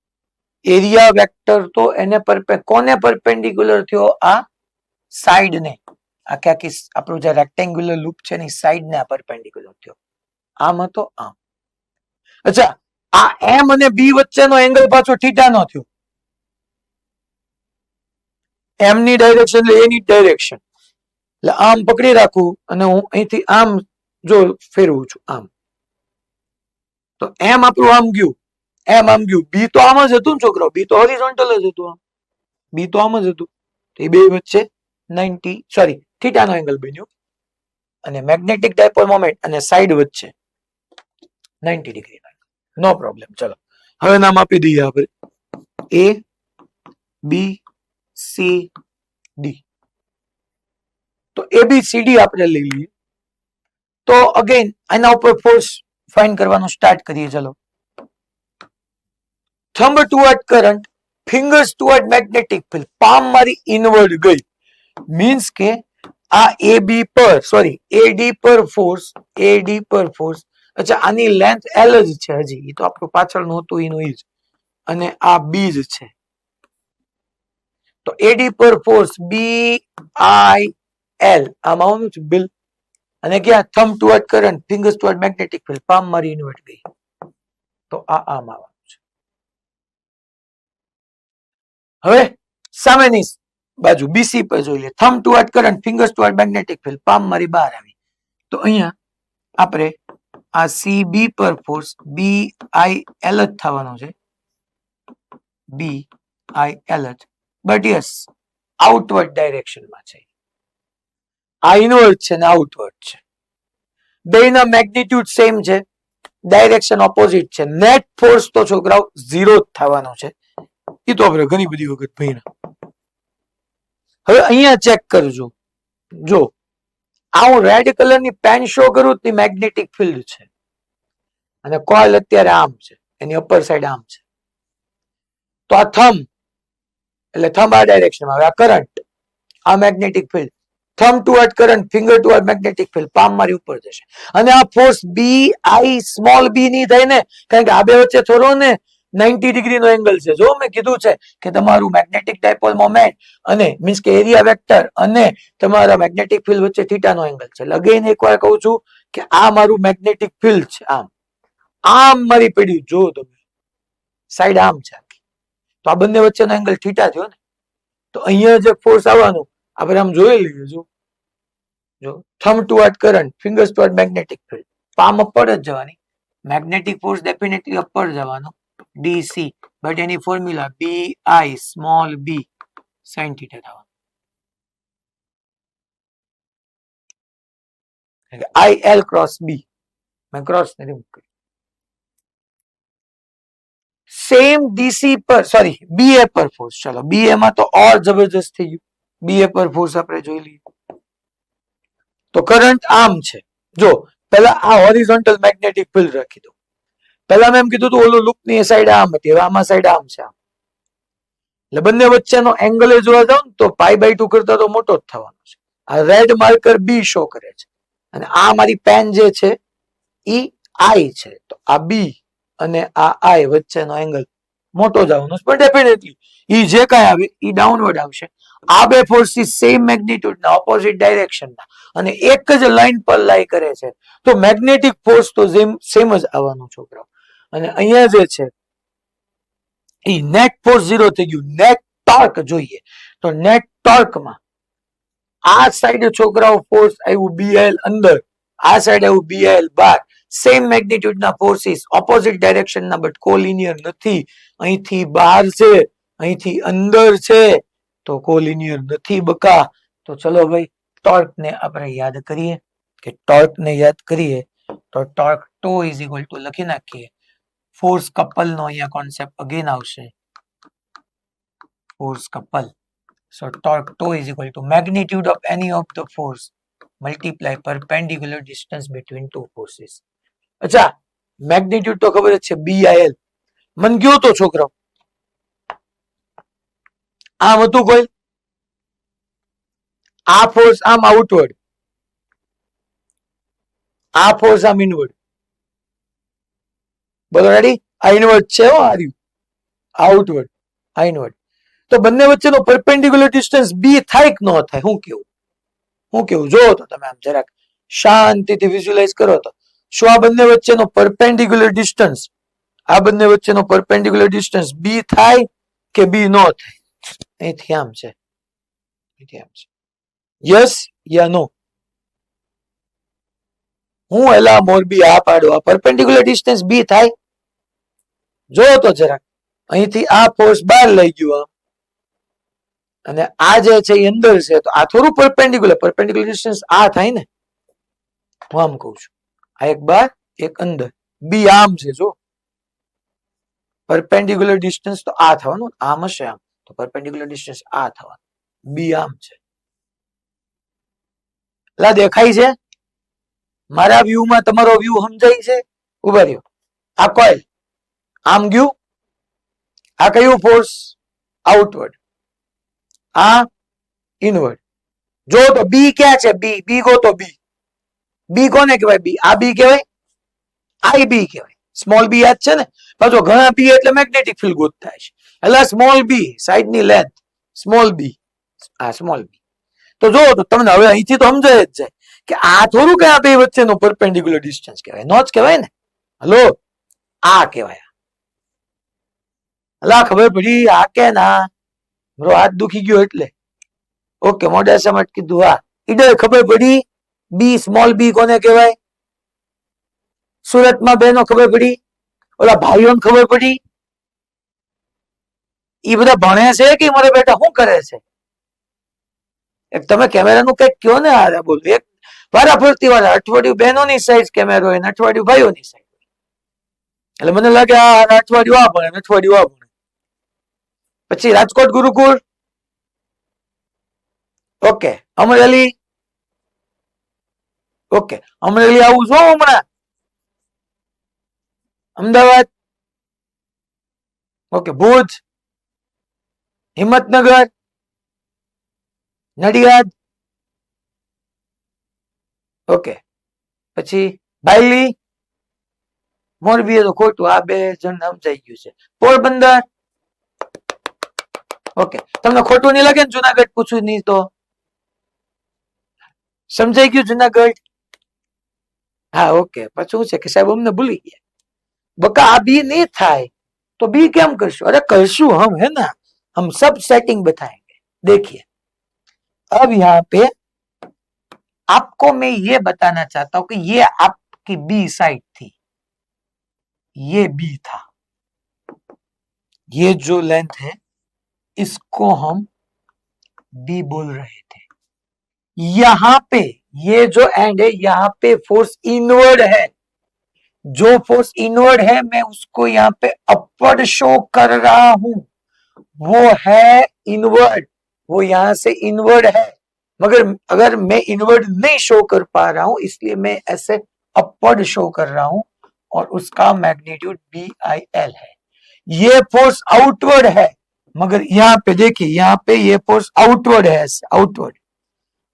એરિયા વેક્ટર તો એને કોને પરપેન્ડિક્યુલર થયો? આ સાઈડ ને. આખી આપણું જે રેક્ટેન્ગ્યુલર લૂપ છે ને સાઈડ ને આ પરપેન્ડિક્યુલર થયો. આમ હતો આમ. અચ્છા, આ એમ અને બી વચ્ચેનો એંગલ પાછો થીટા નો થયો. એમ ની ડાયરેક્શન એટલે એની ડાયરેક્શન, એટલે આમ પકડી રાખું અને હું અહીંથી આમ જો ફેરવું છું આમ, તો એમ આપણું આમ ગયું, એમ આમ ગયું. બી તો આમ જ હતું ને છોકરાઓ, બી તો હોરિઝોન્ટલ જ હતું, આમ બી તો આમ જ હતું. તો એ બે વચ્ચે થીટા નો એંગલ બન્યો અને મેગ્નેટિક ડાયપોલ મોમેન્ટ અને સાઈડ વચ્ચે 90 ડિગ્રી. નો પ્રોબ્લેમ. ચલો હવે નામ આપી દઈએ આપણે એ બી સી ડી. તો ABCD આપણે લઈ લઈએ. તો અગેન આના ઉપર ફોર્સ ફાઇન્ડ કરવાનું સ્ટાર્ટ કરીએ. ચલો, thumb toward current, fingers toward magnetic field. Palm મારી ઇનવર્ડ ગઈ, મીન્સ કે આ એડી પર ફોર્સ. અચ્છા, આની લેન્થ L જ છે, હજી એ તો આપણું પાછળનું હતું એનું ઈ જ, અને આ બી જ છે. તો એડી પર ફોર્સ BIL આમ આવવાનું છે બિલ, અને ક્યાં thumb toward current, fingers toward magnetic field, palm મારી ઇનવર્ટ ગઈ, તો આ આમ આવવાનું છે. હવે સામેની બાજુ BC પર જોઈ લે. Thumb toward current, fingers toward magnetic field, palm મારી બહાર આવી. તો અહીંયા આપણે આ CB પર ફોર્સ BIL જ થવાનો છે, BIL જ, બટ યસ આઉટવર્ડ ડાયરેક્શનમાં છે. આ ઇનવર્ડ છે ને આઉટવર્ડ છે. બેયના મેગ્નિટ્યુડ સેમ છે, ડાયરેક્શન ઓપોઝિટ છે. નેટ ફોર્સ તો છોકરાઓ 0 જ થવાનો છે. એ તો આપણે ઘણી બધી વખત ભણ્યા. હવે અહીંયા ચેક કરજો, જો આ હું રેડ કલરની પેન શો કરું તે મેગ્નેટિક ફિલ્ડ છે અને કોઇલ અત્યારે આમ છે, એની અપર સાઈડ આમ છે. તો આ થંબ એટલે થંબ આ ડાયરેક્શનમાં આવે, આ કરંટ, આ magnetic field, thumb toward current, finger toward magnetic field, palm મારી ઉપર જશે. અને આ ફોર્સ બી આઈ સ્મોલ બી ની થાય ને, કારણ કે આ બે વચ્ચે થોડો ને 90 ડિગ્રી નો એંગલ છે. જો મેં કીધું છે કે તમારું મેગ્નેટિક ડાયપોલ મોમેન્ટ અને મીન્સ કે એરિયા વેક્ટર અને તમારા મેગ્નેટિક ફિલ્ડ વચ્ચે થીટા નો એંગલ છે. અગેન એકવાર કહું છું કે આ મારું મેગ્નેટિક ફિલ્ડ છે, આમ મારી પડ્યું, જો તમે સાઈડ આમ છે, તો આ બંને વચ્ચેનો એંગલ થીટા થયો ને. તો અહીંયા જે ફોર્સ આવવાનું આપણે આમ જોઈ લઈએ. જો thumb toward current, fingers toward magnetic field, palm અપર જ જવાની, મેગ્નેટિક ફોર્સ ડેફિનેટલી અપર જવાનો, ડીસી, બટ એની formula B I small B sine theta થવાનું. આઈ એલ ક્રોસ બી, મેં ક્રોસ ને રિમૂવ કર્યું. સેમ ડીસી પર, સોરી બીએ પર ફોર્સ, ચલો બીએ માં તો ઓર જબરજસ્ત થઈ ગયું. બીએ પર ફોર્સ આપણે જોઈ લઈએ. તો કરંટ આમ છે. જો પેલા આ હોરિઝોન્ટલ મેગ્નેટિક ફિલ્ડ રાખી દો. પેલા મેં એમ કીધું હતું ઓલું લૂપ ની સાઈડ આમ હતી, હવે આમાં સાઈડ આમ છે. એટલે બંને વચ્ચેનો એંગલ જોવા જાવ ને તો π/2 કરતા તો મોટો જ થવાનો છે. આ રેડ માર્કર બી શો કરે છે અને આ મારી પેન જે છે ઈ આઈ છે. તો આ બી અને આ આઈ વચ્ચેનો એંગલ મોટો જ આવવાનો, પણ ડેફિનેટલી ઈ જે કાંઈ આવે ઈ ડાઉનવર્ડ આવશે. આ બે ફોર્સીસ સેમ મેગ્નિટ્યુડ ના, ઓપોઝિટ ડાયરેક્શન ના અને એક જ લાઈન પર લાઈ કરે છે, તો મેગ્નેટિક ફોર્સ તો સેમ જ આવવાનું છોકરાઓ. અને અહીંયા જે છે ઈ નેટ ફોર્સ 0 થઈ ગયું. નેટ ટોર્ક જોઈએ તો નેટ ટોર્કમાં આ સાઈડ છોકરાઓ ફોર્સ આવ્યું બીએલ અંદર, આ સાઈડ આવ્યું બીએલ બહાર. સેમ મેગ્નિટ્યુડ ના ફોર્સિસ, ઓપોઝિટ ડાયરેક્શન ના, બટ કોલિનિયર નથી. અહીંથી બહાર છે, અહીંથી અંદર છે, તો કોલિનિયર નથી બકા. તો ચલો ભાઈ ટોર્ક ને આપણે યાદ કરીએ, કે ટોર્ક ને યાદ કરીએ તો torque tau is equal two લખી નાખીએ, ફોર્સ કપલ નો અહીંયા કોન્સેપ્ટ અગેન આવશે, force couple. So torque tau is equal to magnitude of any of the force multiply perpendicular distance between two forces. અચ્છા મેગ્નિટ્યુડ તો ખબર જ છે BIL. મન ગયો તો છોકરાઓ આમ હતું કોઈ, આ ફોર્સ આમ આઉટવર્ડ, આ ફોર્સ આમ ઇનવર્ડ. બોલો રેડી? આ ઇનવર્ડ છે, આ રહ્યું આઉટવર્ડ, આ ઇનવર્ડ. તો બંને વચ્ચેનો પરપેન્ડિક્યુલર ડિસ્ટન્સ બી થાય કે ન થાય? હું કેવું જો તો તમે આમ જરાક શાંતિથી વિઝ્યુઅલાઇઝ કરો તો શું આ બંને વચ્ચેનો પરપેન્ડિક્યુલર ડિસ્ટન્સ, આ બંને વચ્ચેનો પરપેન્ડિક્યુલર ડિસ્ટન્સ બી થાય કે બી ન થાય? અહીંથી આમ છે, અહીંથી આમ છે. યસ યા નો? હું એલા મોરબી આ પાડો, આ પરપેન્ડિક્યુલર ડિસ્ટન્સ બી થાય? જો તો જરાક અહીંથી આ ફોર્સ બહાર લઈ ગયું આમ, અને આ જે છે એ અંદર છે, તો આ થોડું પરપેન્ડિક્યુલર ડિસ્ટન્સ આ થાય ને. હું આમ કહું છું, આ એક બહાર એક અંદર, બી આમ છે. જો પરપેન્ડિક્યુલર ડિસ્ટન્સ તો આ થવાનું, આમ હશે આમ, તો પરપેન્ડિક્યુલર ડિસ્ટન્સ આ થવાનું, બી આમ છે. લા દેખાય છે? મારા વ્યૂ માં તમારો વ્યૂ સમજાય છે? ઉભા રહ્યો. આ કોઇલ આમ ગયું, આ કયું ફોર્સ? આઉટવર્ડ, આ ઇનવર્ડ. જો તો બી ક્યાં છે? બી, બી ગો તો બી. બી કોને કહેવાય? બી આ બી કહેવાય, આઈ બી કહેવાય. સ્મોલ બી યાદ છે ને? પાછો ઘણા બી એટલે મેગ્નેટિક ફિલ્ડ ગોતતા છે. એટલે સ્મોલ બી સાઈડ ની લેન્થ, સ્મોલ બી, આ સ્મોલ બી. તો જો તો તમને હવે અહીંથી તો સમજાય જ જાય કે આ થોડું કે આ બે વચ્ચેનો પરપેન્ડિક્યુલર ડિસ્ટન્સ કહેવાય, નો જ કહેવાય ને. હલો, આ કહેવાય. અલા ખબર પડી? આ કે ના મારો હાથ દુખી ગયો એટલે. ઓકે, મોઢા સમજ કીધું. હા ઈડર ખબર પડી? બી સ્મોલ બી કોને કહેવાય? સુરતમાં બહેનો ખબર પડી? ઓલા ભાઈઓને ખબર પડી? એ બધા ભણે છે કે મારે બેટા શું કરે છે? તમે કેમેરાનું કઈક કયો ને. આ બોલું એક વારા ફરતી વાર અઠવાડિયું બહેનોની સાઈઝ કેમેરો હોય ને અઠવાડિયું ભાઈઓની સાઈઝ. એટલે મને લાગે આ અઠવાડિયું આ ભણે, અઠવાડિયું આ ભણે. પછી રાજકોટ ગુરુકુળ, ઓકે. અમરેલી, ઓકે. અમરેલી આવું છો હમણાં? અમદાવાદ, ઓકે. ભુજ, હિંમતનગર, નડિયાદ, ઓકે, પછી બાયલી, મોરબી તો ખોટું, આ બે જણ સમજાઈ ગયું છે. પોરબંદર, ઓકે, તમને ખોટું નહીં લાગે ને જુનાગઢ પૂછું નહીં તો? સમજાઈ ગયું જુનાગઢ? હા, ઓકે. પછી શું છે કે સાહેબ અમને ભૂલી ગયા. બકા આ બી नहीं થાય तो बी કેમ કરશું? अरे करશું हम, है ना, हम सब सेटिंग बताएंगे. देखिए अब यहाँ पे आपको मैं ये बताना चाहता हूं कि ये आपकी बी साइड थी, ये बी था, ये जो लेंथ है इसको हम बी बोल रहे थे. यहां पे ये जो एंड है यहां पे फोर्स इनवर्ड है. जो फोर्स इनवर्ड है मैं उसको यहाँ पे अपवर्ड शो कर रहा हूं, वो है इनवर्ड, वो यहां से इनवर्ड है. मगर अगर मैं इनवर्ड नहीं शो कर पा रहा हूं इसलिए मैं ऐसे अपवर्ड शो कर रहा हूं और उसका मैग्नीट्यूड BIL है. ये फोर्स आउटवर्ड है, मगर यहाँ पे देखिए यहाँ पे ये फोर्स आउटवर्ड है, ऐसे आउटवर्ड,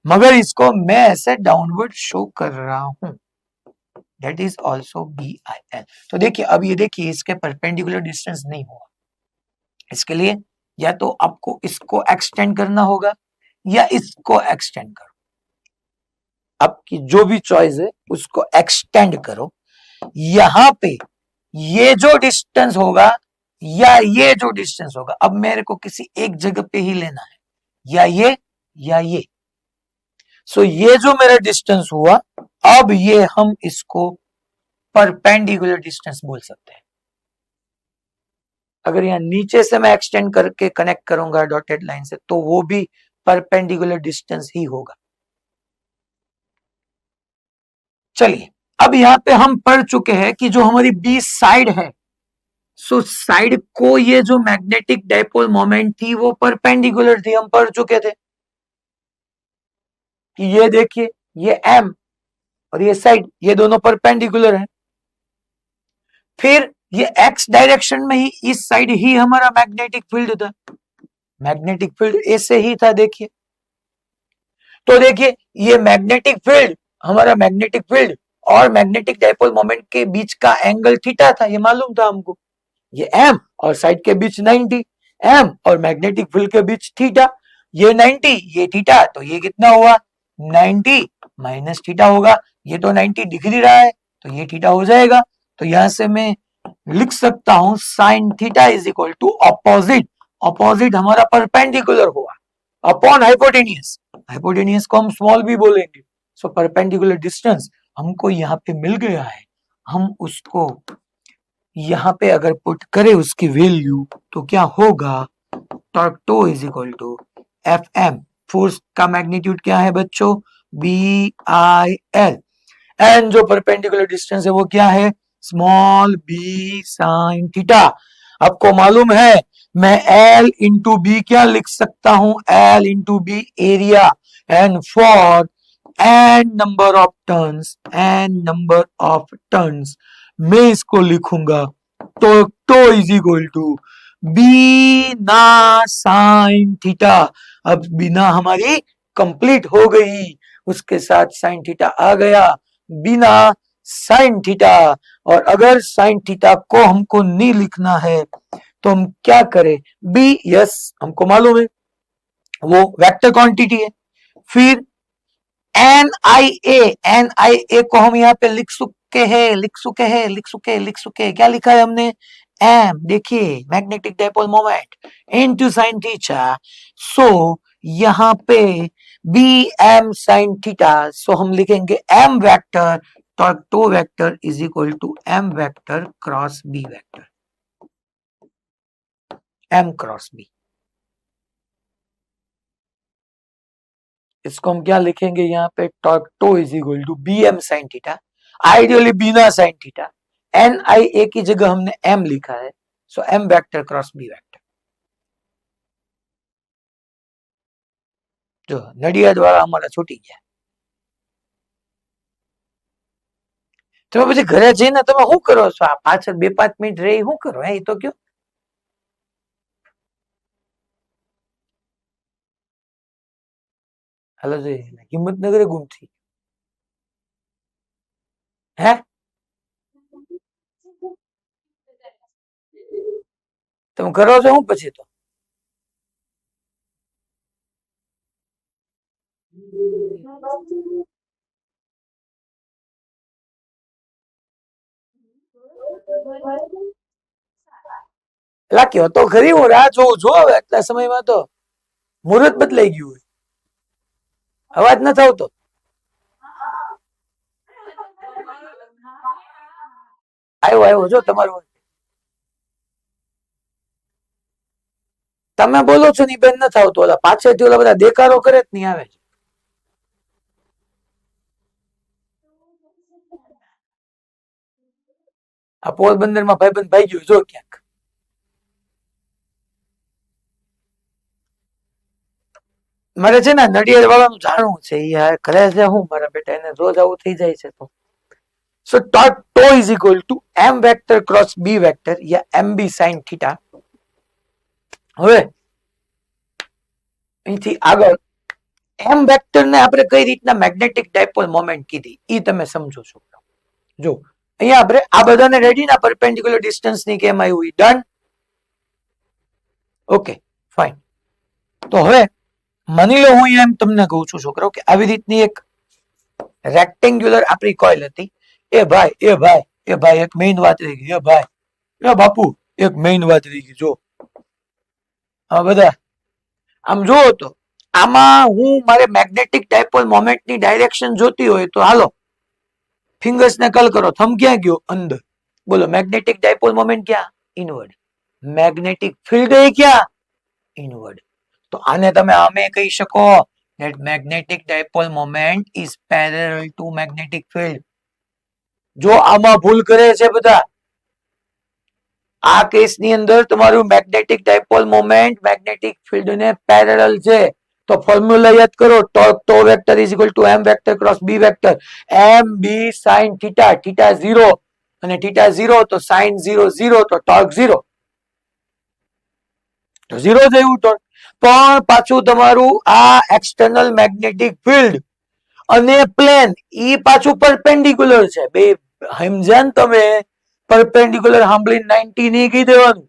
मगर इसको मैं ऐसे डाउनवर्ड शो कर रहा हूं. That is also BIL. तो देखिए अब ये देखिए इसके परपेंडिकुलर डिस्टेंस नहीं हुआ. इसके लिए या तो आपको इसको एक्सटेंड करना होगा या इसको एक्सटेंड करो. आपकी जो भी चॉइस है उसको एक्सटेंड करो. यहां पे ये जो डिस्टेंस होगा या ये जो डिस्टेंस होगा, अब मेरे को किसी एक जगह पे ही लेना है, या ये या ये. सो ये जो मेरा डिस्टेंस हुआ, अब ये हम इसको परपेंडिकुलर डिस्टेंस बोल सकते हैं. अगर यहाँ नीचे से मैं एक्सटेंड करके कनेक्ट करूंगा डॉटेड लाइन से तो वो भी परपेंडिकुलर डिस्टेंस ही होगा. चलिए अब यहाँ पे हम पढ़ चुके हैं कि जो हमारी बी साइड है, सो साइड को ये जो मैग्नेटिक डाइपोल मोमेंट थी वो परपेंडिकुलर थी, हम पढ़ चुके थे कि ये देखिए ये M और ये साइड, ये दोनों परपेंडिकुलर है. फिर ये X डायरेक्शन में ही इस साइड ही हमारा मैग्नेटिक फील्ड था, मैग्नेटिक फील्ड ऐसे ही था. देखिए तो देखिए ये मैग्नेटिक फील्ड, हमारा मैग्नेटिक फील्ड और मैग्नेटिक डाइपोल मोमेंट के बीच का एंगल थीटा था, ये मालूम था हमको. ये M और साइड के बीच 90, M और मैग्नेटिक फील्ड के बीच थीटा, ये 90 ये थीटा, तो ये कितना हुआ 90 माइनस थीटा होगा. ये तो 90 दिख नहीं रहा है तो ये थीटा हो जाएगा. तो यहां से मैं लिख सकता हूं sine theta is equal to opposite, opposite हमारा परपेंडिकुलर हुआ अपॉन हाइपोटेनियस, हाइपोटेनियस को हम स्मॉल भी बोलेंगे. सो परपेंडिकुलर डिस्टेंस हमको यहाँ पे मिल गया है. हम उसको यहाँ पे अगर पुट करें उसकी वैल्यू तो क्या होगा, torque tau is equal to FM, force का मैग्नीट्यूड क्या है बच्चों, BIL, एंड जो परपेंडिकुलर डिस्टेंस है वो क्या है, स्मॉल b साइन थीटा. आपको मालूम है मैं L इंटू बी क्या लिख सकता हूं, L into B area, and for N number of turns, N number of turns मैं इसको लिखूंगा तो टो इज इक्वल टू बीना साइन थीटा. अब बिना हमारी कंप्लीट हो गई, उसके साथ साइन थीटा आ गया, बिना साइन थीटा. और अगर साइन थीटा को हमको नहीं लिखना है तो हम क्या करें, बी यस हमको मालूम है वो वेक्टर क्वांटिटी है. फिर NIA को हम यहाँ पे लिख चुके हैं, क्या लिखा है हमने, M, देखिए magnetic dipole moment into sine theta. So यहाँ पे BM साइन थीटा, सो हम लिखेंगे M vector torque tau vector is equal to M vector cross B vector, M cross B. इसको हम क्या लिखेंगे यहाँ पे, torque tau is equal to BM sine theta, ideally बिना साइन थीटा. NIA की जगह हमने M लिखा है, so M vector cross B vector. जो नडियाद वाला हमारा छूटी गया. તમે પછી ઘરે જઈને તમે શું કરો છો, આ પાછળ 2-5 મિનિટ રહી શું કરો, એ તો કયો. હાલો જોઈએ હિંમતનગર ગુમ થઈ હે તમે કરો છો હું પછી તો લાગ્યો તો ખરી હું રાહ જોઉં છું હવે આટલા સમયમાં તો મુહૂર્ત બદલાઈ ગયું હોય અવાજ ન આવતો આવ્યો આવ્યો જો તમારું તમે બોલો છો ની બેન નથી આવતો ઓલા પાછળથી ઓલા બધા દેકારો કરે જ નહીં આવે આ પોરબંદર માં ભાઈબંધ ભાઈ ગયું જો ક્યાંક મારે છે ને નડિયાદ વાળાનું જાણવું છે યાર કરે છે હું મારા બેટા એને રોજ આવું થઈ જાય છે તો સો tau is equal to m vector cross b vector या mb sin theta હવે અહીંથી આગળ m વેક્ટર ને આપણે કઈ રીતના મેગ્નેટિક ડાયપોલ મોમેન્ટ કીધી ઈ તમે સમજો છો જો અહીંયા આપણે આ બધાને રેડી ના પરપેન્ડિક્યુલર ડિસ્ટન્સ ની કેમ આવ્યું ડન ઓકે ફાઇન તો હવે માની લો હું એમ તમને કહું છું છોકરાઓ કે આવી રીતની એક રેક્ટેન્ગ્યુલર આપણી કોઇલ હતી એ ભાઈ એક મેઇન વાત રહી ગઈ એ બાપુ એક મેઇન વાત રહી ગઈ જો આ બધા આમ જુઓ તો આમાં હું મારે મેગ્નેટિક ડાયપોલ મોમેન્ટ ની ડાયરેક્શન જોતી હોય તો હાલો ફિંગર્સ ને કલ કરો થમ ક્યાં ગયો અંદર બોલો મેગ્નેટિક ડાયપોલ મોમેન્ટ ક્યાં ઇનવર્ડ મેગ્નેટિક ફિલ્ડ એ ક્યાં ઇનવર્ડ તો આને તમે આમે કહી શકો that magnetic dipole moment is parallel to magnetic field જો આમાં ભૂલ કરે છે બધા આ કેસ ની અંદર તમારું magnetic dipole moment magnetic field ને પેરેલલ છે તો ફોર્મ્યુલા યાદ કરો tau vector is equal to m vector cross b vector m b sin theta theta 0 અને થીટા 0 તો sin 0 0 તો ટોર્ક 0 તો 0 જેવું ટોર્ક પણ પાછું તમારું આ એક્સટર્નલ મેગ્નેટિક ફિલ્ડ અને પ્લેન ઈ પાછું પરપેન્ડિક્યુલર છે બે સમજ્યા ને તમે પરપેન્ડિક્યુલર સાંભળીને 90 નહીં કહી દેવાનું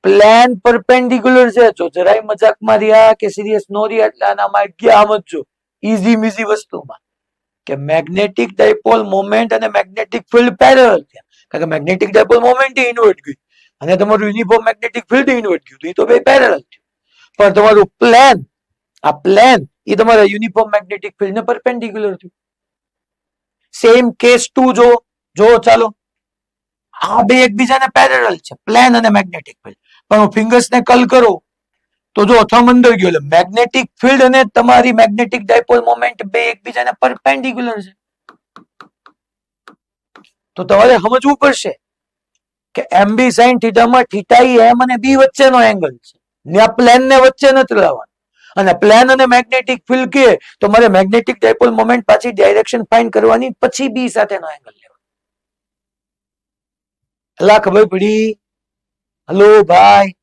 પ્લેન પરપેન્ડિક્યુલર છે જો જરાય મજાકમાં રહ્યા કે સિરિયસ નો રહ્યા એટલે આનામાં ગયા સમજો ઈઝી મીઝી વસ્તુમાં કે મેગ્નેટિક ડાયપોલ મોમેન્ટ અને મેગ્નેટિક ફિલ્ડ પેરેલલ છે કારણ કે મેગ્નેટિક ડાયપોલ મોમેન્ટ ઇનવર્ટ ગઈ અને તમારું યુનિફોર્મ મેગ્નેટિક ફિલ્ડ ઇનવર્ટ ગયું તો એ તો બે પેરેલલ થયું પણ તમારું પ્લેન આ પ્લેન એ તમારા યુનિફોર્મ મેગ્નેટિક ફિલ્ડ ને પરપેન્ડિક્યુલર થયું સેમ કેસ 2 જો ચાલો આ બે એકબીજાને પેરેલલ છે પ્લેન અને મેગ્નેટિક ફિલ્ડ પણ હું ફિંગર્સ ને કલ કરું તો જો થમ અંદર ગયો એટલે મેગ્નેટિક ફિલ્ડ અને તમારી મેગ્નેટિક ડાયપોલ મોમેન્ટ બે એકબીજાને પરપેન્ડિક્યુલર છે તો તમારે સમજવું પડશે કે mb sin થીટા માં થીટા ઈ m અને b વચ્ચેનો એંગલ છે ને આ પ્લેન ને વચ્ચે નથી લાવવાનો અને પ્લેન અને મેગ્નેટિક ફિલ્ડ કે તો મારે મેગ્નેટિક ડાયપોલ મોમેન્ટ પાછી ડાયરેક્શન ફાઇન્ડ કરવાની પછી b સાથેનો એંગલ લેવાનો એલા ખબર પડી હલો ભાઈ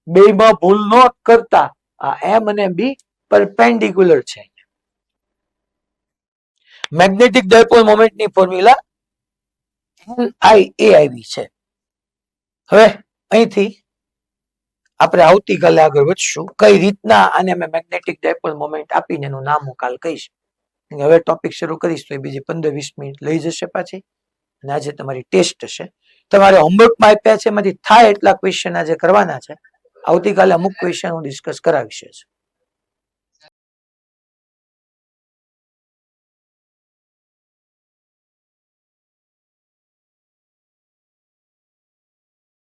બે માં ભૂલ ન કરતા આ m અને b પરપેન્ડિક્યુલર છે મેગ્નેટિક ડાયપોલ મોમેન્ટ ની ફોર્મ્યુલા NIA આવી છે હવે અહીંથી આપણે આવતીકાલે આગળ વધશું કઈ રીતના આને મેં મેગ્નેટિક ડાયપોલ મોમેન્ટ આપીને એનું નામ હું કાલ કહીશ હવે ટોપિક શરૂ કરીશ તો એ બીજી 15-20 મિનિટ લઈ જશે પાછી અને આજે તમારી ટેસ્ટ હશે તમારે હોમવર્કમાં આપ્યા છે એમાંથી થાય એટલા ક્વેશ્ચન આજે કરવાના છે આવતીકાલે અમુક ક્વેશ્ચન હું ડિસ્કસ કરાવીશ